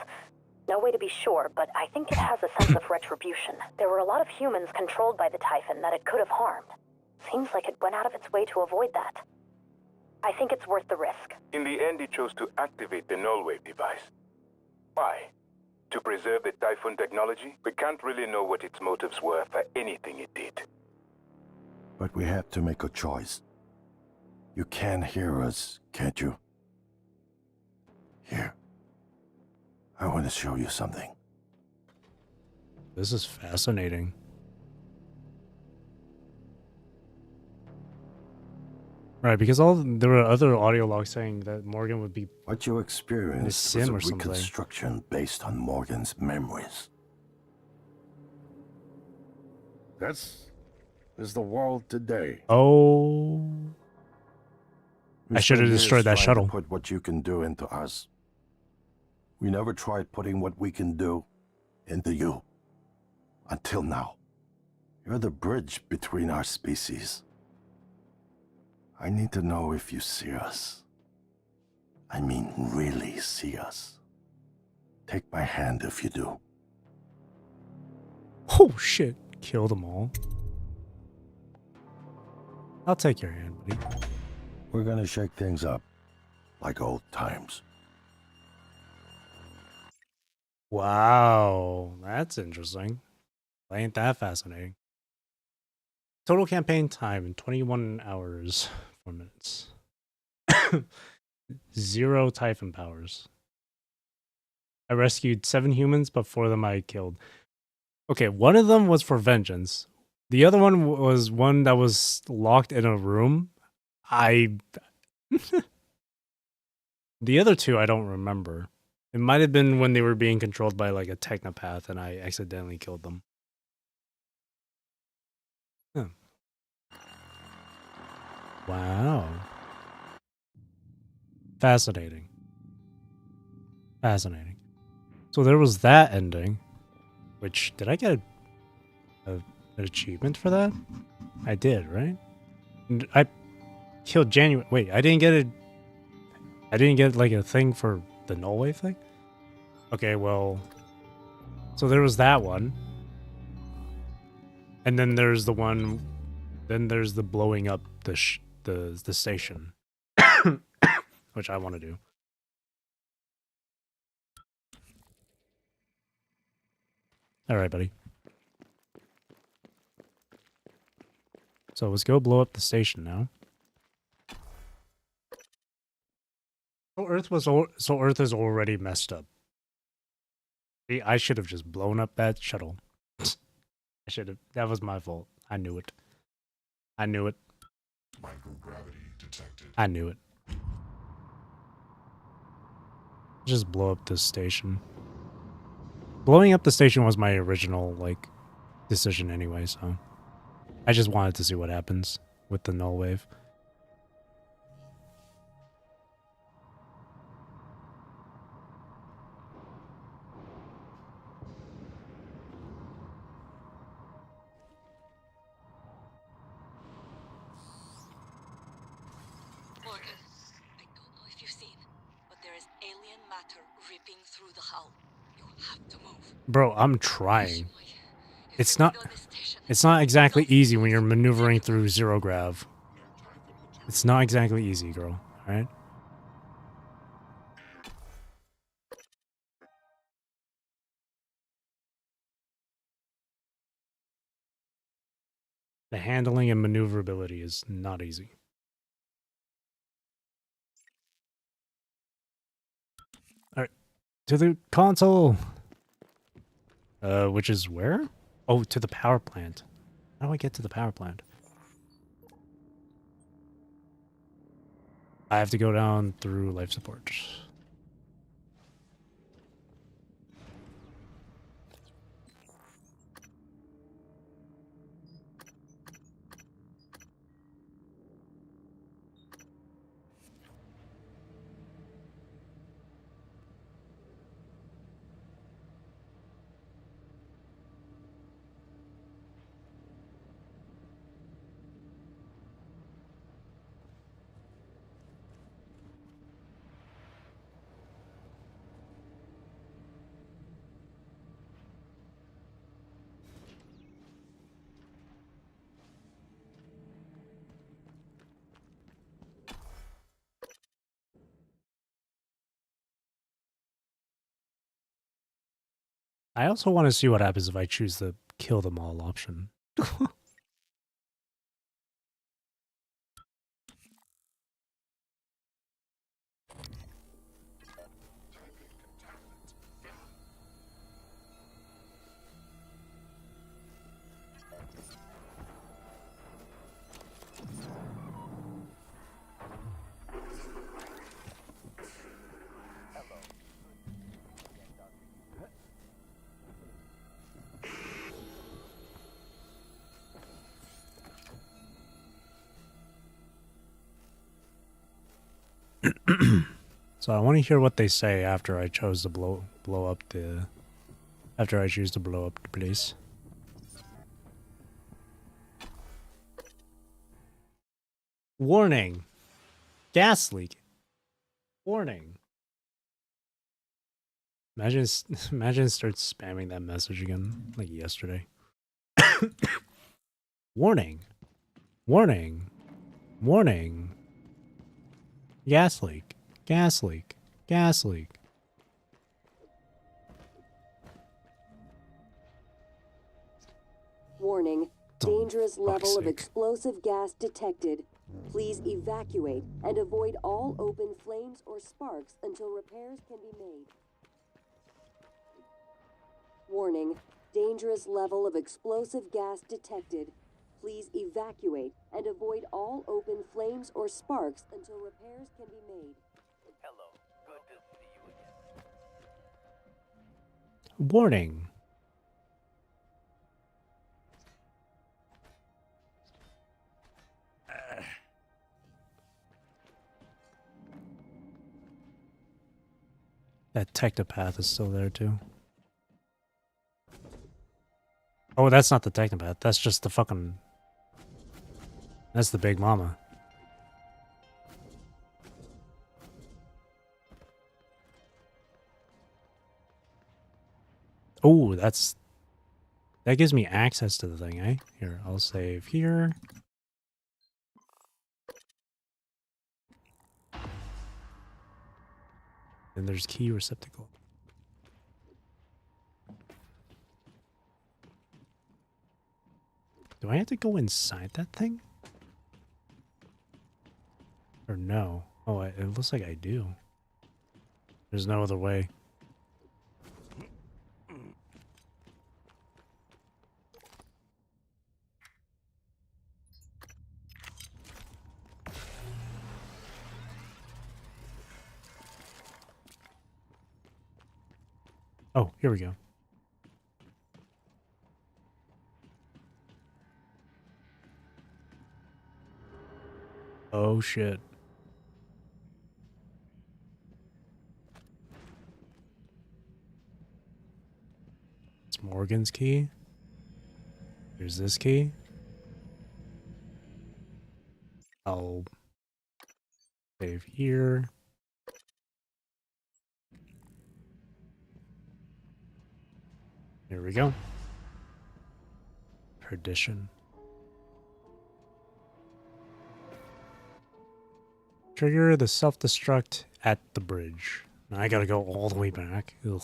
No way to be sure, but I think it has a sense of retribution. There were a lot of humans controlled by the Typhon that it could have harmed. Seems like it went out of its way to avoid that. I think it's worth the risk. In the end, it chose to activate the null wave device. Why? To preserve the Typhon technology? We can't really know what its motives were for anything it did. But we have to make a choice. You can hear us, can't you? Here. I want to show you something. This is fascinating. Right, because there were other audio logs saying that Morgan would be what you experienced was a reconstruction based on Morgan's memories. This is the world today. Oh. I should have destroyed that shuttle. Put what you can do into us. We never tried putting what we can do into you. Until now. You're the bridge between our species. I need to know if you see us. I mean, really see us. Take my hand if you do. Oh shit. Kill them all. I'll take your hand, buddy. We're gonna shake things up. Like old times. Wow. That's interesting. Ain't that fascinating? Total campaign time, 21 hours, 4 minutes. 0 Typhon powers. I rescued 7 humans, but 4 of them I killed. Okay, one of them was for vengeance. The other one was one that was locked in a room. The other 2 I don't remember. It might have been when they were being controlled by like a technopath and I accidentally killed them. Huh. Wow. Fascinating. Fascinating. So there was that ending. Which, did I get an achievement for that? I did, right? I killed January. Wait, I didn't get like a thing for the null wave thing? Okay, well, so there was that one. And then there's the one, then there's the blowing up the station, which I want to do. All right, buddy. So let's go blow up the station now. So Earth is already messed up. See, I should have just blown up that shuttle. I should have. That was my fault. I knew it. I knew it. Microgravity detected. I knew it. Just blow up this station. Blowing up the station was my original, like, decision anyway, so... I just wanted to see what happens with the null wave. Morgan, I don't know if you've seen, but there is alien matter ripping through the hull. You have to move. Bro, I'm trying. It's not exactly easy when you're maneuvering through zero grav. It's not exactly easy, girl. Alright? The handling and maneuverability is not easy. Alright. To the console! Which is where? Oh, to the power plant. How do I get to the power plant? I have to go down through life support. I also want to see what happens if I choose the kill them all option. So I want to hear what they say after I chose to blow up the after I choose to blow up the place. Warning. Gas leak. Warning. Imagine imagine starts spamming that message again like yesterday. Warning. Warning. Warning. Gas leak. Gas leak. Gas leak. Warning. Dangerous level of explosive gas detected. Please evacuate and avoid all open flames or sparks until repairs can be made. Warning. Dangerous level of explosive gas detected. Please evacuate and avoid all open flames or sparks until repairs can be made. Hello. Good to see you again. Warning. That technopath is still there too. Oh, that's not the technopath. That's just the fucking... That's the big mama. Oh, that's... That gives me access to the thing, eh? Here, I'll save here. And there's key receptacle. Do I have to go inside that thing? Or no? Oh, it looks like I do. There's no other way. Oh, here we go. Oh, shit. It's Morgan's key. There's this key. I'll save here. Here we go. Perdition. Trigger the self-destruct at the bridge. Now I gotta go all the way back. Ugh.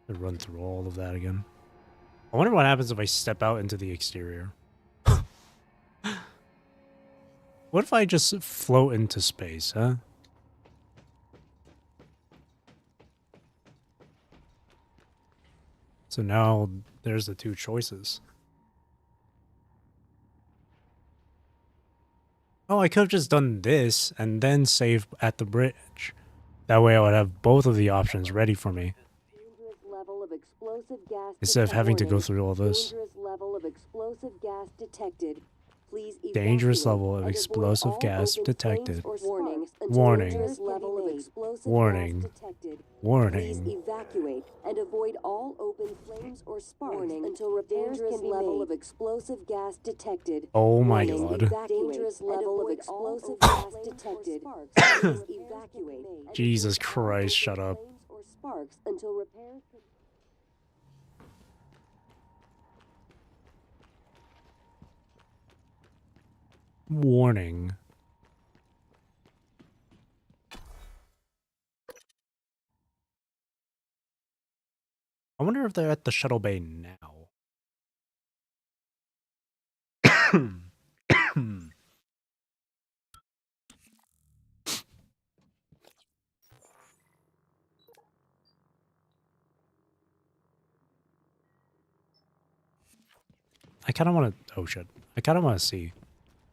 To run through all of that again. I wonder what happens if I step out into the exterior. What if I just float into space, huh? So now there's the two choices. Oh, I could have just done this and then save at the bridge. That way I would have both of the options ready for me. Level of explosive gas Instead of having to go through all this. Dangerous level of explosive gas detected. Please Dangerous level of explosive gas detected. Warning. Warning. Level of explosive Warning. gas detected. Warning. Please evacuate and avoid all open flames or sparks until repairs can be level of explosive gas detected. Oh my god. Dangerous level of explosive gas detected. Please evacuate. Jesus Christ, shut up. Or sparks until repairs can... Warning. I wonder if they're at the shuttle bay now. I kind of want to. Oh shit! I kind of want to see.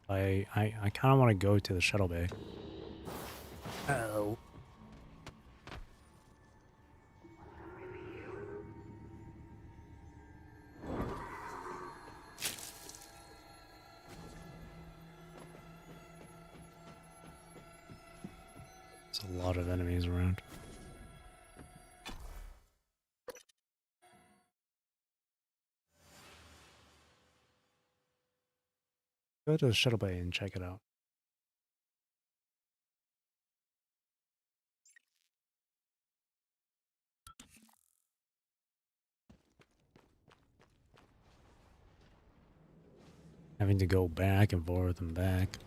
I kind of want to go to the shuttle bay. Oh. There's a lot of enemies around. Go to the shuttle bay and check it out. Having to go back and forth and back.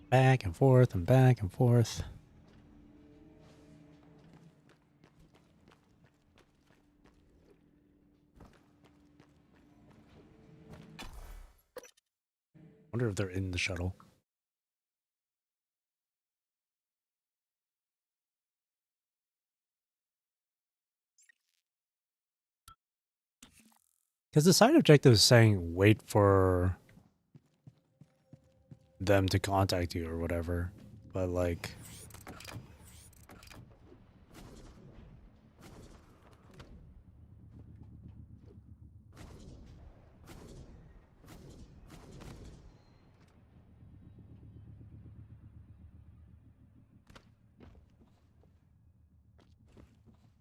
Back and forth and back and forth. Wonder if they're in the shuttle. Because the side objective is saying wait for them to contact you or whatever. But like...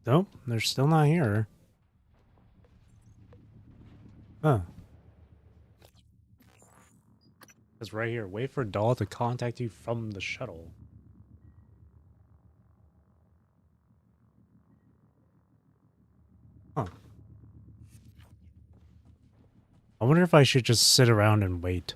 Nope, they're still not here. Huh. It's right here. Wait for Doll to contact you from the shuttle. Huh. I wonder if I should just sit around and wait.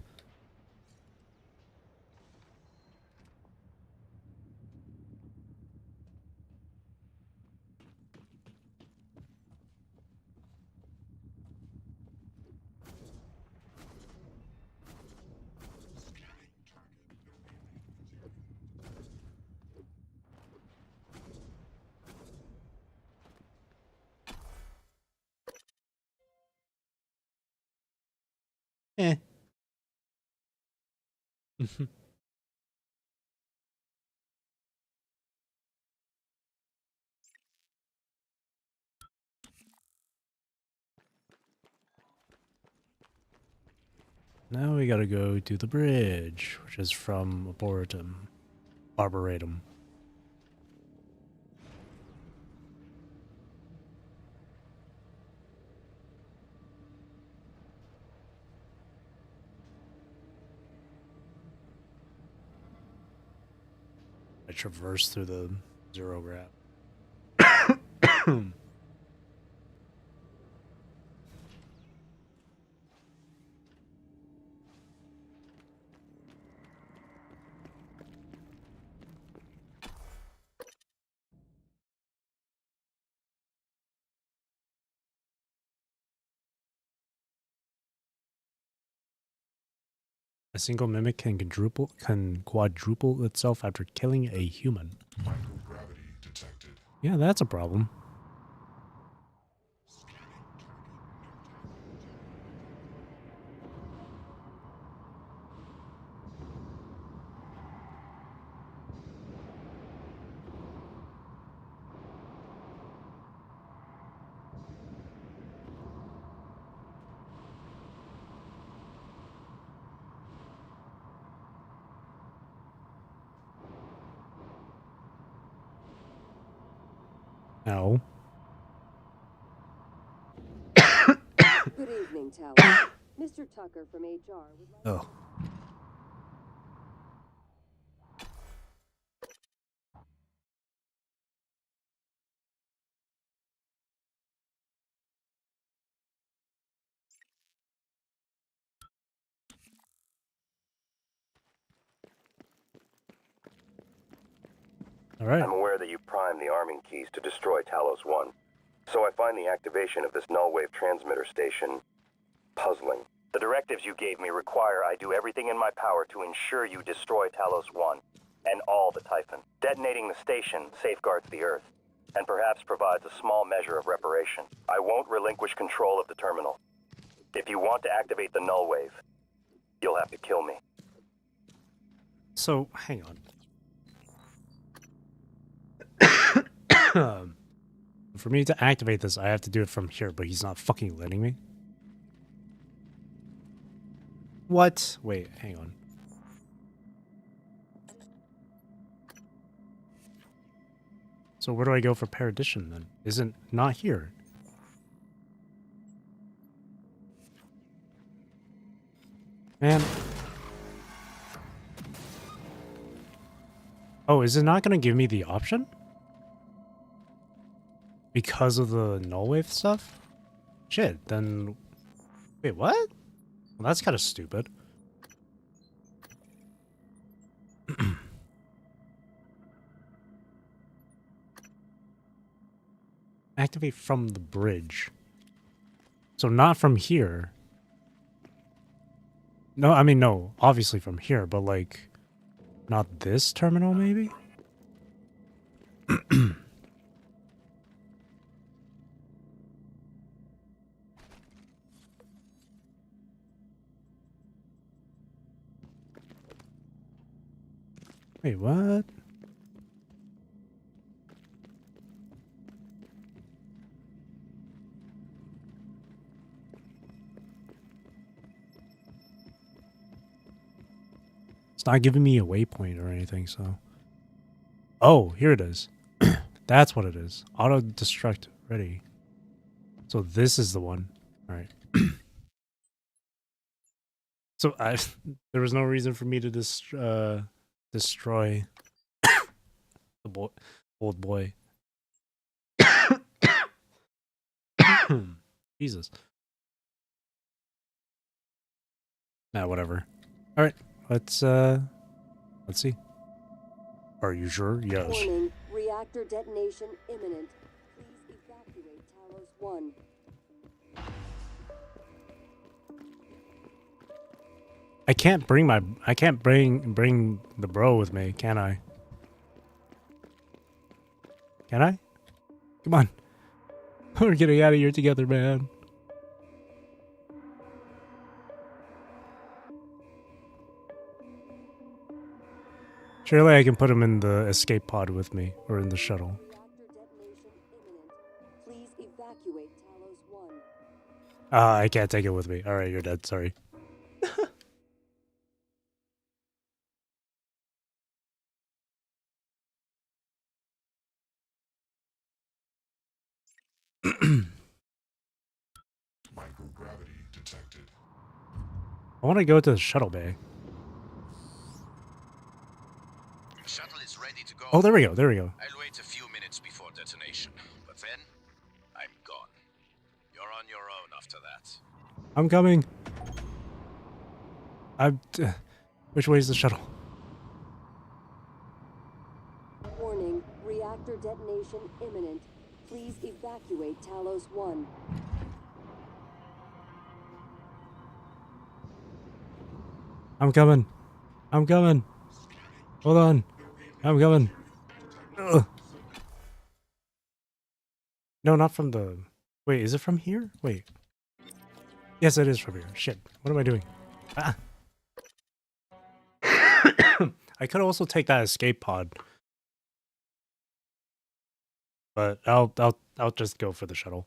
Eh. Now we gotta go to the bridge, which is from Arboretum. I traverse through the zero grab. A single mimic can quadruple itself after killing a human. Microgravity detected. Yeah, that's a problem. No. Good evening, Talon. Mr. Tucker from HR would like Oh. Alright. I'm aware that you primed the arming keys to destroy Talos 1, so I find the activation of this null wave transmitter station puzzling. The directives you gave me require I do everything in my power to ensure you destroy Talos 1 and all the Typhon. Detonating the station safeguards the Earth, and perhaps provides a small measure of reparation. I won't relinquish control of the terminal. If you want to activate the null wave, you'll have to kill me. So, hang on. For me to activate this, I have to do it from here, but he's not fucking letting me. What? Wait, hang on. So where do I go for Perdition then? Isn't not here. Man. Oh, is it not going to give me the option? Because of the null wave stuff? Shit, then... Wait, what? Well, that's kind of stupid. Activate from the bridge. So not from here. No, I mean, no. Obviously from here, but like... Not this terminal, maybe? Wait, what? It's not giving me a waypoint or anything, so... Oh, here it is. That's what it is. Auto-destruct ready. So this is the one. Alright. So there was no reason for me to destroy the old boy. Jesus. Nah, whatever. Alright, let's see. Are you sure? Yes. Warning, reactor detonation imminent. Please evacuate Talos 1. I can't bring the bro with me, can I? Can I? Come on. We're getting out of here together, man. Surely I can put him in the escape pod with me, or in the shuttle. Please evacuate Talos 1. I can't take it with me. Alright, you're dead, sorry. Microgravity detected. I want to go to the shuttle bay. Shuttle is ready to go. Oh, there we go, there we go. I'll wait a few minutes before detonation, but then I'm gone. You're on your own after that. I'm coming. Which way is the shuttle? Warning, reactor detonation imminent. Please evacuate Talos 1. I'm coming. I'm coming. Hold on. I'm coming. Ugh. No, not from the... Wait, is it from here? Wait. Yes, it is from here. Shit. What am I doing? Ah. I could also take that escape pod. But I'll just go for the shuttle.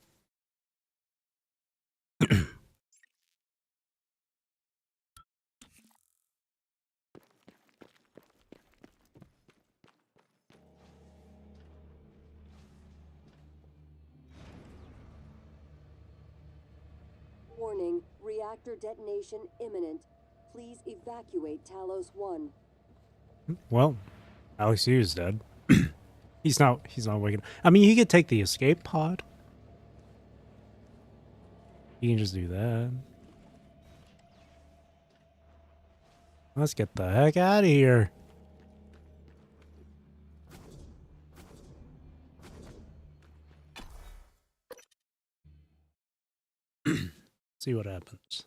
Warning, reactor detonation imminent. Please evacuate Talos 1. Well, Alex Yu is dead. He's not waking. I mean, he could take the escape pod. He can just do that. Let's get the heck out of here. See what happens.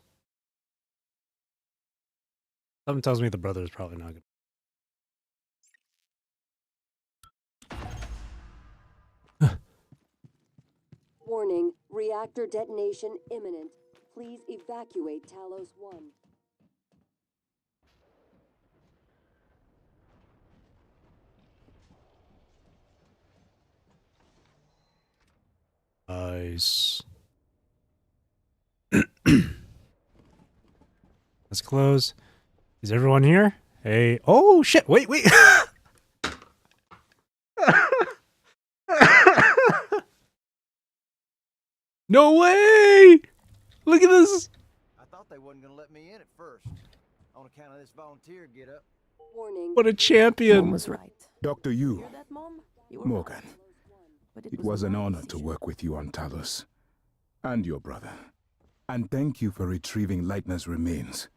Something tells me the brother is probably not good. Warning, reactor detonation imminent. Please evacuate Talos 1. Nice. Let's close. Is everyone here? Hey. Oh, shit. Wait. No way! Look at this. I thought they wasn't gonna let me in at first. On account of this volunteer get up. Warning. What a champion. Mom was right. Dr. Yu. Morgan. It was an honor to work with you on Talos. And your brother. And thank you for retrieving Leitner's remains.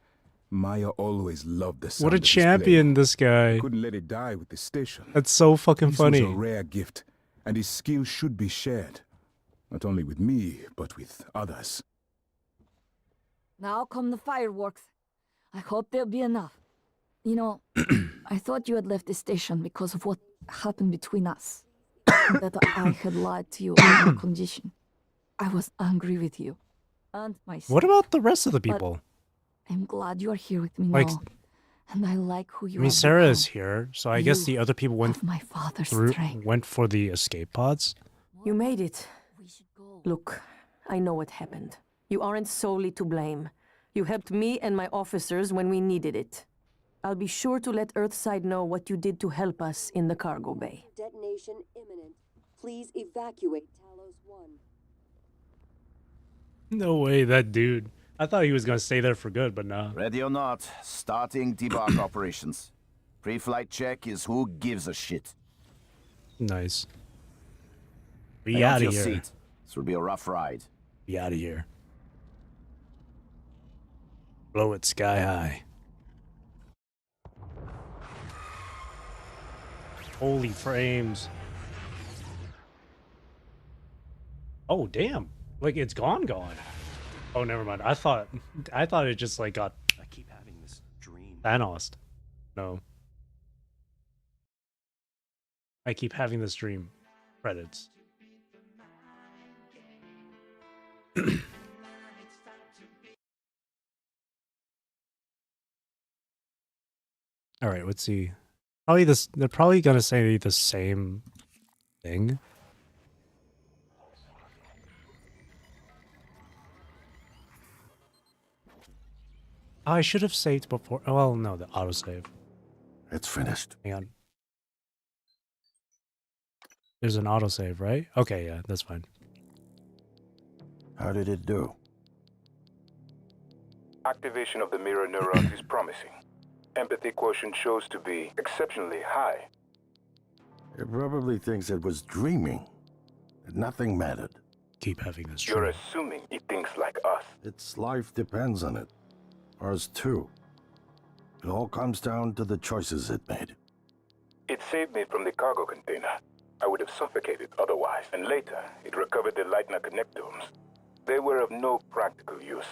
Maya always loved the sound What a of his champion playing. this guy. Couldn't let it die with the station. That's so fucking funny. This was a rare gift, and his skills should be shared. Not only with me, but with others. Now come the fireworks. I hope there'll be enough. You know, I thought you had left the station because of what happened between us. That I had lied to you on your condition. I was angry with you. And myself. What about the rest of the people? But I'm glad you are here with me Like, now. And I like who you are. I mean, Sarah is here, so I guess the other people went my father's through, strength. went for the escape pods. You made it. Look, I know what happened. You aren't solely to blame. You helped me and my officers when we needed it. I'll be sure to let Earthside know what you did to help us in the cargo bay. Detonation imminent. Please evacuate Talos 1. No way, that dude. I thought he was gonna stay there for good, but no. Ready or not, starting debark operations. Pre-flight check is who gives a shit. Nice. Be Stay out off of your here. seat. This will be a rough ride. Be out of here. Blow it sky high. Holy frames. Oh, damn. Like, it's gone. Oh, never mind. I thought it just, like, got... I keep having this dream. Thanos. No. I keep having this dream. Credits. All right, let's see. Probably this. They're probably gonna say the same thing. Oh, I should have saved before. Oh, well, no, the autosave. It's finished. Hang on. There's an autosave, right? Okay, yeah, that's fine. How did it do? Activation of the mirror neurons is promising. Empathy quotient shows to be exceptionally high. It probably thinks it was dreaming. That nothing mattered. Keep having this You're assuming it thinks like us. Its life depends on it. Ours too. It all comes down to the choices it made. It saved me from the cargo container. I would have suffocated otherwise. And later, it recovered the Leitner connectomes. They were of no practical use,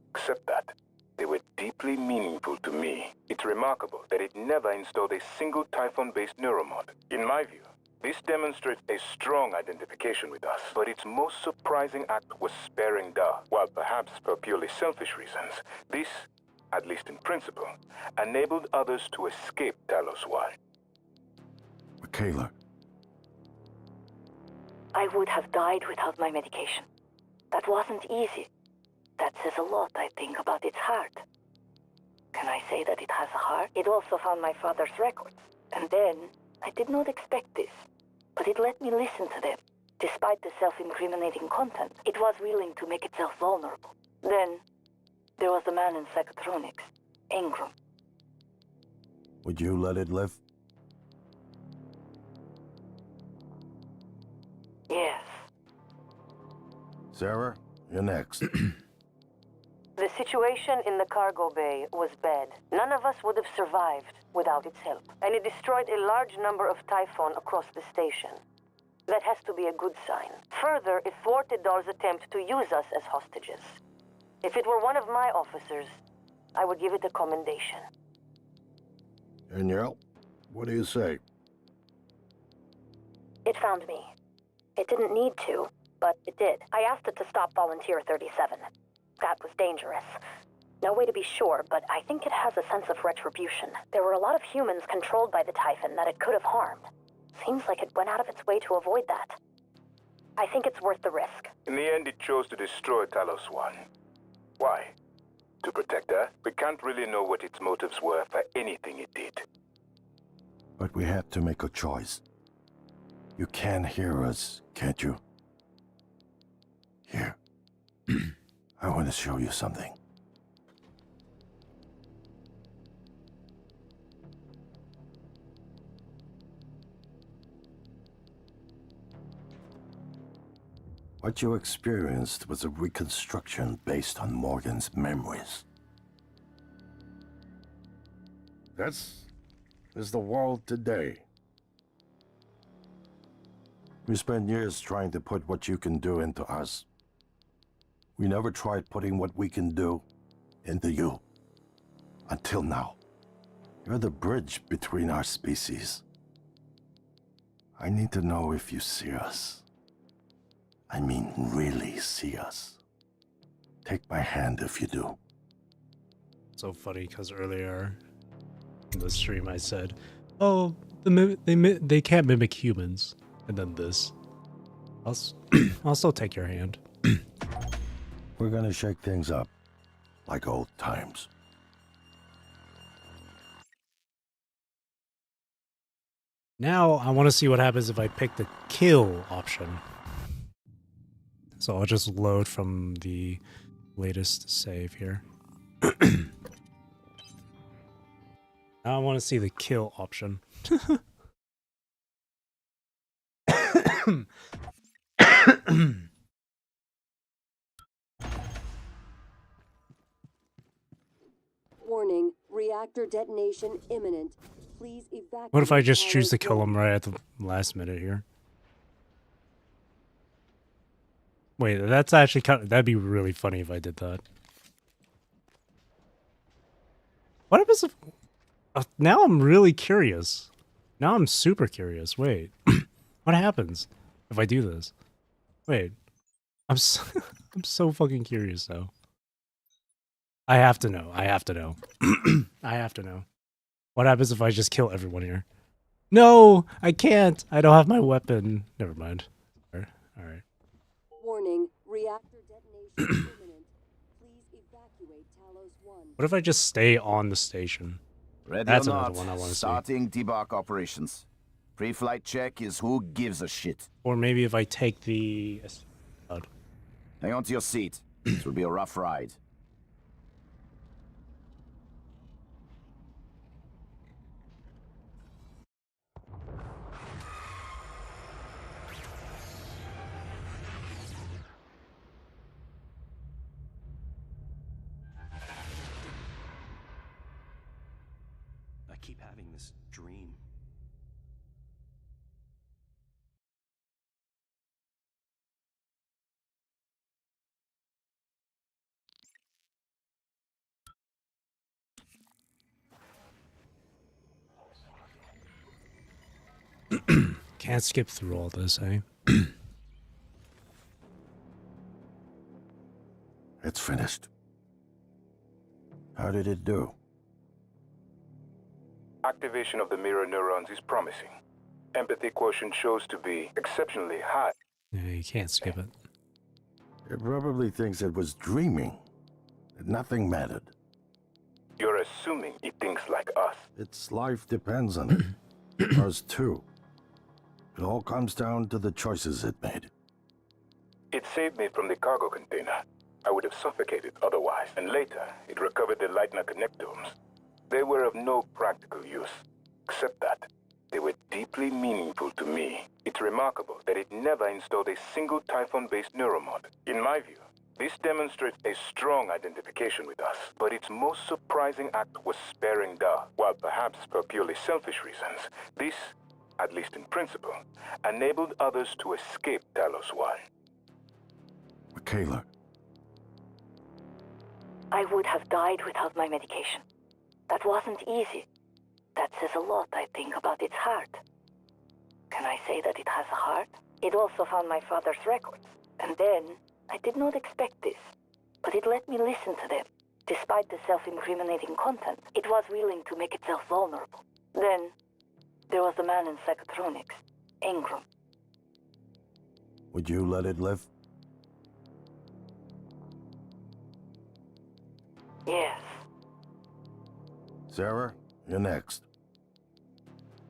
except that they were deeply meaningful to me. It's remarkable that it never installed a single Typhon-based neuromod. In my view, this demonstrates a strong identification with us, but its most surprising act was sparing Da. While perhaps for purely selfish reasons, this, at least in principle, enabled others to escape Talos 1. Michaela. I would have died without my medication. That wasn't easy. That says a lot, I think, about its heart. Can I say that it has a heart? It also found my father's records. And then, I did not expect this, but it let me listen to them. Despite the self-incriminating content, it was willing to make itself vulnerable. Then, there was the man in psychotronics, Ingram. Would you let it live? Yes. Sarah, you're next. The situation in the cargo bay was bad. None of us would have survived without its help. And it destroyed a large number of Typhon across the station. That has to be a good sign. Further, it thwarted Dar's attempt to use us as hostages. If it were one of my officers, I would give it a commendation. Danielle, what do you say? It found me. It didn't need to, but it did. I asked it to stop Volunteer 37. That was dangerous. No way to be sure, but I think it has a sense of retribution. There were a lot of humans controlled by the Typhon that it could have harmed. Seems like it went out of its way to avoid that. I think it's worth the risk. In the end, it chose to destroy Talos 1. Why? To protect her? We can't really know what its motives were for anything it did. But we had to make a choice. You can hear us, can't you? Here. I want to show you something. What you experienced was a reconstruction based on Morgan's memories. This is the world today. We spent years trying to put what you can do into us. We never tried putting what we can do into you. Until now. You're the bridge between our species. I need to know if you see us. I mean, really see us. Take my hand if you do. So funny, because earlier in the stream I said, "Oh, they can't mimic humans," and then this. I'll still take your hand. We're gonna shake things up, like old times. Now I want to see what happens if I pick the kill option. So I'll just load from the latest save here. Now I want to see the kill option. Warning, reactor detonation imminent. Please evacuate. What if I just choose to Talos kill 1. him right at the last minute here? Wait, that's actually that'd be really funny if I did that. What happens if... now I'm really curious. Now I'm super curious. Wait. What happens if I do this? Wait. I'm so fucking curious now. I have to know. I have to know. I have to know. What happens if I just kill everyone here? No! I can't! I don't have my weapon. Never mind. Alright. Warning, reactor detonation imminent. Please evacuate Talos 1. What if I just stay on the station? Ready That's or another not, one I want to see. starting debark operations. Pre-flight check is who gives a shit. Or maybe if I take the... Hang on to your seat. This will be a rough ride. I keep having this dream. Can't skip through all this, eh? It's finished. How did it do? Activation of the mirror neurons is promising. Empathy quotient shows to be exceptionally high. Yeah, you can't skip it. It probably thinks it was dreaming. That nothing mattered. You're assuming it thinks like us. Its life depends on it. Ours too. It all comes down to the choices it made. It saved me from the cargo container. I would have suffocated otherwise. And later, it recovered the Leitner connectomes. They were of no practical use, except that they were deeply meaningful to me. It's remarkable that it never installed a single Typhon-based neuromod. In my view, this demonstrates a strong identification with us. But its most surprising act was sparing Da. While perhaps for purely selfish reasons, this, at least in principle, enabled others to escape Talos 1. Michaela, I would have died without my medication. That wasn't easy. That says a lot, I think, about its heart. Can I say that it has a heart? It also found my father's records. And then, I did not expect this, but it let me listen to them. Despite the self-incriminating content, it was willing to make itself vulnerable. Then, there was the man in psychotronics, Ingram. Would you let it live? Yes. Sarah, you're next.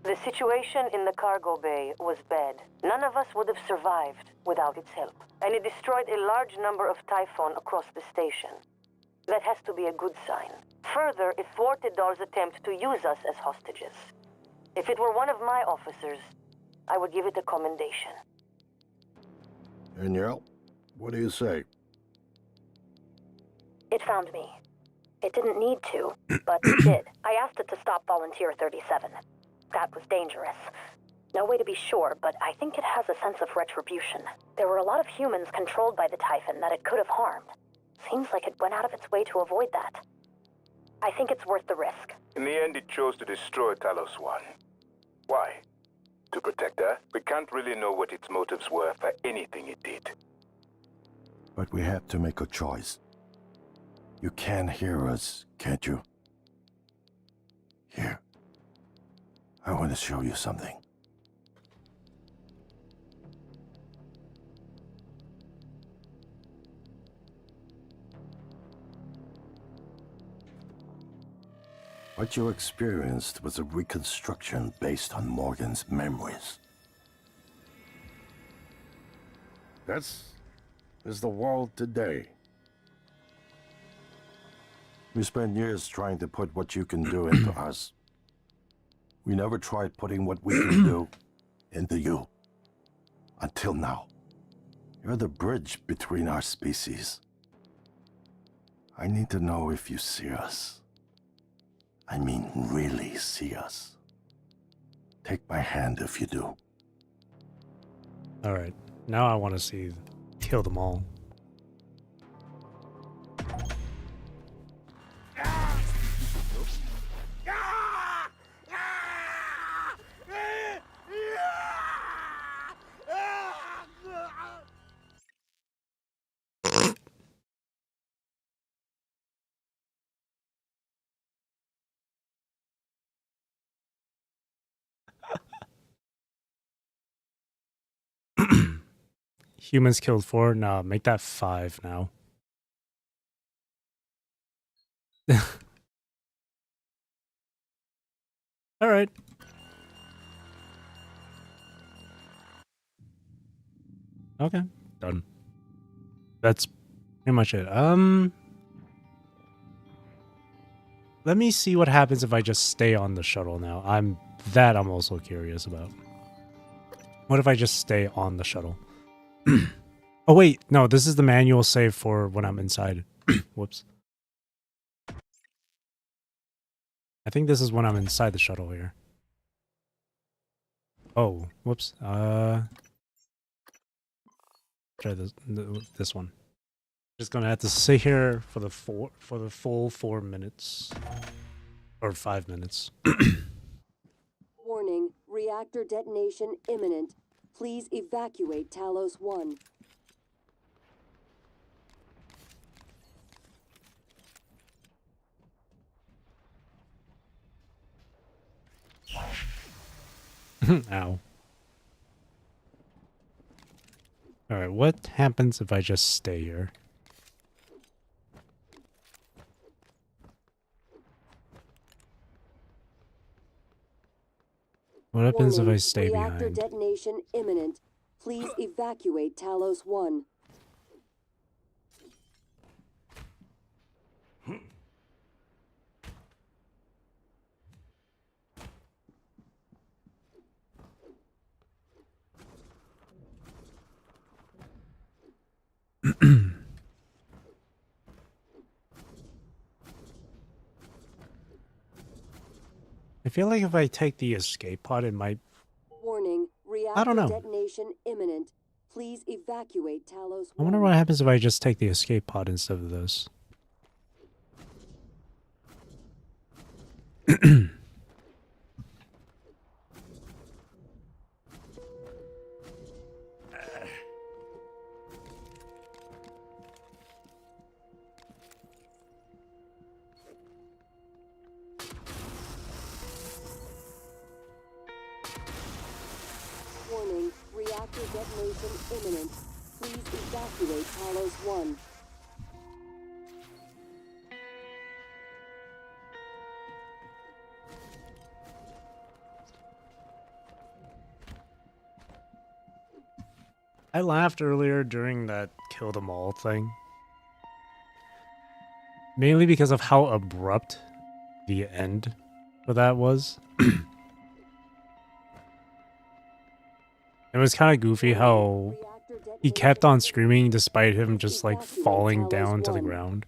The situation in the cargo bay was bad. None of us would have survived without its help. And it destroyed a large number of Typhon across the station. That has to be a good sign. Further, it thwarted Dahl's attempt to use us as hostages. If it were one of my officers, I would give it a commendation. Danielle, what do you say? It found me. It didn't need to, but it did. I asked it to stop Volunteer 37. That was dangerous. No way to be sure, but I think it has a sense of retribution. There were a lot of humans controlled by the Typhon that it could have harmed. Seems like it went out of its way to avoid that. I think it's worth the risk. In the end, it chose to destroy Talos 1. Why? To protect her? We can't really know what its motives were for anything it did. But we have to make a choice. You can hear us, can't you? Here. I want to show you something. What you experienced was a reconstruction based on Morgan's memories. That's the world today. We spent years trying to put what you can do into us. We never tried putting what we can do into you. Until now. You're the bridge between our species. I need to know if you see us. I mean, really see us. Take my hand if you do. Alright, now I want to see kill them all. Humans killed 4. Nah, make that 5 now. All right. Okay, done. That's pretty much it. Let me see what happens if I just stay on the shuttle now. I'm also curious about. What if I just stay on the shuttle? Oh wait, no, this is the manual save for when I'm inside. Whoops. I think this is when I'm inside the shuttle here. Oh, whoops. Try this one. Just gonna have to sit here for the full 4 minutes. Or 5 minutes. Warning, reactor detonation imminent. Please evacuate Talos 1. Ow. Alright, what happens if I just stay here? What happens if I stay Reactor behind? detonation imminent. Please evacuate Talos 1. I feel like if I take the escape pod, it might... Warning, I don't reactor know. detonation imminent. Please evacuate Talos 1. I wonder what happens if I just take the escape pod instead of this. Warning, reactor detonation imminent. Please evacuate Talos 1. I laughed earlier during that kill them all thing. Mainly because of how abrupt the end for that was. It was kind of goofy how he kept on screaming despite him just like falling down to the ground.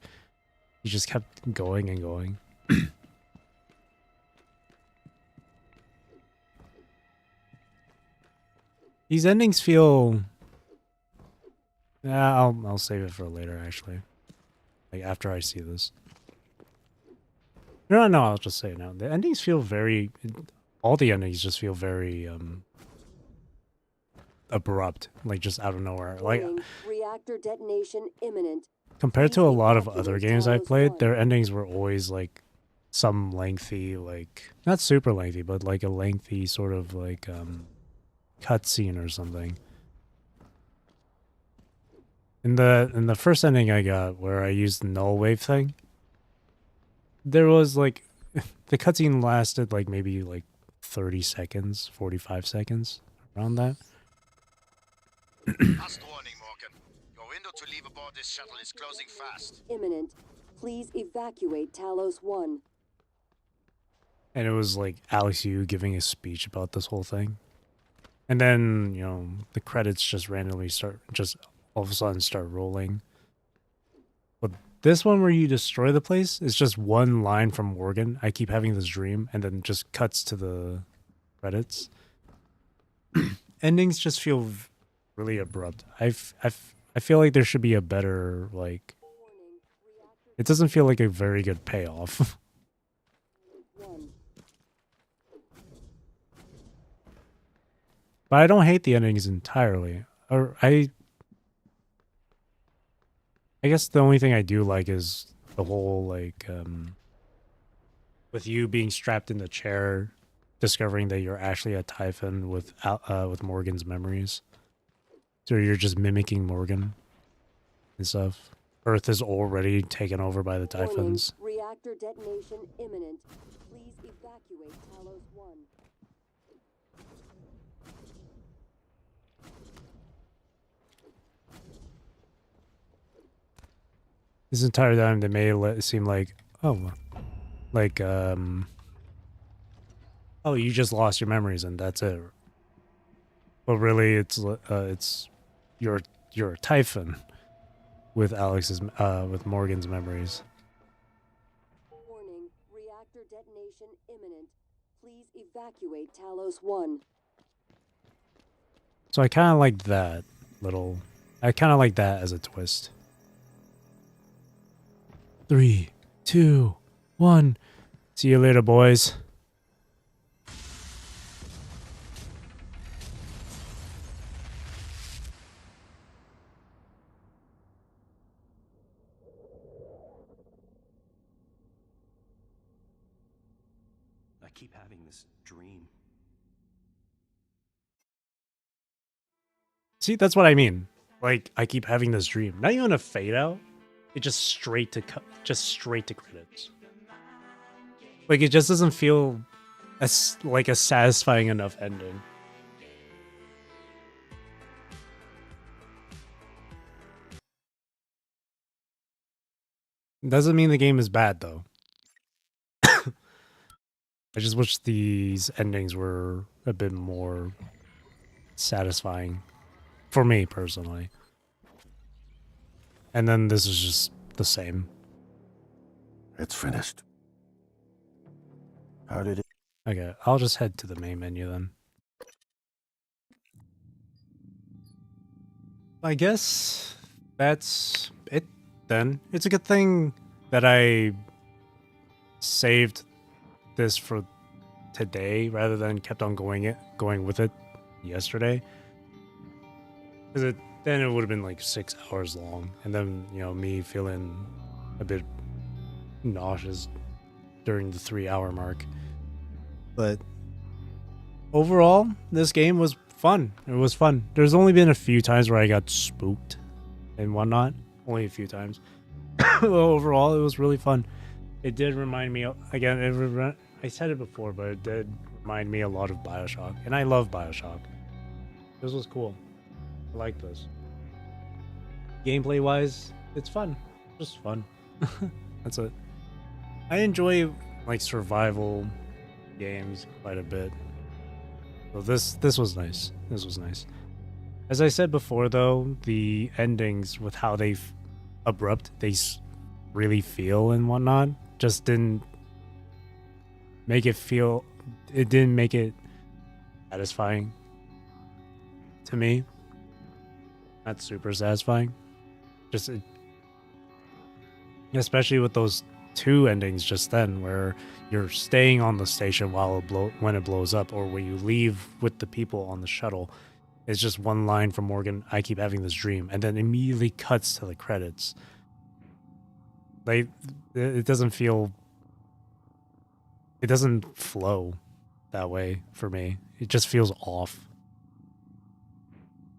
He just kept going and going. These endings feel... Yeah, I'll save it for later actually. Like after I see this. No, I'll just say it now. The endings feel very... All the endings just feel very abrupt, like just out of nowhere. Like Reactor detonation imminent. compared to a lot of other games I played, their endings were always like some lengthy, like not super lengthy, but like a lengthy sort of like cutscene or something. In the first ending I got, where I used the null wave thing, there was like the cutscene lasted like maybe like 30 seconds, 45 seconds, around that. Last warning, Morgan. Your window to leave aboard this shuttle is closing fast. Imminent. Please evacuate Talos 1. And it was like Alex Yu giving a speech about this whole thing. And then, you know, the credits just randomly just all of a sudden start rolling. But this one where you destroy the place is just one line from Morgan. I keep having this dream, and then just cuts to the credits. Endings just feel really abrupt. I feel like there should be a better, like... It doesn't feel like a very good payoff. But I don't hate the endings entirely. Or I guess the only thing I do like is the whole, like, with you being strapped in the chair, discovering that you're actually a Typhon with Morgan's memories. So you're just mimicking Morgan and stuff. Earth is already taken over by the Typhons. Reactor detonation imminent. Please evacuate Talos 1. This entire time they made it seem like, oh, like, oh, you just lost your memories and that's it. But really, it's you're a Typhon with with Morgan's memories. Warning, reactor detonation imminent. Please evacuate Talos 1. So I kind of like that I kind of like that as a twist. 3, 2, 1. See you later, boys. I keep having this dream. See, that's what I mean. Like, I keep having this dream. Not even a fade out. It just straight to credits. Like, it just doesn't feel as like a satisfying enough ending. Doesn't mean the game is bad though. I just wish these endings were a bit more satisfying for me personally. And then this is just the same. It's finished. How did it... Okay, I'll just head to the main menu then. I guess that's it then. It's a good thing that I saved this for today rather than kept on going with it yesterday. Because then it would have been like 6 hours long, and then me feeling a bit nauseous during the 3-hour mark. But overall, this game was fun. It was fun. There's only been a few times where I got spooked and whatnot. Only a few times. Overall, it was really fun. It did remind me, again, I said it before, but it did remind me a lot of BioShock. And I love BioShock. This was cool. I like this. Gameplay-wise, it's fun. Just fun. That's it. I enjoy, like, survival games quite a bit. So this was nice. This was nice. As I said before, though, the endings with how they abrupt they really feel and whatnot just didn't make it feel. It didn't make it satisfying to me. Not super satisfying. Just especially with those two endings just then, where you're staying on the station while when it blows up, or when you leave with the people on the shuttle. It's just one line from Morgan, "I keep having this dream," and then immediately cuts to the credits. Like, it doesn't feel... It doesn't flow that way for me. It just feels off.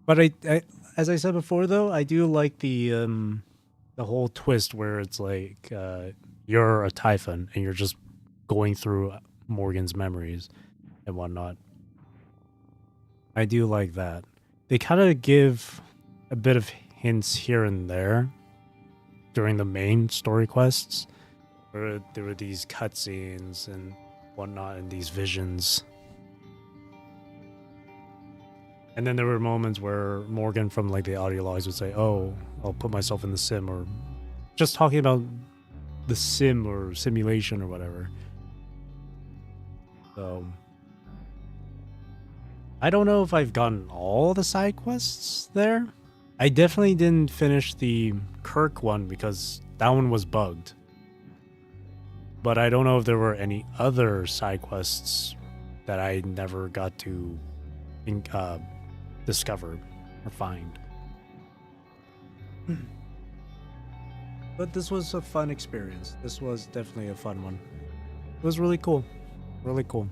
But I as I said before, though, I do like the whole twist where it's like you're a Typhon and you're just going through Morgan's memories and whatnot. I do like that. They kind of give a bit of hints here and there during the main story quests, where there were these cutscenes and whatnot and these visions. And then there were moments where Morgan from like the audio logs would say, "Oh, I'll put myself in the sim," or just talking about the sim or simulation or whatever. So I don't know if I've gotten all the side quests there. I definitely didn't finish the Kirk one because that one was bugged. But I don't know if there were any other side quests that I never got to discover or find. But this was a fun experience. This was definitely a fun one. It was really cool. Really cool.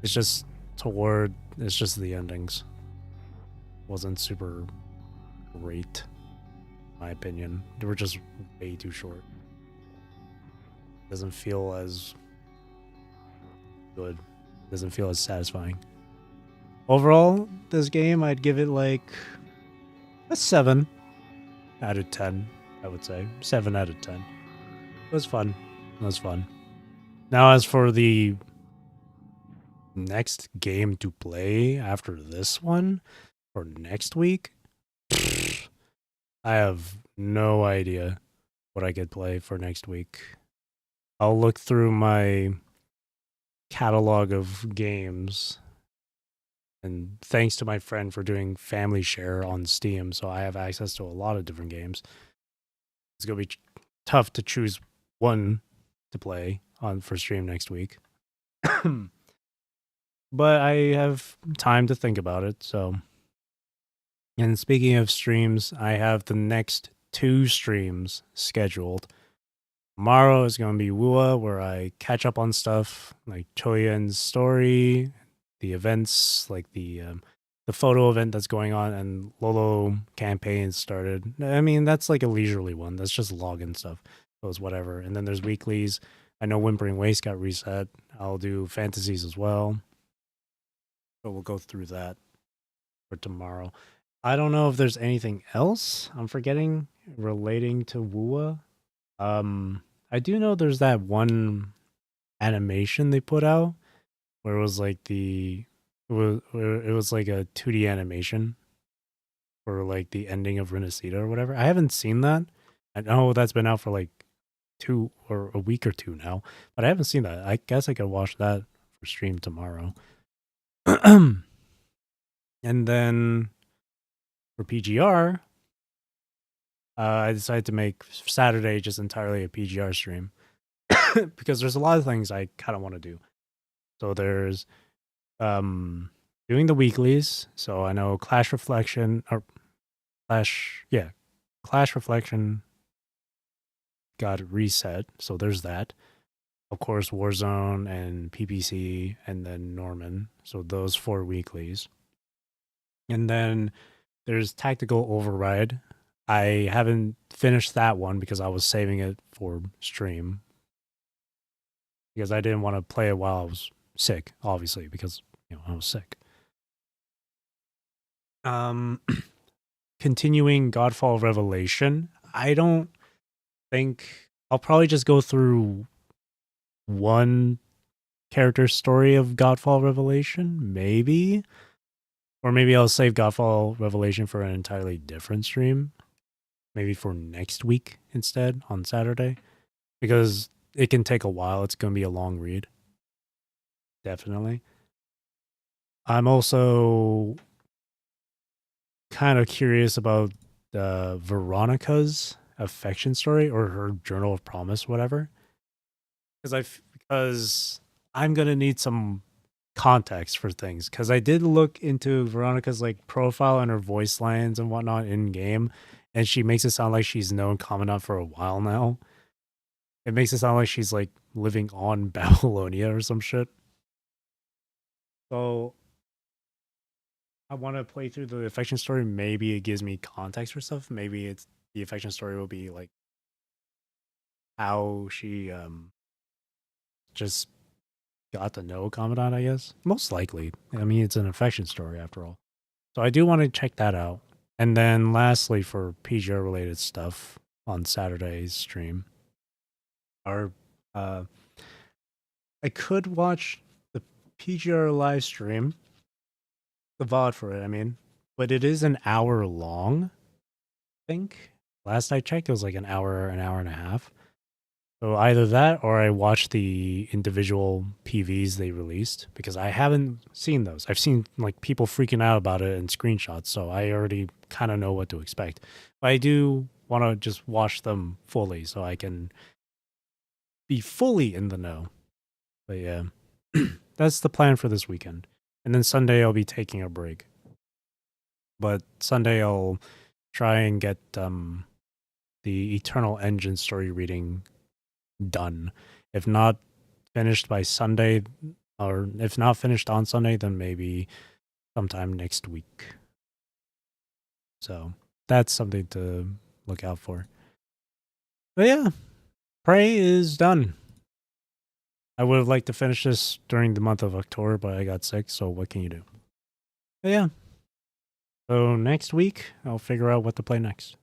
It's just the endings. Wasn't super great, in my opinion. They were just way too short. Doesn't feel as good. Doesn't feel as satisfying. Overall, this game, I'd give it like a 7 out of 10, I would say. 7 out of 10. It was fun. It was fun. Now, as for the next game to play after this one, or next week, I have no idea what I could play for next week. I'll look through my catalog of games, and thanks to my friend for doing Family Share on Steam, so I have access to a lot of different games. It's gonna be tough to choose one to play on for stream next week. But I have time to think about it, so. And speaking of streams, I have the next 2 streams scheduled. Tomorrow is going to be Wua, where I catch up on stuff like Choyen's story, the events, like the photo event that's going on, and Lolo campaign started. I mean, that's like a leisurely one. That's just login stuff. So it's whatever. And then there's weeklies. I know Whimpering Waste got reset. I'll do fantasies as well. So we'll go through that for tomorrow. I don't know if there's anything else I'm forgetting relating to Wua. I do know there's that one animation they put out where it was like it was like a 2D animation for like the ending of Renacida or whatever. I haven't seen that. I know that's been out for like 2 or a week or 2 now, but I haven't seen that. I guess I could watch that for stream tomorrow. And then for PGR, I decided to make Saturday just entirely a PGR stream. because there's a lot of things I kind of want to do. So there's doing the weeklies. So I know Clash Reflection got reset. So there's that. Of course, Warzone and PPC and then Norman. So those 4 weeklies. And then there's Tactical Override. I haven't finished that one because I was saving it for stream. Because I didn't want to play it while I was sick, obviously, because I was sick. Continuing Godfall Revelation. I don't think I'll probably just go through one character story of Godfall Revelation, maybe. Or maybe I'll save Godfall Revelation for an entirely different stream. Maybe for next week instead, on Saturday. Because it can take a while. It's going to be a long read. Definitely. I'm also kind of curious about Veronica's affection story or her journal of promise, whatever. Because I'm going to need some context for things, because I did look into Veronica's like profile and her voice lines and whatnot in game, and she makes it sound like she's known Commandant for a while now. It makes it sound like she's like living on Babylonia or some shit. So I want to play through the affection story. Maybe it gives me context for stuff. Maybe it's the affection story will be like how she just got to know Commandant, I guess. Most likely. I mean, it's an affection story after all. So I do want to check that out. And then lastly, for PGR related stuff on Saturday's stream, I could watch the PGR live stream, the VOD for it, I mean, but it is an hour long, I think. Last I checked, it was like an hour and a half. So either that or I watch the individual PVs they released, because I haven't seen those. I've seen like people freaking out about it in screenshots, so I already kind of know what to expect. But I do want to just watch them fully so I can be fully in the know. But yeah, that's the plan for this weekend. And then Sunday I'll be taking a break. But Sunday I'll try and get the Eternal Engine story reading done. If not finished by Sunday, or if not finished on Sunday, then maybe sometime next week. So that's something to look out for. But yeah, Prey is done. I would have liked to finish this during the month of October, but I got sick, so what can you do? But yeah. So next week, I'll figure out what to play next.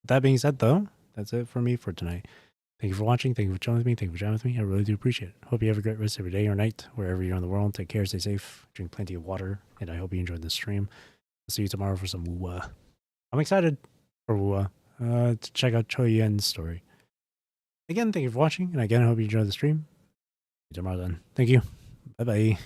That being said, though, that's it for me for tonight. Thank you for watching. Thank you for joining with me. Thank you for chatting with me. I really do appreciate it. Hope you have a great rest of your day or night, wherever you're in the world. Take care, stay safe, drink plenty of water, and I hope you enjoyed this stream. I'll see you tomorrow for some Wuwa. I'm excited for Wuwa to check out Choi Yen's story. Again, thank you for watching, and again, I hope you enjoyed the stream. See you tomorrow then. Thank you. Bye-bye.